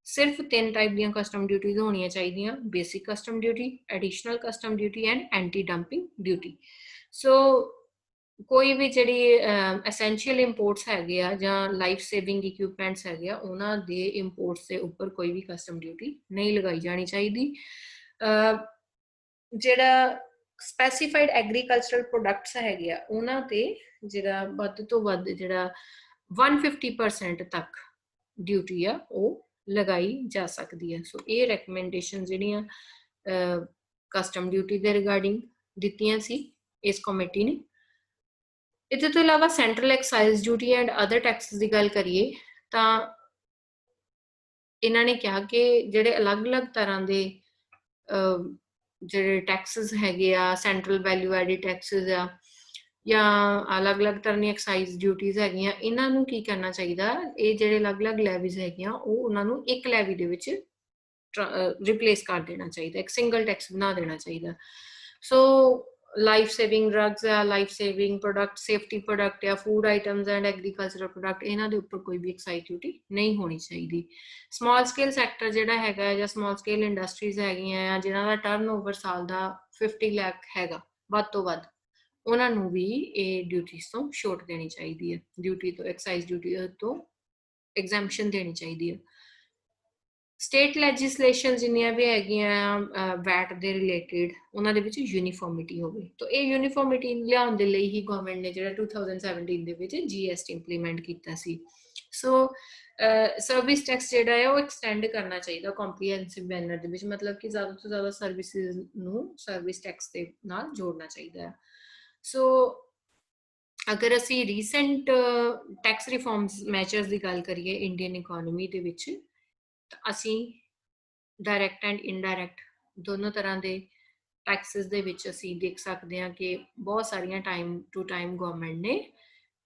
ਸਿਰਫ 3 ਟਾਈਪ ਦੀਆਂ ਕਸਟਮ ਡਿਊਟੀਜ਼ ਹੋਣੀਆਂ ਚਾਹੀਦੀਆਂ, basic custom duty, additional custom duty and anti dumping duty. So ਕੋਈ ਵੀ ਜਿਹੜੀ ਐਸੈਂਸ਼ੀਅਲ ਇੰਪੋਰਟਸ ਹੈਗੇ ਆ ਜਾਂ ਲਾਈਫ ਸੇਵਿੰਗ ਇਕਵਿਪਮੈਂਟਸ ਹੈਗੇ ਆ ਉਹਨਾਂ ਦੇ ਇੰਪੋਰਟਸ ਦੇ ਉੱਪਰ ਕੋਈ ਵੀ ਕਸਟਮ ਡਿਊਟੀ ਨਹੀਂ ਲਗਾਈ ਜਾਣੀ ਚਾਹੀਦੀ। ਜਿਹੜਾ ਸਪੈਸੀਫਾਈਡ ਐਗਰੀਕਲਚਰਲ ਪ੍ਰੋਡਕਟਸ ਹੈਗੇ ਆ ਉਹਨਾਂ ਤੇ ਜਿਹੜਾ ਵੱਧ ਤੋਂ ਵੱਧ ਜਿਹੜਾ 150% ਤੱਕ ਡਿਊਟੀ ਆ ਉਹ ਲਗਾਈ ਜਾ ਸਕਦੀ ਹੈ। ਸੋ ਇਹ ਰეკਮੈਂਡੇਸ਼ਨ ਜਿਹੜੀਆਂ ਕਸਟਮ ਡਿਊਟੀ ਦੇ ਰਿਗਾਰਡਿੰਗ ਦਿੱਤੀਆਂ ਸੀ ਇਸ ਕਮੇਟੀ ਨੇ। ਇਹਦੇ ਤੋਂ ਇਲਾਵਾ central excise duty and other Texas ਦੀ ਗੱਲ ਕਰੀਏ ਤਾਂ ਇਹਨਾਂ ਨੇ ਕਿਹਾ ਕਿ ਜਿਹੜੇ ਅਲੱਗ-ਅਲੱਗ ਤਰ੍ਹਾਂ ਦੇ ਜਿਹੜੇ ਟੈਕਸਿਸ ਹੈਗੇ ਆ ਸੈਂਟਰਲ ਵੈਲਿਊ ਐਡਿਡ ਟੈਕਸਿਸ ਆ ਜਾਂ ਅਲੱਗ-ਅਲੱਗ ਤਰ੍ਹਾਂ ਦੀਆਂ ਐਕਸਾਈਜ਼ ਡਿਊਟੀਜ਼ ਹੈਗੀਆਂ ਇਹਨਾਂ ਨੂੰ ਕੀ ਕਰਨਾ ਚਾਹੀਦਾ, ਇਹ ਜਿਹੜੇ ਅਲੱਗ-ਅਲੱਗ ਲੈਵੀਜ਼ ਹੈਗੀਆਂ ਉਹ ਉਹਨਾਂ ਨੂੰ ਇੱਕ ਲੈਵੀ ਦੇ ਵਿੱਚ ਰਿਪਲੇਸ ਕਰ ਦੇਣਾ ਚਾਹੀਦਾ, ਇੱਕ ਸਿੰਗਲ ਟੈਕਸ ਬਣਾ ਦੇਣਾ ਚਾਹੀਦਾ। ਸੋ ਲਾਈਫ ਸੇਵਿੰਗ ਡਰੱਗਸ ਆ, life saving product, safety product ਆ, food items and agricultural product, ਇਹਨਾਂ ਦੇ ਉੱਪਰ ਕੋਈ ਵੀ ਐਕਸਾਈਜ਼ ਡਿਊਟੀ ਨਹੀਂ ਹੋਣੀ ਚਾਹੀਦੀ। ਸਮਾਲ ਸਕੇਲ ਸੈਕਟਰ ਜਿਹੜਾ ਹੈਗਾ ਜਾਂ ਸਮਾਲ ਸਕੇਲ ਇੰਡਸਟਰੀਜ਼ ਹੈਗੀਆਂ ਆ ਜਿਨ੍ਹਾਂ ਦਾ ਟਰਨਓਵਰ ਸਾਲ ਦਾ 50 ਲੱਖ ਹੈਗਾ ਵੱਧ ਤੋਂ ਵੱਧ, ਉਹਨਾਂ ਨੂੰ ਵੀ ਇਹ ਡਿਊਟੀਜ਼ ਤੋਂ ਛੋਟ ਦੇਣੀ ਚਾਹੀਦੀ ਹੈ, ਡਿਊਟੀ ਤੋਂ, ਐਕਸਾਈਜ਼ ਡਿਊਟੀ ਤੋਂ ਐਗਜ਼ੈਂਪਸ਼ਨ ਦੇਣੀ ਚਾਹੀਦੀ ਹੈ। ਸਟੇਟ ਲੈਜਿਸਲੇਸ਼ਨ ਜਿੰਨੀਆਂ ਵੀ ਹੈਗੀਆਂ ਵੈਟ ਦੇ ਰਿਲੇਟਿਡ, ਉਹਨਾਂ ਦੇ ਵਿੱਚ ਯੂਨੀਫਾਰਮਿਟੀ ਹੋਵੇ। ਤਾਂ ਇਹ ਯੂਨੀਫਾਰਮਿਟੀ ਲਿਆਉਣ ਦੇ ਲਈ ਹੀ ਗਵਰਨਮੈਂਟ ਨੇ ਜਿਹੜਾ 2017 ਦੇ ਵਿੱਚ GST ਇੰਪਲੀਮੈਂਟ ਕੀਤਾ ਸੀ। ਸੋ ਸਰਵਿਸ ਟੈਕਸ ਜਿਹੜਾ ਹੈ ਉਹ ਐਕਸਟੈਂਡ ਕਰਨਾ ਚਾਹੀਦਾ ਕੰਪਰੀਹੈਂਸਿਵ ਮੈਨਰ ਦੇ ਵਿੱਚ, ਮਤਲਬ ਕਿ ਜ਼ਿਆਦਾ ਤੋਂ ਜ਼ਿਆਦਾ ਸਰਵਿਸਿਜ਼ ਨੂੰ ਸਰਵਿਸ ਟੈਕਸ ਦੇ ਨਾਲ ਜੋੜਨਾ ਚਾਹੀਦਾ ਹੈ। ਸੋ ਅਗਰ ਅਸੀਂ ਰੀਸੈਂਟ ਟੈਕਸ ਰਿਫਾਰਮਸ ਮੈਜਰਸ ਦੀ ਗੱਲ ਕਰੀਏ ਇੰਡੀਅਨ ਇਕੋਨਮੀ ਦੇ ਵਿੱਚ, ਅਸੀਂ ਡਾਇਰੈਕਟ ਐਂਡ ਇਨਡਾਇਰੈਕਟ ਦੋਨੋਂ ਤਰ੍ਹਾਂ ਦੇ ਟੈਕਸਿਸ ਦੇ ਵਿੱਚ ਅਸੀਂ ਦੇਖ ਸਕਦੇ ਹਾਂ ਕਿ ਬਹੁਤ ਸਾਰੀਆਂ ਟਾਈਮ ਟੂ ਟਾਈਮ ਗਵਰਨਮੈਂਟ ਨੇ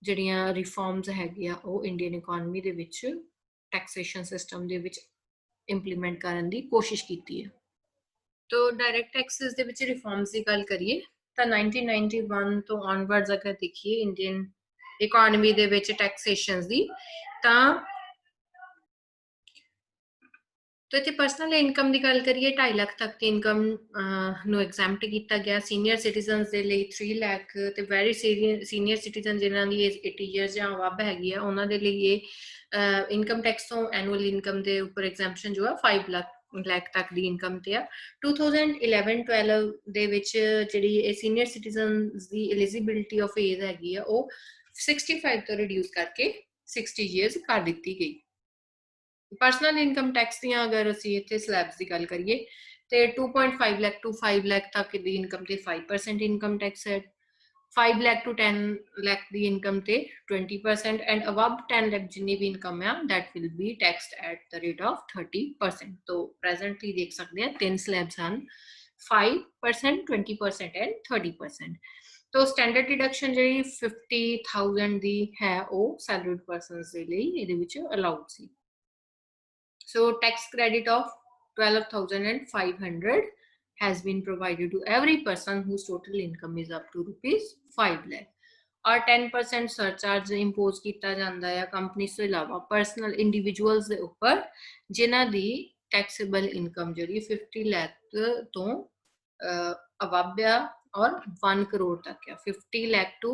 ਜਿਹੜੀਆਂ ਰਿਫਾਰਮਸ ਹੈਗੀਆਂ ਉਹ ਇੰਡੀਅਨ ਇਕੋਨਮੀ ਦੇ ਵਿੱਚ ਟੈਕਸੇਸ਼ਨ ਸਿਸਟਮ ਦੇ ਵਿੱਚ ਇੰਪਲੀਮੈਂਟ ਕਰਨ ਦੀ ਕੋਸ਼ਿਸ਼ ਕੀਤੀ ਹੈ। ਤੋ ਡਾਇਰੈਕਟ ਟੈਕਸਿਸ ਦੇ ਵਿੱਚ ਰਿਫਾਰਮਸ ਦੀ ਗੱਲ ਕਰੀਏ ਤਾਂ 1991 ਤੋਂ ਔਨਵਰਡਸ ਅਗਰ ਦੇਖੀਏ ਇੰਡੀਅਨ ਇਕੋਨਮੀ ਦੇ ਵਿੱਚ ਟੈਕਸੇਸ਼ਨ ਦੀ, ਤਾਂ ਇੱਥੇ ਪਰਸਨਲ ਇਨਕਮ ਦੀ ਗੱਲ ਕਰੀਏ 2.5 ਲੱਖ ਤੱਕ ਦੀ ਇਨਕਮ ਨੂੰ ਐਗਜ਼ੈਂਪਟ ਕੀਤਾ ਗਿਆ। ਸੀਨੀਅਰ ਸਿਟੀਜ਼ਨਸ ਦੇ ਲਈ 3 ਲੱਖ ਤੇ ਵੈਰੀ ਸੀਨੀਅਰ ਸਿਟੀਜ਼ਨ ਜਿਨ੍ਹਾਂ ਦੀ ਏਜ 80 ਇਅਰਸ ਜਾਂ ਅਬਵ ਹੈਗੀ ਆ ਉਹਨਾਂ ਦੇ ਲਈ ਇਹ ਇਨਕਮ ਟੈਕਸ ਤੋਂ ਐਨੂਅਲ ਇਨਕਮ ਦੇ ਉੱਪਰ ਐਗਜ਼ੈਂਪਸ਼ਨ ਜੋ ਆ 5 ਲੱਖ ਤੱਕ ਦੀ ਇਨਕਮ ਤੇ ਆ। 2011-12 ਦੇ ਵਿੱਚ ਜਿਹੜੀ ਇਹ senior citizens the eligibility of age ਹੈਗੀ ਆ ਉਹ 65 ਤੋਂ ਰਿਡਿਊਸ ਕਰਕੇ 60 ਇਅਰਸ ਕਰ ਦਿੱਤੀ ਗਈ। ਪਰਸਨਲ ਇਨਕਮ ਟੈਕਸ ਦੀਆਂ ਅਗਰ ਅਸੀਂ ਇੱਥੇ ਸਲੈਬਸ ਦੀ ਗੱਲ ਕਰੀਏ ਤੇ 2.5 ਲੱਖ ਤੋਂ 5 ਲੱਖ ਤੱਕ ਦੀ ਇਨਕਮ ਤੇ 5% ਇਨਕਮ ਟੈਕਸ ਹੈ। 5 ਲੱਖ ਤੋਂ 10 ਲੱਖ ਦੀ ਇਨਕਮ ਤੇ 20% ਐਂਡ ਅਬਵ 10 ਲੱਖ ਜਿੰਨੀ ਵੀ ਇਨਕਮ ਹੈ that will be taxed at the rate of 30%। तो presently ਦੇਖ ਸਕਦੇ ਹਾਂ ਤਿੰਨ ਸਲੈਬਸ ਹਨ 5%, 20% ਐਂਡ 30%। तो ਸਟੈਂਡਰਡ ਡਿਡਕਸ਼ਨ ਜਿਹੜੀ 50,000 ਦੀ ਹੈ ਉਹ ਸੈਲਰੀਡ ਪਰਸਨਸ ਦੇ ਲਈ ਇਹਦੇ ਵਿੱਚ allowed C. So tax credit of 12,500 has been provided to every person whose total income is up to rupees 5 lakh। और 10% surcharge impose ਕੀਤਾ ਜਾਂਦਾ ਹੈ ਕੰਪਨੀਜ਼ ਤੋਂ ਇਲਾਵਾ ਪਰਸਨਲ ਇੰਡੀਵਿਜੂਅਲਸ ਦੇ ਉੱਪਰ ਜਿਨ੍ਹਾਂ ਦੀ ਟੈਕਸੇਬਲ ਇਨਕਮ ਜਿਹੜੀ 50 ਲੱਖ ਤੋਂ ਅਬਵ ਆ ਔਰ 1 ਕਰੋੜ ਤੱਕ ਆ। 50 ਲੱਖ to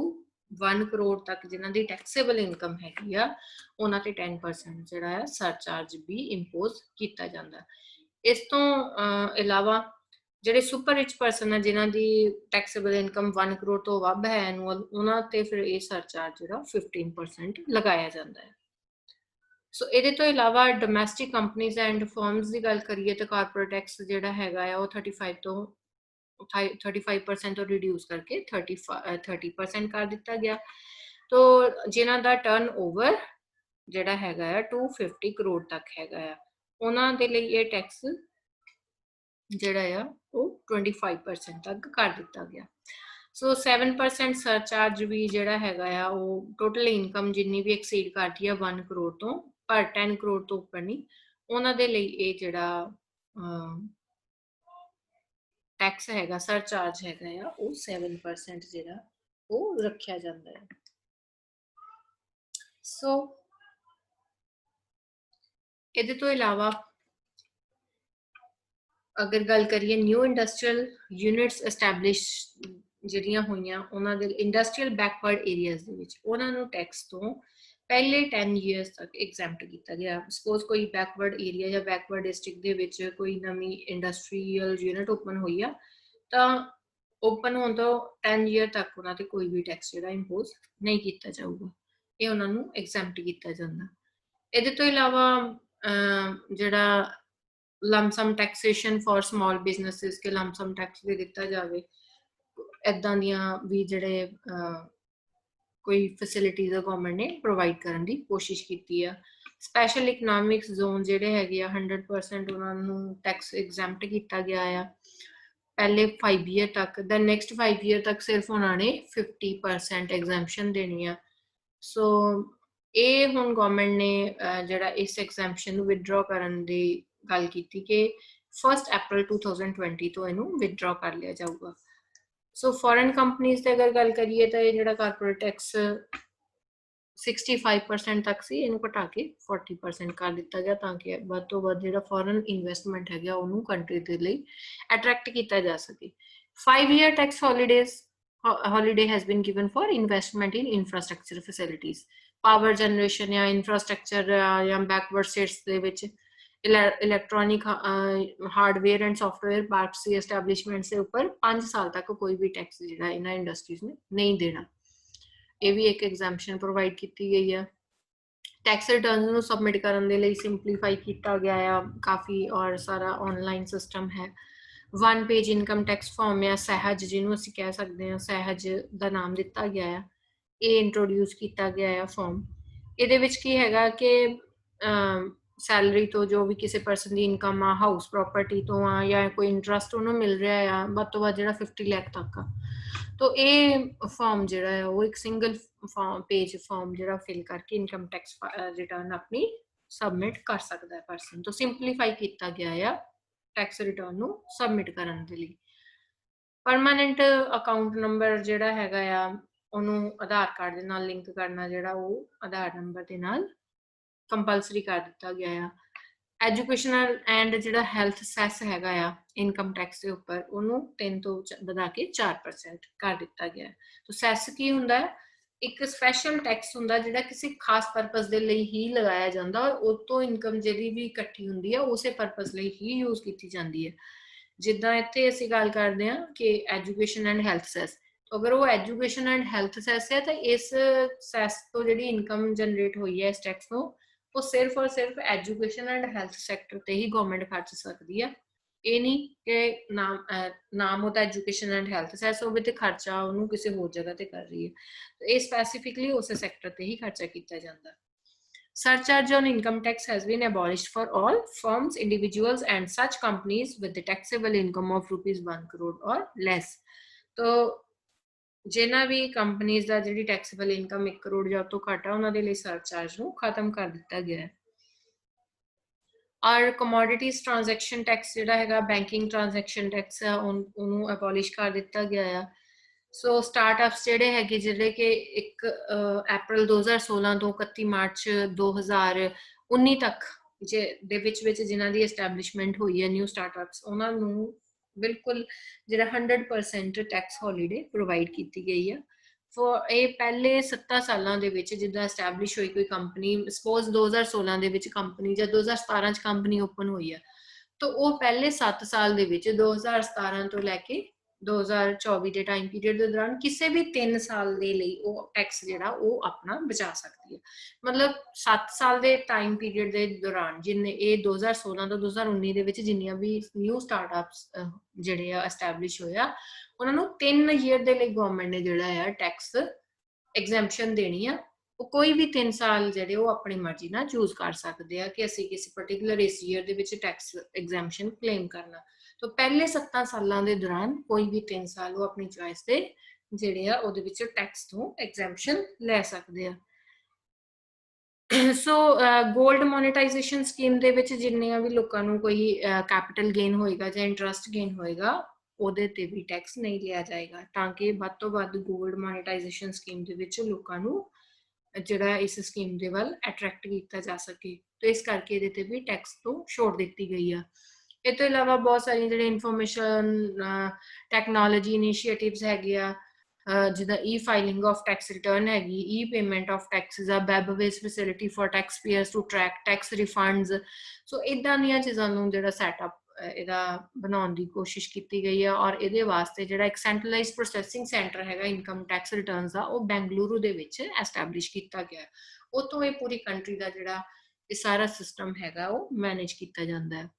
1 ਕਰੋੜ ਤੱਕ ਜਿਨ੍ਹਾਂ ਦੀ ਟੈਕਸੇਬਲ ਇਨਕਮ ਹੈਗੀ ਆ ਉਹਨਾਂ ਤੇ 10% ਜਿਹੜਾ ਹੈ ਸਰਚਾਰਜ ਵੀ ਇੰਪੋਜ਼ ਕੀਤਾ ਜਾਂਦਾ। ਇਸ ਤੋਂ ਇਲਾਵਾ ਜਿਹੜੇ ਸੁਪਰ ਰਿਚ ਪਰਸਨ ਹੈ ਜਿਨ੍ਹਾਂ ਦੀ ਟੈਕਸੇਬਲ ਇਨਕਮ 1 ਕਰੋੜ ਤੋਂ ਵੱਧ ਹੈ ਐਨੂਅਲ, ਉਹਨਾਂ ਤੇ ਫਿਰ ਇਹ ਸਰਚਾਰਜ ਜਿਹੜਾ 15% ਲਗਾਇਆ ਜਾਂਦਾ ਹੈ। ਸੋ ਇਹਦੇ ਤੋਂ ਇਲਾਵਾ ਡੋਮੈਸਟਿਕ ਕੰਪਨੀਜ਼ ਐਂਡ ਫਰਮਸ ਦੀ ਗੱਲ ਕਰੀਏ ਤਾਂ ਕਾਰਪੋਰੇਟ ਟੈਕਸ ਜਿਹੜਾ ਹੈਗਾ ਆ ਉਹ 35% ਤੋਂ ਰਿਡਿਊਸ ਕਰਕੇ 30% ਕਰ ਦਿੱਤਾ ਗਿਆ। ਤੋ ਜਿਨ੍ਹਾਂ ਦਾ ਟਰਨ ਓਵਰ ਜਿਹੜਾ ਹੈਗਾ ਆ 250 ਕਰੋੜ ਤੱਕ ਹੈਗਾ ਆ ਉਹਨਾਂ ਦੇ ਲਈ ਇਹ ਟੈਕਸ ਜਿਹੜਾ ਆ ਉਹ 25% ਤੱਕ ਕਰ ਦਿੱਤਾ ਗਿਆ। ਸੋ 7% ਸਰਚਾਰਜ ਵੀ ਜਿਹੜਾ ਹੈਗਾ ਆ ਉਹ ਟੋਟਲ ਇਨਕਮ ਜਿੰਨੀ ਵੀ ਐਕਸੀਡ ਕਰਦੀ ਆ 1 ਕਰੋੜ ਤੋਂ ਪਰ 10 ਕਰੋੜ ਤੋਂ ਉੱਪਰ ਨਹੀਂ, ਉਹਨਾਂ ਦੇ ਲਈ ਇਹ ਜਿਹੜਾ ਟੈਕਸ ਹੈਗਾ ਸਰਚਾਰਜ ਹੈਗਾ ਆ ਉਹ 7% ਜਿਹੜਾ ਉਹ ਰੱਖਿਆ ਜਾਂਦਾ ਹੈ। ਸੋ ਇਹਦੇ ਤੋਂ ਇਲਾਵਾ ਅਗਰ ਗੱਲ ਕਰੀਏ ਨਿਊ ਇੰਡਸਟਰੀਅਲ ਯੂਨਿਟਸ ਐਸਟੈਬਲਿਸ਼ ਜਿਹੜੀਆਂ ਹੋਈਆਂ ਉਹਨਾਂ ਦੇ ਇੰਡਸਟਰੀਅਲ ਬੈਕਵਰਡ ਏਰੀਆਜ਼ ਦੇ ਵਿੱਚ ਉਹਨਾਂ ਨੂੰ ਟੈਕਸ ਤੋਂ ਪਹਿਲੇ 10 ਇਅਰਸ ਤੱਕ ਐਗਜ਼ੈਂਪਟ ਕੀਤਾ ਗਿਆ। ਸਪੋਜ਼ ਕੋਈ ਬੈਕਵਰਡ ਏਰੀਆ ਜਾਂ ਬੈਕਵਰਡ ਡਿਸਟ੍ਰਿਕਟ ਦੇ ਵਿੱਚ ਕੋਈ ਨਵੀਂ ਇੰਡਸਟਰੀਅਲ ਯੂਨਿਟ ਓਪਨ ਹੋਈ ਆ ਤਾਂ ਓਪਨ ਹੋਣ ਤੋਂ 10 ਇਅਰ ਤੱਕ ਉਹਨਾਂ ਤੇ ਕੋਈ ਵੀ ਟੈਕਸ ਜਿਹੜਾ ਇੰਪੋਜ਼ ਨਹੀਂ ਕੀਤਾ ਜਾਊਗਾ, ਇਹ ਉਹਨਾਂ ਨੂੰ ਐਗਜ਼ੈਂਪਟ ਕੀਤਾ ਜਾਂਦਾ। ਇਹਦੇ ਤੋਂ ਇਲਾਵਾ ਜਿਹੜਾ lump sum taxation for small businesses K lump sum tax ਦੇ ਦਿੱਤਾ ਜਾਵੇ, ਇੱਦਾਂ ਦੀਆਂ ਵੀ ਜਿਹੜੇ ਕੋਈ ਫੈਸਿਲਿਟੀਜ਼ ਆ ਗਵਰਨਮੈਂਟ ਨੇ ਪ੍ਰੋਵਾਈਡ ਕਰਨ ਦੀ ਕੋਸ਼ਿਸ਼ ਕੀਤੀ ਆ। ਸਪੈਸ਼ਲ ਇਕਨੋਮਿਕਸ ਜ਼ੋਨ ਜਿਹੜੇ ਹੈਗੇ ਆ 100% ਉਹਨਾਂ ਨੂੰ ਟੈਕਸ ਐਗਜ਼ੈਂਪਟ ਕੀਤਾ ਗਿਆ ਆ ਪਹਿਲੇ 5 ਇਅਰ ਤੱਕ। ਦੈਨ ਨੈਕਸਟ 5 ਇਅਰ ਤੱਕ ਸਿਰਫ ਉਹਨਾਂ ਨੇ 50% ਐਗਜ਼ੈਂਪਸ਼ਨ ਦੇਣੀ ਆ। ਸੋ ਇਹ ਹੁਣ ਗਵਰਨਮੈਂਟ ਨੇ ਜਿਹੜਾ ਇਸ ਐਗਜ਼ੈਂਪਸ਼ਨ ਨੂੰ ਵਿਦਡਰਾ ਕਰਨ ਦੀ ਗੱਲ ਕੀਤੀ ਕਿ 1 ਅਪ੍ਰੈਲ 2020 ਤੋਂ ਇਹਨੂੰ ਵਿਦਡਰਾ ਕਰ ਲਿਆ ਜਾਊਗਾ। सो फॉरेन कंपनीज की अगर गल करिए तो ये जो कारपोरेट टैक्स 65% तक सी इनू घटा के 40% कर दिता गया ताकि वध तो वध जो फॉरन इन्वेस्टमेंट है उन्होंने कंट्री के लिए अट्रैक्ट किया जा सके 5 year tax holiday has been given for investment in infrastructure facilities power generation या इंफ्रास्ट्रक्चर या backward states they which electronic hardware and software parts की एस्टैबलिशमेंट से ऊपर 5 साल तक कोई भी टैक्स जो इन्होंने इंडस्ट्रीज ने नहीं देना ये भी एक एग्जैम्पशन प्रोवाइड की गई है टैक्स रिटर्न ਨੂੰ सबमिट ਕਰਨ ਦੇ ਲਈ ਸਿੰਪਲੀਫਾਈ ਕੀਤਾ ਗਿਆ ਆ ਕਾਫੀ ਔਰ ਸਾਰਾ ਆਨਲਾਈਨ ਸਿਸਟਮ ਹੈ one page income tax form या सहज जिन्होंने ਅਸੀਂ ਕਹਿ ਸਕਦੇ ਹਾਂ सहज ਦਾ ਨਾਮ ਦਿੱਤਾ ਗਿਆ ਹੈ ਇਹ ਇੰਟਰੋਡਿਊਸ ਕੀਤਾ ਗਿਆ ਹੈ ਫਾਰਮ ਇਹਦੇ ਵਿੱਚ ਕੀ ਹੈਗਾ ਕਿ ਸੈਲਰੀ ਤੋਂ ਜੋ ਵੀ ਕਿਸੇ ਪਰਸਨ ਦੀ ਇਨਕਮ ਆ ਹਾਊਸ ਪ੍ਰਾਪਰਟੀ ਤੋਂ ਆ ਜਾਂ ਕੋਈ ਇੰਟਰਸਟ ਉਹਨੂੰ ਮਿਲ ਰਿਹਾ ਆ ਵੱਧ ਤੋਂ ਵੱਧ ਜਿਹੜਾ 50 ਲੱਖ ਤੱਕ ਆ तो ये फॉर्म जो है वो एक सिंगल पेज फॉर्म जो फिल करके इनकम टैक्स रिटर्न अपनी सबमिट कर सकता है परसन तो सिंपलीफाई किया गया है टैक्स रिटर्न ਨੂੰ सबमिट ਕਰਨ ਦੇ ਲਈ परमानेंट अकाउंट नंबर ਜਿਹੜਾ ਹੈਗਾ ਆ ਉਹਨੂੰ ਆਧਾਰ ਕਾਰਡ ਦੇ ਨਾਲ ਲਿੰਕ ਕਰਨਾ ਜਿਹੜਾ ਉਹ ਆਧਾਰ ਨੰਬਰ ਦੇ ਨਾਲ ਕੰਪਲਸਰੀ ਕਰ ਦਿੱਤਾ ਗਿਆ ਆ एजुकेशनल एंड जो हैल्थ सैस हैगा इनकम टैक्स के उपर उन्होंने 3 तो बढ़ा के 4% कर दिता गया है तो सैस की होंगे एक स्पैशल टैक्स होंगे जो किसी खास परपज़ के लिए ही लगाया जाता और उस तो इनकम जी भी इकट्ठी होंगी है उस परपज़ लिए ही यूज़ की जाती है जिदा इतने असी गल करते हैं कि एजुकेशन एंड हैल्थ सैस तो अगर वो एजुकेशन एंड हैल्थ सैस है तो इस सैस तो जी इनकम जनरेट हुई है इस टैक्स को वो सिर्फ और सिर्फ एजुकेशन एंड हैल्थ सैक्टर ते ही गवर्नमेंट खर्च सकती है ये नहीं कि नाम होता एजुकेशन एंड हैल्थ सैस हो तो खर्चा उन्होंने किसी होर जगह ते कर रही है तो ये स्पैसीफिकली उस सैक्टर ते ही खर्चा किया जाता है surcharge on income tax has been abolished for all firms individuals and such companies with the taxable income of rupees 1 crore or less तो जिन्होंने भी कंपनीज का जी टैक्सेबल इनकम 1 करोड़ या तो घट है उन्होंने लिए सरचार्ज को खत्म कर दिता गया है और कमोडिटीज ट्रांजैक्शन टैक्स जो है बैंकिंग ट्रांजैक्शन टैक्स है उन्होंने अबॉलिश कर दिता गया है सो स्टार्टअप्स जोड़े है जोड़े कि 1 अप्रैल 2016 तो 31 मार्च 2019 तक जिन्हों की एस्टैबलिशमेंट हुई है न्यू स्टार्टअप्स उन्होंने बिल्कुल जो 100% टैक्स हॉलीडे प्रोवाइड की गई है फॉर ये पहले 7 सालों के जिदा एस्टैबलिश हुई कोई कंपनी सपोज 2016 के कंपनी या 2017 कंपनी ओपन हुई है तो वो पहले 7 साल के 2017 तो लैके 2024 के टाइम पीरियड के दौरान किसी भी 3 साल के लिए टैक्स जोड़ा वो अपना बचा सकती है मतलब 7 साल के टाइम पीरियड के दौरान जिन्हें ये 2016 तो 2019 जिन्नियां भी न्यू स्टार्टअप्स जोड़े एस्टैबलिश होया उन्होंने 3 ईयर के लिए गवर्नमेंट ने जोड़ा है टैक्स एग्जैम्पशन देनी है वो कोई भी 3 साल जोड़े वो अपनी मर्जी ना चूज कर सकते हैं कि असी किसी पर्टिकुलर इस ईयर के टैक्स एग्जैम्पशन क्लेम करना तो पहले 7 सालों के दौरान कोई भी 3 साल वो अपनी चॉइस से जोड़े टैक्स तो एग्जैम्पशन ले सकते हैं सो गोल्ड मोनेटाइजेशन स्कीम दे विच जिन्नियां भी लोकां नूं कोई कैपिटल गेन होएगा जां इंटरस्ट गेन होएगा ਉਹਦੇ ਤੇ ਵੀ ਟੈਕਸ ਨਹੀਂ ਲਿਆ ਜਾਏਗਾ ਤਾਂ ਕਿ ਵੱਧ ਤੋਂ ਵੱਧ ਗੋਲਡ ਮੋਨੇਟਾਈਜੇਸ਼ਨ ਸਕੀਮ ਦੇ ਵਿੱਚ ਲੋਕਾਂ ਨੂੰ ਜਿਹੜਾ ਇਸ ਸਕੀਮ ਦੇ ਵੱਲ ਅਟਰੈਕਟ ਕੀਤਾ ਜਾ ਸਕੇ ਤੇ ਇਸ ਕਰਕੇ ਇਹਦੇ ਤੇ ਵੀ ਟੈਕਸ ਤੋਂ ਛੋਟ ਦਿੱਤੀ ਗਈ ਆ ਇਹ ਤੋਂ ਇਲਾਵਾ ਬਹੁਤ ਸਾਰੀਆਂ ਜਿਹੜੇ ਇਨਫੋਰਮੇਸ਼ਨ ਟੈਕਨੋਲੋਜੀ ਇਨੀਸ਼ੀਏਟਿਵਸ ਹੈਗੇ ਆ ਜਿੱਦਾਂ e filing of tax return ਹੈਗੀ ਈ ਪੇਮੈਂਟ ਆਫ ਟੈਕਸਿਸ ਆ web based facility for taxpayers to track tax refunds so ਇਦਾਂ ਦੀਆਂ ਚੀਜ਼ਾਂ ਨੂੰ ਜਿਹੜਾ ਸੈਟਅਪ ਇਹਦਾ ਬਣਾਉਣ ਦੀ ਕੋਸ਼ਿਸ਼ ਕੀਤੀ ਗਈ ਹੈ ਔਰ ਇਹਦੇ ਵਾਸਤੇ ਜਿਹੜਾ ਇੱਕ ਸੈਂਟਰਲਾਈਜ਼ਡ ਪ੍ਰੋਸੈਸਿੰਗ ਸੈਂਟਰ ਹੈਗਾ ਇਨਕਮ ਟੈਕਸ ਰਿਟਰਨਸ ਦਾ ਉਹ ਬੈਂਗਲੁਰੂ ਦੇ ਵਿੱਚ ਐਸਟੈਬਲਿਸ਼ ਕੀਤਾ ਗਿਆ ਉਤੋਂ ਇਹ ਪੂਰੀ ਕੰਟਰੀ ਦਾ ਜਿਹੜਾ ਇਹ ਸਾਰਾ ਸਿਸਟਮ ਹੈਗਾ ਉਹ ਮੈਨੇਜ ਕੀਤਾ ਜਾਂਦਾ ਹੈ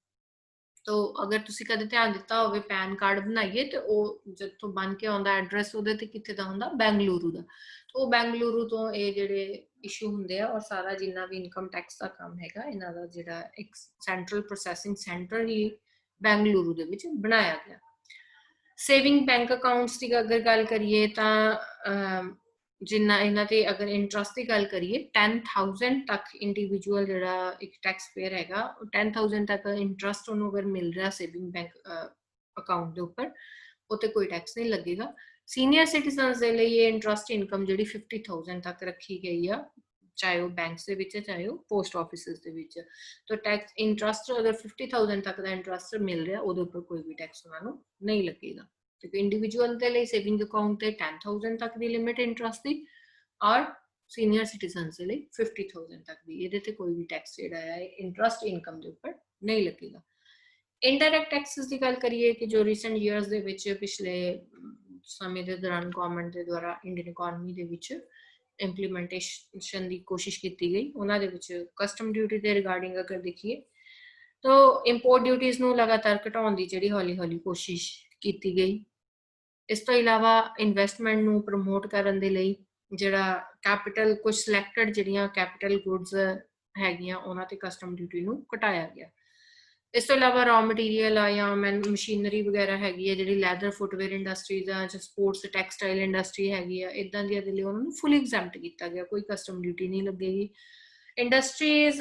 तो अगर तुसी कदे ध्यान दिता होवे पैन कार्ड बनाइए तो वो जिथों बन के आउंदा एड्रैस ਉਹਦੇ ਤੇ ਕਿੱਥੇ ਦਾ ਹੁੰਦਾ ਬੈਂਗਲੁਰੂ ਦਾ तो ਬੈਂਗਲੁਰੂ ਤੋਂ ਇਹ ਜਿਹੜੇ ਇਸ਼ੂ ਹੁੰਦੇ ਆ ਔਰ ਸਾਰਾ ਜਿੰਨਾ ਵੀ ਇਨਕਮ ਟੈਕਸ ਦਾ ਕੰਮ ਹੈਗਾ ਇਹਨਾਂ ਦਾ ਜਿਹੜਾ ਇੱਕ ਸੈਂਟਰਲ ਪ੍ਰੋਸੈਸਿੰਗ ਸੈਂਟਰ ਹੀ ਬੈਂਗਲੁਰੂ ਦੇ ਵਿੱਚ ਬਣਾਇਆ ਗਿਆ ਸੇਵਿੰਗ ਬੈਂਕ ਅਕਾਊਂਟਸ ਦੀ ਅਗਰ ਗੱਲ ਕਰੀਏ ਤਾਂ जिन्ना इन्हां ते अगर इंटरस्ट की गल करिए 10,000 तक इंडिविजुअल जिहड़ा एक टैक्स पेयर हैगा 10,000 तक इंटरस्ट उन्होंने अगर मिल रहा सेविंग बैंक अकाउंट के उपर ਉੱਤੇ ਕੋਈ ਟੈਕਸ ਨਹੀਂ ਲੱਗੇਗਾ। ਸੀਨੀਅਰ ਸਿਟੀਜ਼ਨਸ ਦੇ ਲਈ ਇਹ ਇੰਟਰਸਟ ਇਨਕਮ ਜਿਹੜੀ 50,000 ਤੱਕ ਰੱਖੀ ਗਈ ਆ, ਚਾਹੇ ਉਹ ਬੈਂਕਸ ਦੇ ਵਿੱਚ ਚਾਹੇ ਉਹ ਪੋਸਟ ਆਫਿਸਿਸ ਦੇ ਵਿੱਚ। ਤਾਂ ਟੈਕਸ ਇੰਟਰਸਟ ਅਗਰ 50,000 ਤੱਕ ਦਾ ਇੰਟਰਸਟ ਮਿਲ ਰਿਹਾ ਉਹਦੇ ਉੱਪਰ ਕੋਈ ਵੀ ਟੈਕਸ ਉਹਨਾਂ ਨੂੰ ਨਹੀਂ ਲੱਗੇਗਾ। ਕਿਉਂਕਿ ਇੰਡੀਵਿਜੂਅਲ ਦੇ ਲਈ ਸੇਵਿੰਗ ਅਕਾਊਂਟ ਤੇ 10,000 ਤੱਕ ਦੀ ਲਿਮਿਟ ਇੰਟਰਸਟ ਦੀ, ਔਰ ਸੀਨੀਅਰ ਸਿਟੀਜ਼ਨਸ ਦੇ ਲਈ 50,000 ਤੱਕ ਦੀ। ਇਹਦੇ ਤੇ ਕੋਈ ਵੀ ਟੈਕਸ ਜਿਹੜਾ ਹੈ ਇੰਟਰਸਟ ਇਨਕਮ ਦੇ ਉੱਪਰ ਨਹੀਂ ਲੱਗੇਗਾ। ਇਨਡਾਇਰੈਕਟ ਟੈਕਸਿਸ ਦੀ ਗੱਲ ਕਰੀਏ ਕਿ ਜੋ ਰੀਸੈਂਟ ਈਅਰਸ ਦੇ ਵਿੱਚ ਪਿਛਲੇ ਸਮੇਂ ਦੇ ਦੌਰਾਨ ਗਵਰਨਮੈਂਟ ਦੇ ਦੁਆਰਾ ਇੰਡੀਅਨ ਇਕਨੋਮੀ ਦੇ ਵਿੱਚ ਇੰਪਲੀਮੈਂਟੇਸ਼ਨ ਦੀ ਕੋਸ਼ਿਸ਼ ਕੀਤੀ ਗਈ, ਉਹਨਾਂ ਦੇ ਵਿੱਚ ਕਸਟਮ ਡਿਊਟੀ ਦੇ ਰਿਗਾਰਡਿੰਗ ਅਗਰ ਦੇਖੀਏ ਤਾਂ ਇੰਪੋਰਟ ਡਿਊਟੀਜ਼ ਨੂੰ ਲਗਾਤਾਰ ਘਟਾਉਣ ਦੀ ਜਿਹੜੀ ਹੌਲੀ ਹੌਲੀ ਕੋਸ਼ਿਸ਼ ਕੀਤੀ ਗਈ। ਇਸ ਤੋਂ ਇਲਾਵਾ ਇਨਵੈਸਟਮੈਂਟ ਨੂੰ ਪ੍ਰਮੋਟ ਕਰਨ ਦੇ ਲਈ ਜਿਹੜਾ ਕੈਪੀਟਲ, ਕੁਝ ਸਿਲੈਕਟਡ ਜਿਹੜੀਆਂ ਕੈਪੀਟਲ ਗੁੱਡਸ ਹੈਗੀਆਂ ਉਹਨਾਂ ਤੇ ਕਸਟਮ ਡਿਊਟੀ ਨੂੰ ਘਟਾਇਆ ਗਿਆ। ਇਸ ਤੋਂ ਇਲਾਵਾ ਰॉ ਮਟੀਰੀਅਲ ਆ ਜਾਂ ਮਸ਼ੀਨਰੀ ਵਗੈਰਾ ਹੈਗੀ ਹੈ, ਜਿਹੜੀ ਲੈਦਰ ਫੁੱਟਵੇਅਰ ਇੰਡਸਟਰੀਜ਼ ਆ ਜਾਂ ਸਪੋਰਟਸ ਟੈਕਸਟਾਈਲ ਇੰਡਸਟਰੀ ਹੈਗੀ ਆ, ਇਦਾਂ ਦੀਆਂ ਦੇ ਲਈ ਉਹਨਾਂ ਨੂੰ ਫੁੱਲੀ ਐਗਜ਼ੈਂਪਟ ਕੀਤਾ ਗਿਆ, ਕੋਈ ਕਸਟਮ ਡਿਊਟੀ ਨਹੀਂ ਲੱਗੇਗੀ। ਇੰਡਸਟਰੀਜ਼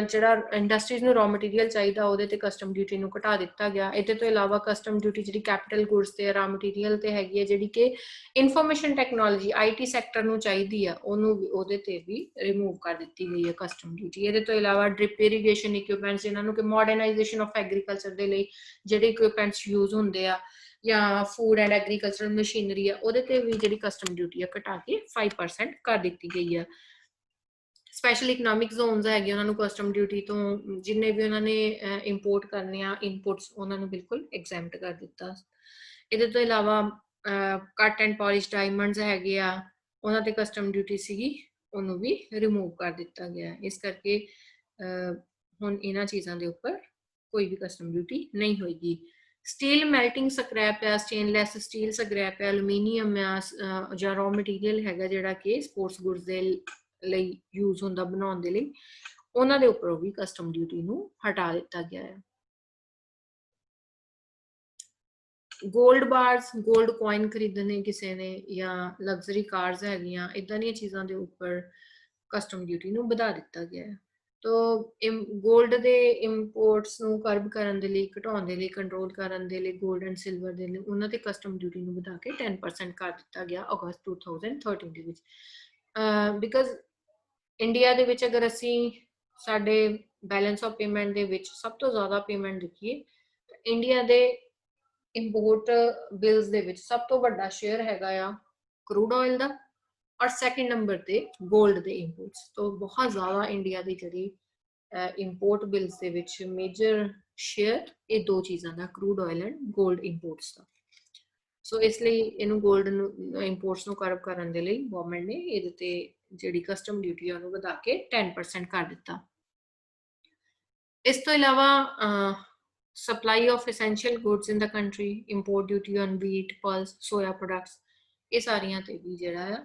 ਜਿਹੜਾ ਇੰਡਸਟਰੀਜ਼ ਨੂੰ ਰॉ ਮਟੀਰੀਅਲ ਚਾਹੀਦਾ ਉਹਦੇ ਤੇ ਕਸਟਮ ਡਿਊਟੀ ਨੂੰ ਘਟਾ ਦਿੱਤਾ ਗਿਆ। ਇਹਦੇ ਤੋਂ ਇਲਾਵਾ ਕਸਟਮ ਡਿਊਟੀ ਜਿਹੜੀ ਕੈਪੀਟਲ ਗੁੱਡਸ ਤੇ ਰॉ ਮਟੀਰੀਅਲ ਤੇ ਹੈਗੀ ਹੈ, ਜਿਹੜੀ ਕਿ ਇਨਫੋਰਮੇਸ਼ਨ ਟੈਕਨੋਲੋਜੀ IT ਸੈਕਟਰ ਨੂੰ ਚਾਹੀਦੀ ਆ, ਉਹਨੂੰ ਉਹਦੇ ਤੇ ਵੀ ਰਿਮੂਵ ਕਰ ਦਿੱਤੀ ਗਈ ਹੈ ਕਸਟਮ ਡਿਊਟੀ। ਇਹਦੇ ਤੋਂ ਇਲਾਵਾ ਡ੍ਰਿਪ ਇਰੀਗੇਸ਼ਨ ਇਕਵਿਪਮੈਂਟਸ, ਜਿਨ੍ਹਾਂ ਨੂੰ ਕਿ ਮਾਡਰਨਾਈਜੇਸ਼ਨ ਆਫ ਐਗਰੀਕਲਚਰ ਦੇ ਲਈ ਜਿਹੜੇ ਇਕਵਿਪਮੈਂਟਸ ਯੂਜ਼ ਹੁੰਦੇ ਆ, ਜਾਂ ਫੂਡ ਐਂਡ ਐਗਰੀਕਲਚਰਲ ਮਸ਼ੀਨਰੀ ਆ, ਉਹਦੇ ਤੇ ਵੀ ਜਿਹੜੀ ਕਸਟਮ ਡਿਊਟੀ ਆ ਘਟਾ ਕੇ 5% ਕਰ ਦਿੱਤੀ ਗਈ ਆ। ਸਪੈਸ਼ਲ ਇਕਨੋਮਿਕ ਜ਼ੋਨਸ ਹੈਗੇ, ਉਹਨਾਂ ਨੂੰ ਕਸਟਮ ਡਿਊਟੀ ਤੋਂ ਜਿੰਨੇ ਵੀ ਉਹਨਾਂ ਨੇ ਇੰਪੋਰਟ ਕਰਨੇ ਆ ਇਨਪੁਟਸ, ਉਹਨਾਂ ਨੂੰ ਬਿਲਕੁਲ ਐਗਜ਼ੈਂਪਟ ਕਰ ਦਿੱਤਾ। ਇਹਦੇ ਤੋਂ ਇਲਾਵਾ ਕੱਟ ਐਂਡ ਪੋਲਿਸ਼ ਡਾਇਮੰਡਸ ਹੈਗੇ ਆ, ਉਹਨਾਂ ਤੇ ਕਸਟਮ ਡਿਊਟੀ ਸੀਗੀ, ਉਹਨੂੰ ਵੀ ਰਿਮੂਵ ਕਰ ਦਿੱਤਾ ਗਿਆ। ਇਸ ਕਰਕੇ ਹੁਣ ਇਹਨਾਂ ਚੀਜ਼ਾਂ ਦੇ ਉੱਪਰ ਕੋਈ ਵੀ ਕਸਟਮ ਡਿਊਟੀ ਨਹੀਂ ਹੋਏਗੀ। ਸਟੀਲ ਮੈਲਟਿੰਗ ਸਕ੍ਰੈਪ ਆ, ਸਟੇਨਲੈਸ ਸਟੀਲ ਸਕ੍ਰੈਪ ਆ, ਐਲੂਮੀਨੀਅਮ ਆ, ਜਾਂ ਰॉ ਮਟੀਰੀਅਲ ਹੈਗਾ ਜਿਹੜਾ ਕਿ ਸਪੋਰਟਸ ਗੁੱਡਸ ਦੇ ਲਈ ਯੂਜ਼ ਹੁੰਦਾ ਬਣਾਉਣ ਦੇ ਲਈ, ਉਹਨਾਂ ਦੇ ਉੱਪਰੋਂ ਵੀ ਕਸਟਮ ਡਿਊਟੀ ਨੂੰ ਹਟਾ ਦਿੱਤਾ ਗਿਆ ਹੈ। ਗੋਲਡ ਬਾਰਸ, ਗੋਲਡ ਕੋਇਨ ਖਰੀਦਣੇ ਕਿਸੇ ਨੇ, ਜਾਂ ਲਗਜ਼ਰੀ ਕਾਰਸ ਹੈਗੀਆਂ, ਇਦਾਂ ਦੀਆਂ ਚੀਜ਼ਾਂ ਦੇ ਉੱਪਰ ਕਸਟਮ ਡਿਊਟੀ ਨੂੰ ਵਧਾ ਦਿੱਤਾ ਗਿਆ ਹੈ। ਤਾਂ ਗੋਲਡ ਦੇ ਇੰਪੋਰਟਸ ਨੂੰ ਕਰਬ ਕਰਨ ਦੇ ਲਈ, ਘਟਾਉਣ ਦੇ ਲਈ, ਕੰਟਰੋਲ ਕਰਨ ਦੇ ਲਈ, ਗੋਲਡ ਐਂਡ ਸਿਲਵਰ ਦੇ ਲਈ ਉਹਨਾਂ ਤੇ ਕਸਟਮ ਡਿਊਟੀ ਨੂੰ ਵਧਾ ਕੇ 10% ਕਰ ਦਿੱਤਾ ਗਿਆ ਅਗਸਤ 2013 ਦੇ ਵਿੱਚ। ਬਿਕਾਜ਼ ਇੰਡੀਆ ਦੇ ਵਿੱਚ ਅਗਰ ਅਸੀਂ ਸਾਡੇ ਬੈਲੈਂਸ ਆਫ ਪੇਮੈਂਟ ਦੇ ਵਿੱਚ ਸਭ ਤੋਂ ਜ਼ਿਆਦਾ ਪੇਮੈਂਟ ਦੇਖੀਏ ਤਾਂ ਇੰਡੀਆ ਦੇ ਇੰਪੋਰਟ ਬਿਲਸ ਦੇ ਵਿੱਚ ਸਭ ਤੋਂ ਵੱਡਾ ਸ਼ੇਅਰ ਹੈਗਾ ਆ ਕਰੂਡ ਆਇਲ ਦਾ, ਔਰ ਸੈਕਿੰਡ ਨੰਬਰ ਤੇ ਗੋਲਡ ਦੇ ਇੰਪੋਰਟਸ। ਤੋਂ ਬਹੁਤ ਜ਼ਿਆਦਾ ਇੰਡੀਆ ਦੀ ਜਿਹੜੀ ਇੰਪੋਰਟ ਬਿਲਸ ਦੇ ਵਿੱਚ ਮੇਜਰ ਸ਼ੇਅਰ ਇਹ ਦੋ ਚੀਜ਼ਾਂ ਦਾ, ਕਰੂਡ ਆਇਲ ਐਂਡ ਗੋਲਡ ਇੰਪੋਰਟਸ ਦਾ। ਸੋ ਇਸ ਲਈ ਇਹਨੂੰ ਗੋਲਡ ਨੂੰ ਇੰਪੋਰਟਸ ਨੂੰ ਕਰਬ ਕਰਨ ਦੇ ਲਈ ਗਵਰਨਮੈਂਟ ਨੇ ਇਹਦੇ ਤੇ ਜਿਹੜੀ ਕਸਟਮ ਡਿਊਟੀ ਆ ਉਹਨੂੰ ਵਧਾ ਕੇ 10% ਕਰ ਦਿੱਤਾ। ਇਸ ਤੋਂ ਇਲਾਵਾ supply of essential goods in the country, import duty on wheat, plus, soya products, ਇਹ ਸਾਰੀਆਂ ਤੇ ਵੀ ਜਿਹੜਾ ਆ,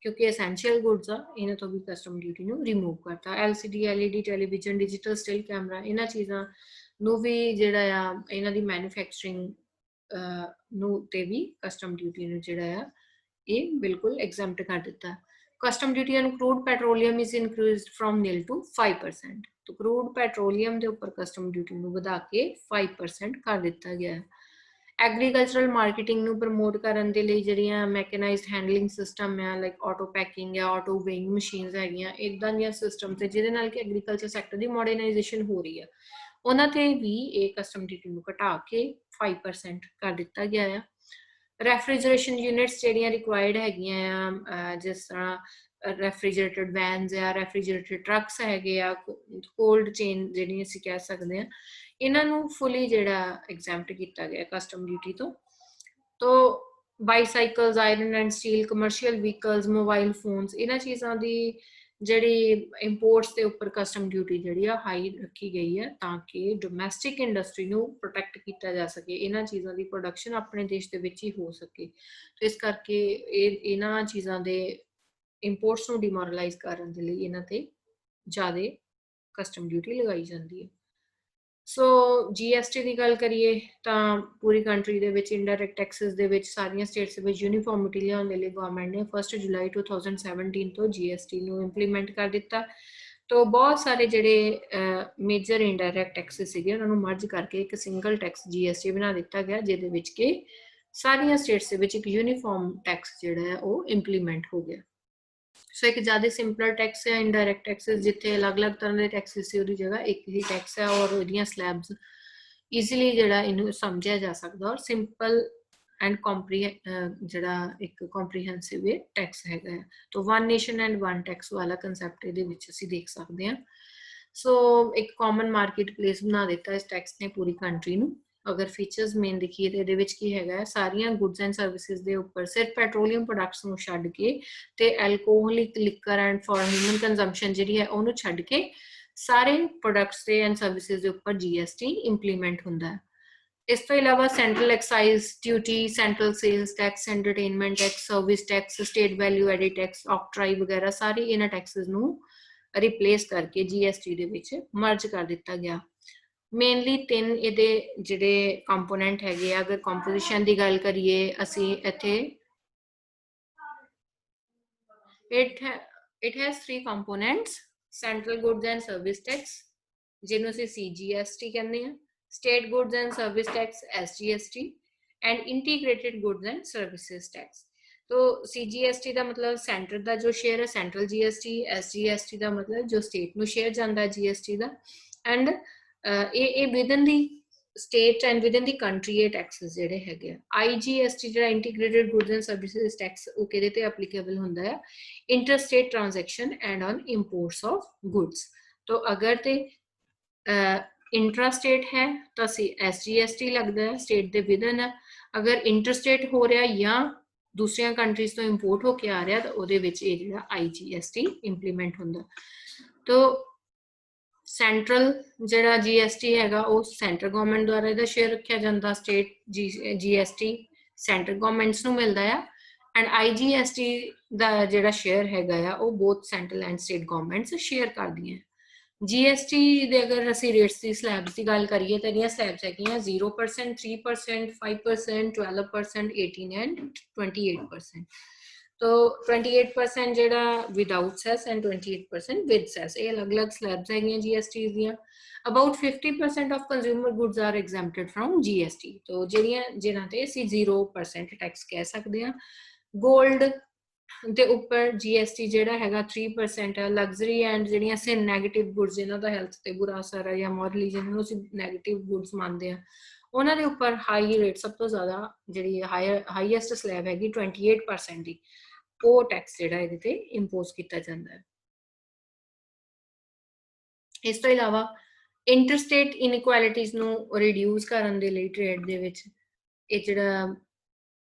ਕਿਉਂਕਿ ਐਸੈਂਸ਼ੀਅਲ ਗੁੱਡਸ ਆ, ਇਹਨਾਂ ਤੋਂ ਵੀ ਕਸਟਮ ਡਿਊਟੀ ਨੂੰ ਰਿਮੂਵ ਕਰਤਾ। LCD, LED television, digital still camera, ਇਹਨਾਂ ਚੀਜ਼ਾਂ ਨੂੰ ਵੀ ਜਿਹੜਾ ਆ ਇਹਨਾਂ ਦੀ ਮੈਨੂਫੈਕਚਰਿੰਗ ਨੂੰ ਤੇ ਵੀ ਕਸਟਮ ਡਿਊਟੀ ਨੂੰ ਜਿਹੜਾ ਆ ਇਹ ਬਿਲਕੁਲ ਐਗਜ਼ੈਂਪਟ ਕਰ ਦਿੱਤਾ। Custom duty on crude petroleum is increased from 0 to 5%। तो ਕਰੂਡ ਪੈਟਰੋਲੀਅਮ ਦੇ ਉੱਪਰ ਕਸਟਮ ਡਿਊਟੀ ਨੂੰ ਵਧਾ ਕੇ 5% ਕਰ ਦਿੱਤਾ ਗਿਆ ਹੈ। ਐਗਰੀਕਲਚਰਲ ਮਾਰਕੀਟਿੰਗ ਨੂੰ ਪ੍ਰਮੋਟ ਕਰਨ ਦੇ ਲਈ ਜਿਹੜੀਆਂ ਮੈਕਨਾਈਜ਼ਡ ਹੈਂਡਲਿੰਗ ਸਿਸਟਮ ਆ, ਲਾਈਕ ਆਟੋ ਪੈਕਿੰਗ ਜਾਂ ਆਟੋ ਵੇਇੰਗ ਮਸ਼ੀਨਸ ਹੈਗੀਆਂ, ਇਦਾਂ ਦੀਆਂ ਸਿਸਟਮ ਤੇ ਜਿਹਦੇ ਨਾਲ ਕਿ ਐਗਰੀਕਲਚਰ ਸੈਕਟਰ ਦੀ ਮਾਡਰਨਾਈਜੇਸ਼ਨ ਹੋ ਰਹੀ ਹੈ, ਉਹਨਾਂ ਤੇ ਵੀ ਇਹ ਕਸਟਮ ਡਿਊਟੀ ਨੂੰ ਘਟਾ ਕੇ 5% ਕਰ ਦਿੱਤਾ ਗਿਆ ਆ। ਰੈਫਰੀਜਰੇਸ਼ਨ ਯੂਨਿਟਸ ਜਿਹੜੀਆਂ ਰਿਕੁਆਇਰਡ ਹੈਗੀਆਂ ਆ, ਜਿਸ ਤਰ੍ਹਾਂ ਰੈਫਰੀਜਰੇਟਡ ਵੈਨਸ ਆ, ਰੈਫਰੀਜਰੇਟਡ ਟਰੱਕਸ ਹੈਗੇ ਆ, ਕੋਲਡ ਚੇਨ ਜਿਹੜੀ ਅਸੀਂ ਕਹਿ ਸਕਦੇ ਹਾਂ, ਇਹਨਾਂ ਨੂੰ ਫੁੱਲੀ ਜਿਹੜਾ ਐਗਜ਼ੈਂਪਟ ਕੀਤਾ ਗਿਆ ਕਸਟਮ ਡਿਊਟੀ ਤੋਂ। ਤੋ bicycles, iron and steel, commercial vehicles, mobile phones, ਇਹਨਾਂ ਚੀਜ਼ਾਂ ਦੀ ਜਿਹੜੀ ਇੰਪੋਰਟਸ ਦੇ ਉੱਪਰ ਕਸਟਮ ਡਿਊਟੀ ਜਿਹੜੀ ਆ ਹਾਈ ਰੱਖੀ ਗਈ ਹੈ, ਤਾਂ ਕਿ ਡੋਮੈਸਟਿਕ ਇੰਡਸਟਰੀ ਨੂੰ ਪ੍ਰੋਟੈਕਟ ਕੀਤਾ ਜਾ ਸਕੇ, ਇਹਨਾਂ ਚੀਜ਼ਾਂ ਦੀ ਪ੍ਰੋਡਕਸ਼ਨ ਆਪਣੇ ਦੇਸ਼ ਦੇ ਵਿੱਚ ਹੀ ਹੋ ਸਕੇ। ਤੇ ਇਸ ਕਰਕੇ ਇਹਨਾਂ ਚੀਜ਼ਾਂ ਦੇ ਇੰਪੋਰਟਸ ਨੂੰ ਡਿਮੋਰਲਾਈਜ਼ ਕਰਨ ਦੇ ਲਈ ਇਹਨਾਂ ਤੇ ਜ਼ਿਆਦਾ ਕਸਟਮ ਡਿਊਟੀ ਲਗਾਈ ਜਾਂਦੀ ਹੈ। ਸੋ GST ਦੀ ਗੱਲ ਕਰੀਏ ਤਾਂ ਪੂਰੀ ਕੰਟਰੀ ਦੇ ਵਿੱਚ ਇਨਡਾਇਰੈਕਟ ਟੈਕਸਿਸ ਦੇ ਵਿੱਚ ਸਾਰੀਆਂ ਸਟੇਟਸ ਦੇ ਵਿੱਚ ਯੂਨੀਫਾਰਮਿਟੀ ਲਿਆਉਣ ਦੇ ਲਈ ਗਵਰਨਮੈਂਟ ਨੇ 1 ਜੁਲਾਈ 2017 ਤੋਂ GST ਨੂੰ ਇੰਪਲੀਮੈਂਟ ਕਰ ਦਿੱਤਾ। तो बहुत सारे ਜਿਹੜੇ ਮੇਜਰ ਇਨਡਾਇਰੈਕਟ ਟੈਕਸਿਸ ਸੀਗੇ ਉਹਨਾਂ ਨੂੰ ਮਰਜ ਕਰਕੇ ਇੱਕ ਸਿੰਗਲ ਟੈਕਸ GST ਬਣਾ ਦਿੱਤਾ ਗਿਆ, ਜਿਹਦੇ ਵਿੱਚ ਕਿ ਸਾਰੀਆਂ ਸਟੇਟਸ ਦੇ ਵਿੱਚ ਇੱਕ ਯੂਨੀਫਾਰਮ ਟੈਕਸ ਜਿਹੜਾ ਹੈ ਉਹ ਇੰਪਲੀਮੈਂਟ ਹੋ ਗਿਆ। ਸੋ ਇੱਕ ਜ਼ਿਆਦਾ ਸਿੰਪਲਰ ਟੈਕਸ ਹੈ ਇਨਡਾਇਰੈਕਟ ਟੈਕਸਿਸ, ਜਿੱਥੇ ਅਲੱਗ-ਅਲੱਗ ਤਰ੍ਹਾਂ ਦੇ ਟੈਕਸਿਸ ਸੀ ਉਹਦੀ ਜਗ੍ਹਾ ਇੱਕ ਹੀ ਟੈਕਸ ਹੈ ਔਰ ਉਹਦੀਆਂ ਸਲੈਬਸ ਈਜ਼ੀਲੀ ਜਿਹੜਾ ਇਹਨੂੰ ਸਮਝਿਆ ਜਾ ਸਕਦਾ ਔਰ ਸਿੰਪਲ ਐਂਡ ਜਿਹੜਾ ਇੱਕ ਕੰਪਰੀਹੈਂਸਿਵ ਟੈਕਸ ਹੈਗਾ ਹੈ। तो one nation and one tax वाला कंसैप्ट ਇਹਦੇ ਵਿੱਚ ਅਸੀਂ ਦੇਖ ਸਕਦੇ ਹਾਂ। ਸੋ ਇੱਕ ਕਾਮਨ ਮਾਰਕੀਟ ਪਲੇਸ ਬਣਾ ਦਿੱਤਾ ਇਸ ਟੈਕਸ ਨੇ ਪੂਰੀ ਕੰਟਰੀ ਨੂੰ। ਅਗਰ ਫੀਚਰਸ ਮੇਨ ਦੇਖੀਏ ਤੇ ਇਹਦੇ ਵਿੱਚ ਕੀ ਹੈਗਾ, ਸਾਰੀਆਂ ਗੁੱਡਸ ਐਂਡ ਸਰਵਿਸਿਜ਼ ਦੇ ਉੱਪਰ ਸਿਰਫ ਪੈਟਰੋਲੀਅਮ ਪ੍ਰੋਡਕਟਸ ਨੂੰ ਛੱਡ ਕੇ ਤੇ alcoholic liquor and for human consumption ਜਿਹੜੀ ਹੈ ਉਹਨੂੰ ਛੱਡ ਕੇ ਸਾਰੇ ਪ੍ਰੋਡਕਟਸ ਤੇ ਐਂਡ ਸਰਵਿਸਿਜ਼ ਦੇ ਉੱਪਰ GST ਇੰਪਲੀਮੈਂਟ ਹੁੰਦਾ ਹੈ। ਇਸ ਤੋਂ ਇਲਾਵਾ central excise duty, central sales tax, entertainment tax, service tax, state value added tax, octroi ਵਗੈਰਾ ਸਾਰੇ ਇਹਨਾਂ ਟੈਕਸਿਸ ਨੂੰ ਰਿਪਲੇਸ ਕਰਕੇ GST ਦੇ ਵਿੱਚ ਮਰਜ ਕਰ ਦਿੱਤਾ ਗਿਆ। ਮੇਨਲੀ 3 ਇਹਦੇ ਜਿਹੜੇ ਕੰਪੋਨੈਂਟ ਹੈਗੇ ਆ, ਅਗਰ ਕੰਪੋਜੀਸ਼ਨ ਦੀ ਗੱਲ ਕਰੀਏ ਅਸੀਂ ਇੱਥੇ it has 3 components: central goods and service tax ਜਿਹਨੂੰ ਅਸੀਂ CGST ਕਹਿੰਦੇ ਆ, state goods and service tax SGST and integrated goods and services tax। तो CGST ਦਾ ਮਤਲਬ ਸੈਂਟਰ ਦਾ ਜੋ ਸ਼ੇਅਰ ਹੈ ਸੈਂਟਰਲ GST, SGST ਦਾ ਮਤਲਬ ਜੋ ਸਟੇਟ ਨੂੰ ਸ਼ੇਅਰ ਜਾਂਦਾ ਹੈ GST ਦਾ, ਐਂਡ ਇਹ ਵਿਦਨ ਦੀ state and within the country ਇਹ ਟੈਕਸਸ ਜਿਹੜੇ ਹੈਗੇ ਆ। IGST ਜਿਹੜਾ integrated goods and services tax ਉਹ ਕਿਹਦੇ ਤੇ ਐਪਲੀਕੇਬਲ ਹੁੰਦਾ ਹੈ, interstate transaction and on imports of goods. तो अगर ते इंट्रास्टेट है तो SGST लगता है, स्टेट के विदन है। अगर इंटरस्टेट हो रहा या दूसरिया कंट्रीज तो इंपोर्ट होके आ रहा तो ਉਹਦੇ ਵਿੱਚ ਇਹ ਜਿਹੜਾ IGST ਇੰਪਲੀਮੈਂਟ ਹੁੰਦਾ। तो ਸੈਂਟਰਲ ਜਿਹੜਾ GST ਹੈਗਾ ਉਹ ਸੈਂਟਰ ਗਵਰਨਮੈਂਟ ਦੁਆਰਾ ਇਹਦਾ ਸ਼ੇਅਰ ਰੱਖਿਆ ਜਾਂਦਾ, ਸਟੇਟ GST ਸੈਂਟਰ ਗਵਰਨਮੈਂਟਸ ਨੂੰ ਮਿਲਦਾ ਆ, ਐਂਡ IGST ਦਾ ਜਿਹੜਾ ਸ਼ੇਅਰ ਹੈਗਾ ਆ ਉਹ both central and state governments share ਕਰਦੀਆਂ। GST ਦੇ ਅਗਰ ਅਸੀਂ ਰੇਟਸ ਦੀ ਸਲੈਬਸ ਦੀ ਗੱਲ ਕਰੀਏ ਤਾਂ ਇਹਦੀਆਂ ਸਲੈਬਸ ਹੈਗੀਆਂ 0%, 3%, 5%, 12%, 18 ਐਂਡ 28%। तो 28% ਜਿਹੜਾ without cess and 28% with cess, ਇਹ ਅਲੱਗ-ਅਲੱਗ ਸਲੈਬਸ ਹੈਗੀਆਂ GST ਦੀਆਂ। About 50% of consumer goods are exempted from GST। तो ਜਿਹਨਾਂ ਤੇ ਅਸੀਂ 0% ਟੈਕਸ ਕਹਿ ਸਕਦੇ ਹਾਂ। ਗੋਲਡ ਦੇ ਉੱਪਰ GST ਜਿਹੜਾ ਹੈਗਾ 3% ਹੈ। ਲਗਜ਼ਰੀ ਐਂਡ ਜਿਹੜੀਆਂ ਸੇ ਨੈਗੇਟਿਵ ਗੁੱਡਸ ਜਿਨ੍ਹਾਂ ਦਾ ਹੈਲਥ ਤੇ ਬੁਰਾ ਅਸਰ ਹੈ ਜਾਂ ਮੋਰਲੀ ਜਿਹਨਾਂ ਨੂੰ ਅਸੀਂ ਨੈਗੇਟਿਵ ਗੁੱਡਸ ਮੰਨਦੇ ਆ ਉਹਨਾਂ ਦੇ ਉੱਪਰ ਹਾਈ ਰੇਟ, ਸਭ ਤੋਂ ਜ਼ਿਆਦਾ ਜਿਹੜੀ ਹਾਈਐਸਟ ਸਲੈਬ ਹੈਗੀ 28% ਦੀ, ਉਹ ਟੈਕਸ ਜਿਹੜਾ ਇਹਦੇ ਤੇ ਇੰਪੋਜ਼ ਕੀਤਾ ਜਾਂਦਾ ਹੈ। ਇਸ ਤੋਂ ਇਲਾਵਾ ਇੰਟਰਸਟੇਟ ਇਨਇਕੁਐਲਿਟੀਜ਼ ਨੂੰ ਰਿਡਿਊਸ ਕਰਨ ਦੇ ਲਈ ਟ੍ਰੇਡ ਦੇ ਵਿੱਚ ਇਹ ਜਿਹੜਾ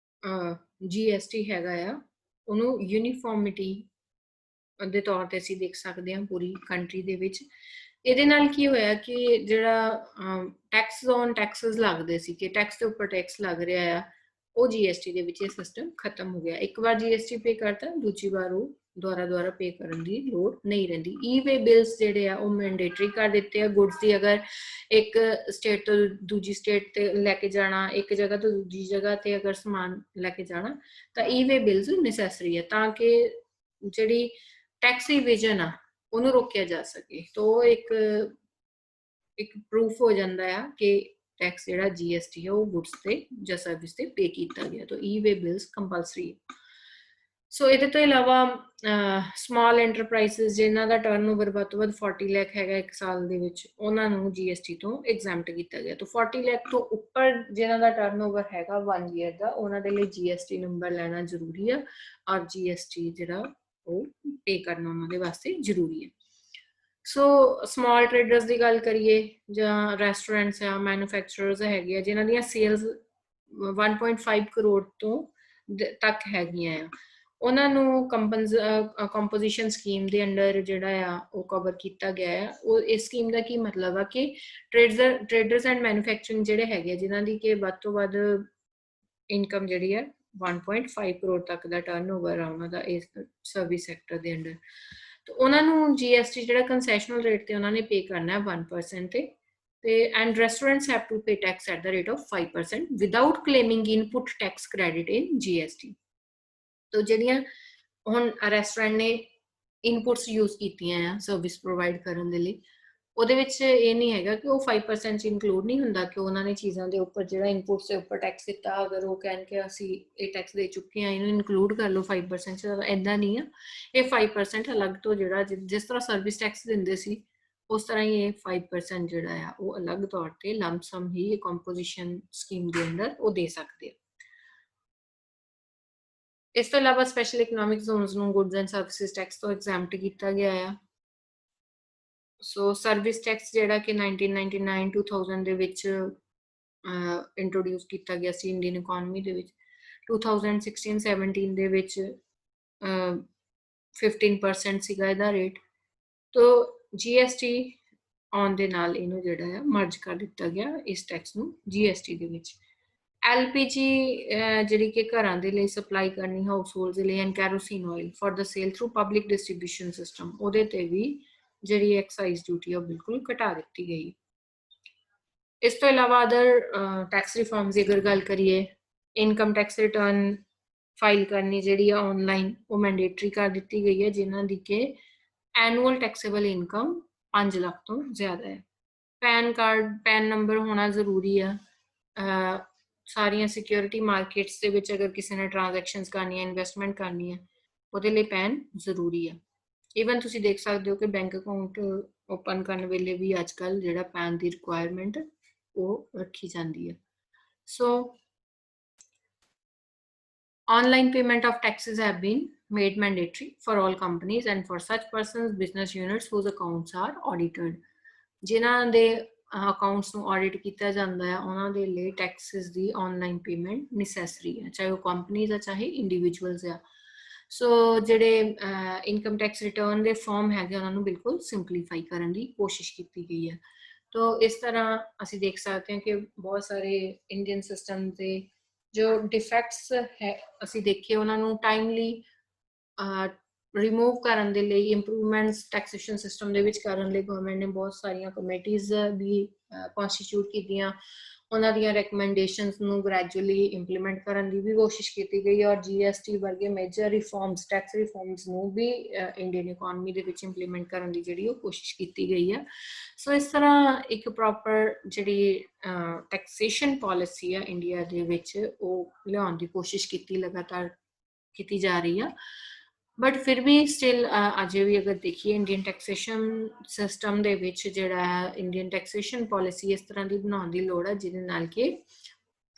GST ਹੈਗਾ ਆ ਉਹਨੂੰ ਯੂਨੀਫਾਰਮਿਟੀ ਦੇ ਤੌਰ ਤੇ ਅਸੀਂ ਦੇਖ ਸਕਦੇ ਹਾਂ ਪੂਰੀ ਕੰਟਰੀ ਦੇ ਵਿੱਚ। ਇਹਦੇ ਨਾਲ ਕੀ ਹੋਇਆ ਕਿ ਜਿਹੜਾ ਟੈਕਸ ਔਨ ਟੈਕਸਸ ਲੱਗਦੇ ਸੀ ਕਿ ਟੈਕਸ ਦੇ ਉੱਪਰ ਟੈਕਸ ਲੱਗ ਰਿਹਾ ਆ, ਉਹ GST ਦੇ ਵਿੱਚ ਇਹ ਸਿਸਟਮ ਖਤਮ ਹੋ ਗਿਆ। ਇੱਕ ਵਾਰ GST ਪੇ ਕਰਤਾ, ਦੂਜੀ ਵਾਰ ਉਹ ਦੁਆਰਾ ਪੇ ਕਰਨ ਦੀ ਲੋੜ ਨਹੀਂ ਰਹਿੰਦੀ। ਈ-ਵੇ ਬਿਲਸ ਜਿਹੜੇ ਆ ਉਹ ਮੈਂਡੇਟਰੀ ਕਰ ਦਿੱਤੇ ਆ। ਗੁੱਡਸ ਦੀ ਅਗਰ ਇੱਕ ਸਟੇਟ ਤੋਂ ਦੂਜੀ ਸਟੇਟ ਤੇ ਲੈ ਕੇ ਜਾਣਾ, ਇੱਕ ਜਗ੍ਹਾ ਤੋਂ ਦੂਜੀ ਜਗ੍ਹਾ ਤੇ ਅਗਰ ਸਮਾਨ ਲੈ ਕੇ ਜਾਣਾ ਤਾਂ ਈ-ਵੇ ਬਿਲਸ ਨੈਸੈਸਰੀ ਹੈ ਤਾਂ ਕਿ ਜਿਹੜੀ ਟੈਕਸ ਇਵੇਜਨ ਆ ਉਹਨੂੰ ਰੋਕਿਆ ਜਾ ਸਕੇ। तो ਇੱਕ ਪ੍ਰੂਫ ਹੋ ਜਾਂਦਾ ਆ ਕਿ ਟੈਕਸ ਜਿਹੜਾ GST ਹੈ ਉਹ ਗੁੱਡਸ ਤੇ ਜਾਂ ਸਰਵਿਸ ਤੇ ਪੇ ਕੀਤਾ ਗਿਆ। ਤਾਂ ਈ-ਵੇ ਬਿਲਸ ਕੰਪਲਸਰੀ। ਸੋ ਇਹਦੇ ਤੋਂ ਇਲਾਵਾ ਸਮਾਲ ਐਂਟਰਪ੍ਰਾਈਜ਼ਸ ਜਿਨ੍ਹਾਂ ਦਾ ਟਰਨਓਵਰ ਵੱਧ ਤੋਂ ਵੱਧ 40 ਲੱਖ ਹੈਗਾ ਇੱਕ ਸਾਲ ਦੇ ਵਿੱਚ, ਉਹਨਾਂ ਨੂੰ GST ਤੋਂ ਐਗਜ਼ੈਂਪਟ ਕੀਤਾ ਗਿਆ। ਤਾਂ 40 ਲੱਖ ਤੋਂ ਉੱਪਰ ਜਿਨ੍ਹਾਂ ਦਾ ਟਰਨਓਵਰ ਹੈਗਾ 1 ਈਅਰ ਦਾ, ਉਹਨਾਂ ਦੇ ਲਈ GST ਨੰਬਰ ਲੈਣਾ ਜ਼ਰੂਰੀ ਆ ਔਰ GST ਜਿਹੜਾ ਉਹ ਪੇ ਕਰਨਾ ਉਹਨਾਂ ਦੇ ਵਾਸਤੇ ਜ਼ਰੂਰੀ ਹੈ। ਸੋ ਸਮਾਲ ਟ੍ਰੇਡਰਸ ਦੀ ਗੱਲ ਕਰੀਏ ਜਾਂ ਰੈਸਟੋਰੈਂਟਸ ਆ, ਮੈਨੂਫੈਕਚਰਰਸ ਹੈਗੇ ਆ ਜਿਨ੍ਹਾਂ ਦੀਆਂ ਸੇਲਸ 1.5 ਕਰੋੜ ਤੋਂ ਤੱਕ ਹੈਗੀਆਂ ਆ, ਉਹਨਾਂ ਨੂੰ ਕੰਪੋਜੀਸ਼ਨ ਸਕੀਮ ਦੇ ਅੰਡਰ ਜਿਹੜਾ ਆ ਉਹ ਕਵਰ ਕੀਤਾ ਗਿਆ ਆ। ਉਹ ਇਸ ਸਕੀਮ ਦਾ ਕੀ ਮਤਲਬ ਆ ਕਿ ਟ੍ਰੇਡਰਸ ਐਂਡ ਮੈਨੂਫੈਕਚਰਿੰਗ ਜਿਹੜੇ ਹੈਗੇ ਜਿਨ੍ਹਾਂ ਦੀ ਕਿ ਵੱਧ ਤੋਂ ਵੱਧ ਇਨਕਮ ਜਿਹੜੀ ਆ 1.5 ਕਰੋੜ ਤੱਕ ਦਾ ਟਰਨਓਵਰ ਆ ਉਹਨਾਂ ਦਾ ਇਸ ਸਰਵਿਸ ਸੈਕਟਰ ਦੇ ਅੰਡਰ, ਤੇ ਉਹਨਾਂ ਨੂੰ GST ਜਿਹੜਾ ਕੰਸੈਸ਼ਨਲ ਰੇਟ ਤੇ ਉਹਨਾਂ ਨੇ ਪੇ ਕਰਨਾ ਹੈ 1% ਤੇ and restaurants have to pay tax at the rate of 5% without claiming input tax credit in GST। तो ਜਿਹੜੀਆਂ ਹੁਣ ਰੈਸਟੋਰੈਂਟ ਨੇ ਇਨਪੁਟਸ ਯੂਜ਼ ਕੀਤੀਆਂ ਆ ਸਰਵਿਸ ਪ੍ਰੋਵਾਈਡ ਕਰਨ ਦੇ ਲਈ, ਉਹਦੇ ਵਿੱਚ ਇਹ ਨਹੀਂ ਹੈਗਾ ਕਿ ਉਹ 5% 'ਚ ਇਨਕਲੂਡ ਨਹੀਂ ਹੁੰਦਾ ਕਿ ਉਹਨਾਂ ਨੇ ਚੀਜ਼ਾਂ ਦੇ ਉੱਪਰ ਜਿਹੜਾ ਇਨਪੁਟਸ ਦੇ ਉੱਪਰ ਟੈਕਸ ਦਿੱਤਾ, ਅਗਰ ਉਹ ਕਹਿਣ ਕਿ ਅਸੀਂ ਇਹ ਟੈਕਸ ਦੇ ਚੁੱਕੇ ਹਾਂ, ਇਹਨੂੰ ਇਨਕਲੂਡ ਕਰ ਲਓ 5% 'ਚ, ਇੱਦਾਂ ਨਹੀਂ ਆ। ਇਹ 5% ਅਲੱਗ ਤੋਂ ਜਿਹੜਾ ਜਿਸ ਤਰ੍ਹਾਂ ਸਰਵਿਸ ਟੈਕਸ ਦਿੰਦੇ ਸੀ, ਉਸ ਤਰ੍ਹਾਂ ਹੀ ਇਹ 5% ਜਿਹੜਾ ਆ ਉਹ ਅਲੱਗ ਤੌਰ ਤੇ ਲੰਪਸਮ ਹੀ ਕੰਪੋਜੀਸ਼ਨ ਸਕੀਮ ਦੇ ਅੰਦਰ ਉਹ ਦੇ ਸਕਦੇ ਆ। ਇਸ ਤੋਂ ਇਲਾਵਾ ਸਪੈਸ਼ਲ ਇਕਨੋਮਿਕ ਜ਼ੋਨਸ ਨੂੰ ਗੁੱਡਸ ਐਂਡ ਸਰਵਿਸਿਜ਼ ਟੈਕਸ ਤੋਂ ਐਗਜ਼ੈਂਪਟ ਕੀਤਾ ਗਿਆ ਆ। ਸੋ ਸਰਵਿਸ ਟੈਕਸ ਜਿਹੜਾ ਕਿ 1999 2000 ਦੇ ਵਿੱਚ ਇੰਟਰੋਡਿਊਸ ਕੀਤਾ ਗਿਆ ਸੀ ਇੰਡੀਅਨ ਇਕਨੋਮੀ ਦੇ ਵਿੱਚ। 2016-17 ਦੇ ਵਿੱਚ 15% ਸੀਗਾ ਇਹਦਾ ਰੇਟ। ਤੋ GST ਆਉਣ ਦੇ ਨਾਲ ਇਹਨੂੰ ਜਿਹੜਾ ਹੈ ਮਰਜ ਕਰ ਦਿੱਤਾ ਗਿਆ ਇਸ ਟੈਕਸ ਨੂੰ GST ਦੇ ਵਿੱਚ। LPG ਜਿਹੜੀ ਕਿ ਘਰਾਂ ਦੇ ਲਈ ਸਪਲਾਈ ਕਰਨੀ ਹਾਊਸ ਹੋਲਡ ਦੇ ਲਈ, and kerosene oil for the sale through public distribution system, ਉਹਦੇ ਤੇ ਵੀ ਜਿਹੜੀ ਐਕਸਾਈਜ਼ ਡਿਊਟੀ ਉਹ ਬਿਲਕੁਲ ਘਟਾ ਦਿੱਤੀ ਗਈ। ਇਸ ਤੋਂ ਇਲਾਵਾ ਅਦਰ ਟੈਕਸ ਰਿਫਾਰਮਸ ਦੀ ਅਗਰ ਗੱਲ ਕਰੀਏ, ਇਨਕਮ ਟੈਕਸ ਰਿਟਰਨ ਫਾਈਲ ਕਰਨੀ ਜਿਹੜੀ ਆ ਆਨਲਾਈਨ ਉਹ ਮੈਂਡੇਟਰੀ ਕਰ ਦਿੱਤੀ ਗਈ ਹੈ, ਜਿਨ੍ਹਾਂ ਦੀ ਕਿ ਐਨੂਅਲ ਟੈਕਸੇਬਲ ਇਨਕਮ 5 ਲੱਖ ਤੋਂ ਜ਼ਿਆਦਾ ਹੈ। ਪੈਨ ਕਾਰਡ, ਪੈਨ ਨੰਬਰ ਹੋਣਾ ਜ਼ਰੂਰੀ ਆ। ਸਾਰੀਆਂ ਸਿਕਿਉਰਿਟੀ ਮਾਰਕੀਟਸ ਦੇ ਵਿੱਚ ਅਗਰ ਕਿਸੇ ਨੇ ਟ੍ਰਾਂਜੈਕਸ਼ਨਸ ਕਰਨੀਆਂ, ਇਨਵੈਸਟਮੈਂਟ ਕਰਨੀ ਹੈ, ਉਹਦੇ ਲਈ ਪੈਨ ਜ਼ਰੂਰੀ ਆ। ਈਵਨ ਤੁਸੀਂ ਦੇਖ ਸਕਦੇ ਹੋ ਕਿ ਬੈਂਕ ਅਕਾਊਂਟ ਓਪਨ ਕਰਨ ਵੇਲੇ ਵੀ ਅੱਜ ਕੱਲ੍ਹ ਜਿਹੜਾ ਪੈਨ ਦੀ ਰਿਕੁਆਇਰਮੈਂਟ ਉਹ ਰੱਖੀ ਜਾਂਦੀ ਹੈ। ਸੋ online payment of taxes have been made mandatory for all companies and for such persons, business units whose accounts are audited. ਜਿਨ੍ਹਾਂ ਦੇ ਅਕਾਊਂਟਸ ਨੂੰ ਆਡਿਟ ਕੀਤਾ ਜਾਂਦਾ ਹੈ, ਉਹਨਾਂ ਦੇ ਲਈ ਟੈਕਸਿਸ ਦੀ ਆਨਲਾਈਨ ਪੇਮੈਂਟ ਨੈਸੈਸਰੀ ਹੈ, ਚਾਹੇ ਉਹ ਕੰਪਨੀਜ਼ ਆ ਚਾਹੇ ਇੰਡੀਵਿਜੂਅਲਸ ਆ। ਸੋ ਜਿਹੜੇ ਇਨਕਮ ਟੈਕਸ ਰਿਟਰਨ ਦੇ ਫਾਰਮ ਹੈਗੇ ਉਹਨਾਂ ਨੂੰ ਬਿਲਕੁਲ ਸਿੰਪਲੀਫਾਈ ਕਰਨ ਦੀ ਕੋਸ਼ਿਸ਼ ਕੀਤੀ ਗਈ ਹੈ। ਤੋ ਇਸ ਤਰ੍ਹਾਂ ਅਸੀਂ ਦੇਖ ਸਕਦੇ ਹਾਂ ਕਿ ਬਹੁਤ ਸਾਰੇ ਇੰਡੀਅਨ ਸਿਸਟਮ ਦੇ ਜੋ ਡਿਫੈਕਟਸ ਹੈ ਅਸੀਂ ਦੇਖੇ, ਉਹਨਾਂ ਨੂੰ ਟਾਈਮਲੀ ਰਿਮੂਵ ਕਰਨ ਦੇ ਲਈ, ਇੰਪਰੂਵਮੈਂਟਸ ਟੈਕਸੇਸ਼ਨ ਸਿਸਟਮ ਦੇ ਵਿੱਚ ਕਰਨ ਲਈ ਗਵਰਨਮੈਂਟ ਨੇ ਬਹੁਤ ਸਾਰੀਆਂ ਕਮੇਟੀਜ਼ ਵੀ ਕਨਸਟੀਟਿਊਟ ਕੀਤੀਆਂ। ਉਹਨਾਂ ਦੀਆਂ ਰეკਮੈਂਡੇਸ਼ਨਸ ਨੂੰ ਗ੍ਰੈਜੂਅਲੀ ਇੰਪਲੀਮੈਂਟ ਕਰਨ ਦੀ ਵੀ ਕੋਸ਼ਿਸ਼ ਕੀਤੀ ਗਈ, ਔਰ GST ਵਰਗੇ ਮੇਜਰ ਰਿਫਾਰਮਸ, ਟੈਕਸ ਰਿਫਾਰਮਸ ਨੂੰ ਵੀ ਇੰਡੀਅਨ ਇਕਨੋਮੀ ਦੇ ਵਿੱਚ ਇੰਪਲੀਮੈਂਟ ਕਰਨ ਦੀ ਜਿਹੜੀ ਉਹ ਕੋਸ਼ਿਸ਼ ਕੀਤੀ ਗਈ ਹੈ। ਸੋ ਇਸ ਤਰ੍ਹਾਂ ਇੱਕ ਪ੍ਰੋਪਰ ਜਿਹੜੀ ਟੈਕਸੇਸ਼ਨ ਪਾਲਿਸੀ ਆ ਇੰਡੀਆ ਦੇ ਵਿੱਚ ਉਹ ਲਿਆਉਣ ਦੀ ਕੋਸ਼ਿਸ਼ ਲਗਾਤਾਰ ਕੀਤੀ ਜਾ ਰਹੀ ਆ। ਬਟ ਫਿਰ ਵੀ ਸਟਿਲ ਅਜੇ ਵੀ ਅਗਰ ਦੇਖੀਏ ਇੰਡੀਅਨ ਟੈਕਸੇਸ਼ਨ ਸਿਸਟਮ ਦੇ ਵਿੱਚ ਜਿਹੜਾ ਹੈ ਇੰਡੀਅਨ ਟੈਕਸੇਸ਼ਨ ਪਾਲਿਸੀ ਇਸ ਤਰ੍ਹਾਂ ਦੀ ਬਣਾਉਣ ਦੀ ਲੋੜ ਹੈ ਜਿਹਦੇ ਨਾਲ ਕਿ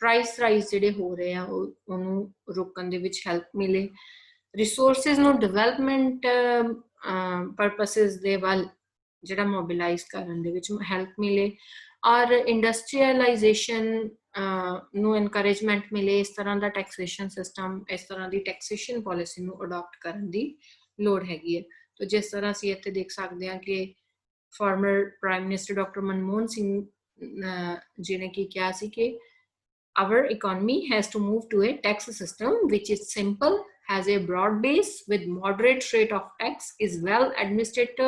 ਪ੍ਰਾਈਸ ਰਾਈਜ਼ ਜਿਹੜੇ ਹੋ ਰਹੇ ਆ ਉਹਨੂੰ ਰੋਕਣ ਦੇ ਵਿੱਚ ਹੈਲਪ ਮਿਲੇ, ਰਿਸੋਰਸਿਸ ਨੂੰ ਡਿਵੈਲਪਮੈਂਟ ਪਰਪਸਿਸ ਦੇ ਵੱਲ ਜਿਹੜਾ ਮੋਬਿਲਾਈਜ਼ ਕਰਨ ਦੇ ਵਿੱਚ ਹੈਲਪ ਮਿਲੇ, ਔਰ ਇੰਡਸਟਰੀਅਲਾਈਜੇਸ਼ਨ ਨੂੰ ਇਨਕਰੇਜਮੈਂਟ ਮਿਲੇ। ਇਸ ਤਰ੍ਹਾਂ ਦਾ ਟੈਕਸੇਸ਼ਨ ਸਿਸਟਮ, ਇਸ ਤਰ੍ਹਾਂ ਦੀ ਟੈਕਸੇਸ਼ਨ ਪਾਲਿਸੀ ਨੂੰ ਅਡਾਪਟ ਕਰਨ ਦੀ ਲੋੜ ਹੈਗੀ ਹੈ। ਤਾਂ ਜਿਸ ਤਰ੍ਹਾਂ ਅਸੀਂ ਇੱਥੇ ਦੇਖ ਸਕਦੇ ਹਾਂ ਕਿ farmer prime minister doctor Manmohan Singh ji ਨੇ ਕੀ ਕਿਹਾ ਸੀ ਕਿ our economy has to move to a tax system which is simple, has a broad base with moderate rate of tax, is well administered,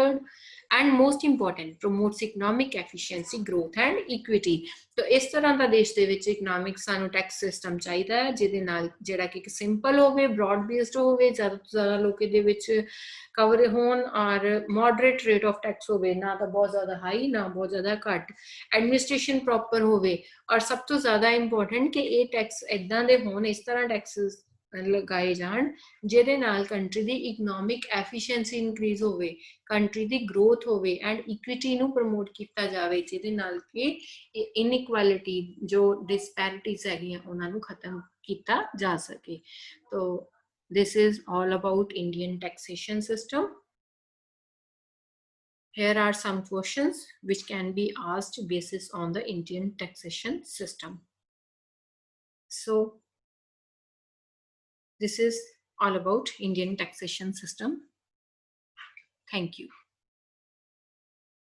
and most important, promotes economic efficiency, growth and equity. तो इस तरह का देश ਦੇ ਵਿੱਚ ਇਕਨੋਮਿਕ ਸਾਨੂੰ ਟੈਕਸ ਸਿਸਟਮ ਚਾਹੀਦਾ ਹੈ ਜਿਹਦੇ ਨਾਲ ਜਿਹੜਾ ਕਿ ਸਿੰਪਲ ਹੋਵੇ, ਬ੍ਰੌਡ ਬੇਸਡ ਹੋਵੇ, ਜ਼ਿਆਦਾ ਤੋਂ ਜ਼ਿਆਦਾ ਲੋਕ ਇਹਦੇ ਵਿੱਚ ਕਵਰ ਹੋਣ, ਔਰ ਮੋਡਰੇਟ ਰੇਟ ਆਫ ਟੈਕਸ ਹੋਵੇ, ਨਾ ਤਾਂ ਬਹੁਤ ਜ਼ਿਆਦਾ ਹਾਈ ਨਾ ਬਹੁਤ ਜ਼ਿਆਦਾ ਘੱਟ, ਐਡਮਿਨਿਸਟ੍ਰੇਸ਼ਨ ਪ੍ਰੋਪਰ ਹੋਵੇ, ਔਰ ਸਭ ਤੋਂ ਜ਼ਿਆਦਾ ਇੰਪੋਰਟੈਂਟ ਕਿ ਇਹ ਟੈਕਸ ਇੱਦਾਂ ਦੇ ਹੋਣ, ਇਸ ਤਰ੍ਹਾਂ ਟੈਕਸਿਸ ਲਗਾਏ ਜਾਣ ਜਿਹਦੇ ਨਾਲ ਕੰਟਰੀ ਦੀ ਇਕਨੋਮਿਕ ਐਫੀਸ਼ੀਐਂਸੀ ਇਨਕਰੀਜ਼ ਹੋਵੇ, ਕੰਟਰੀ ਦੀ ਗਰੋਥ ਹੋਵੇ, ਐਂਡ ਇਕੁਇਟੀ ਨੂੰ ਪ੍ਰਮੋਟ ਕੀਤਾ ਜਾਵੇ, ਜਿਹਦੇ ਨਾਲ ਕਿ ਇਨਇਕੁਐਲਿਟੀ ਜੋ ਡਿਸਪੈਰਿਟੀਜ਼ ਹੈਗੀਆਂ ਉਹਨਾਂ ਨੂੰ ਖਤਮ ਕੀਤਾ ਜਾ ਸਕੇ। ਤੋ this is all about Indian taxation system. Here are some questions which can be asked basis on the Indian taxation system. So this is all about Indian taxation system. Thank you.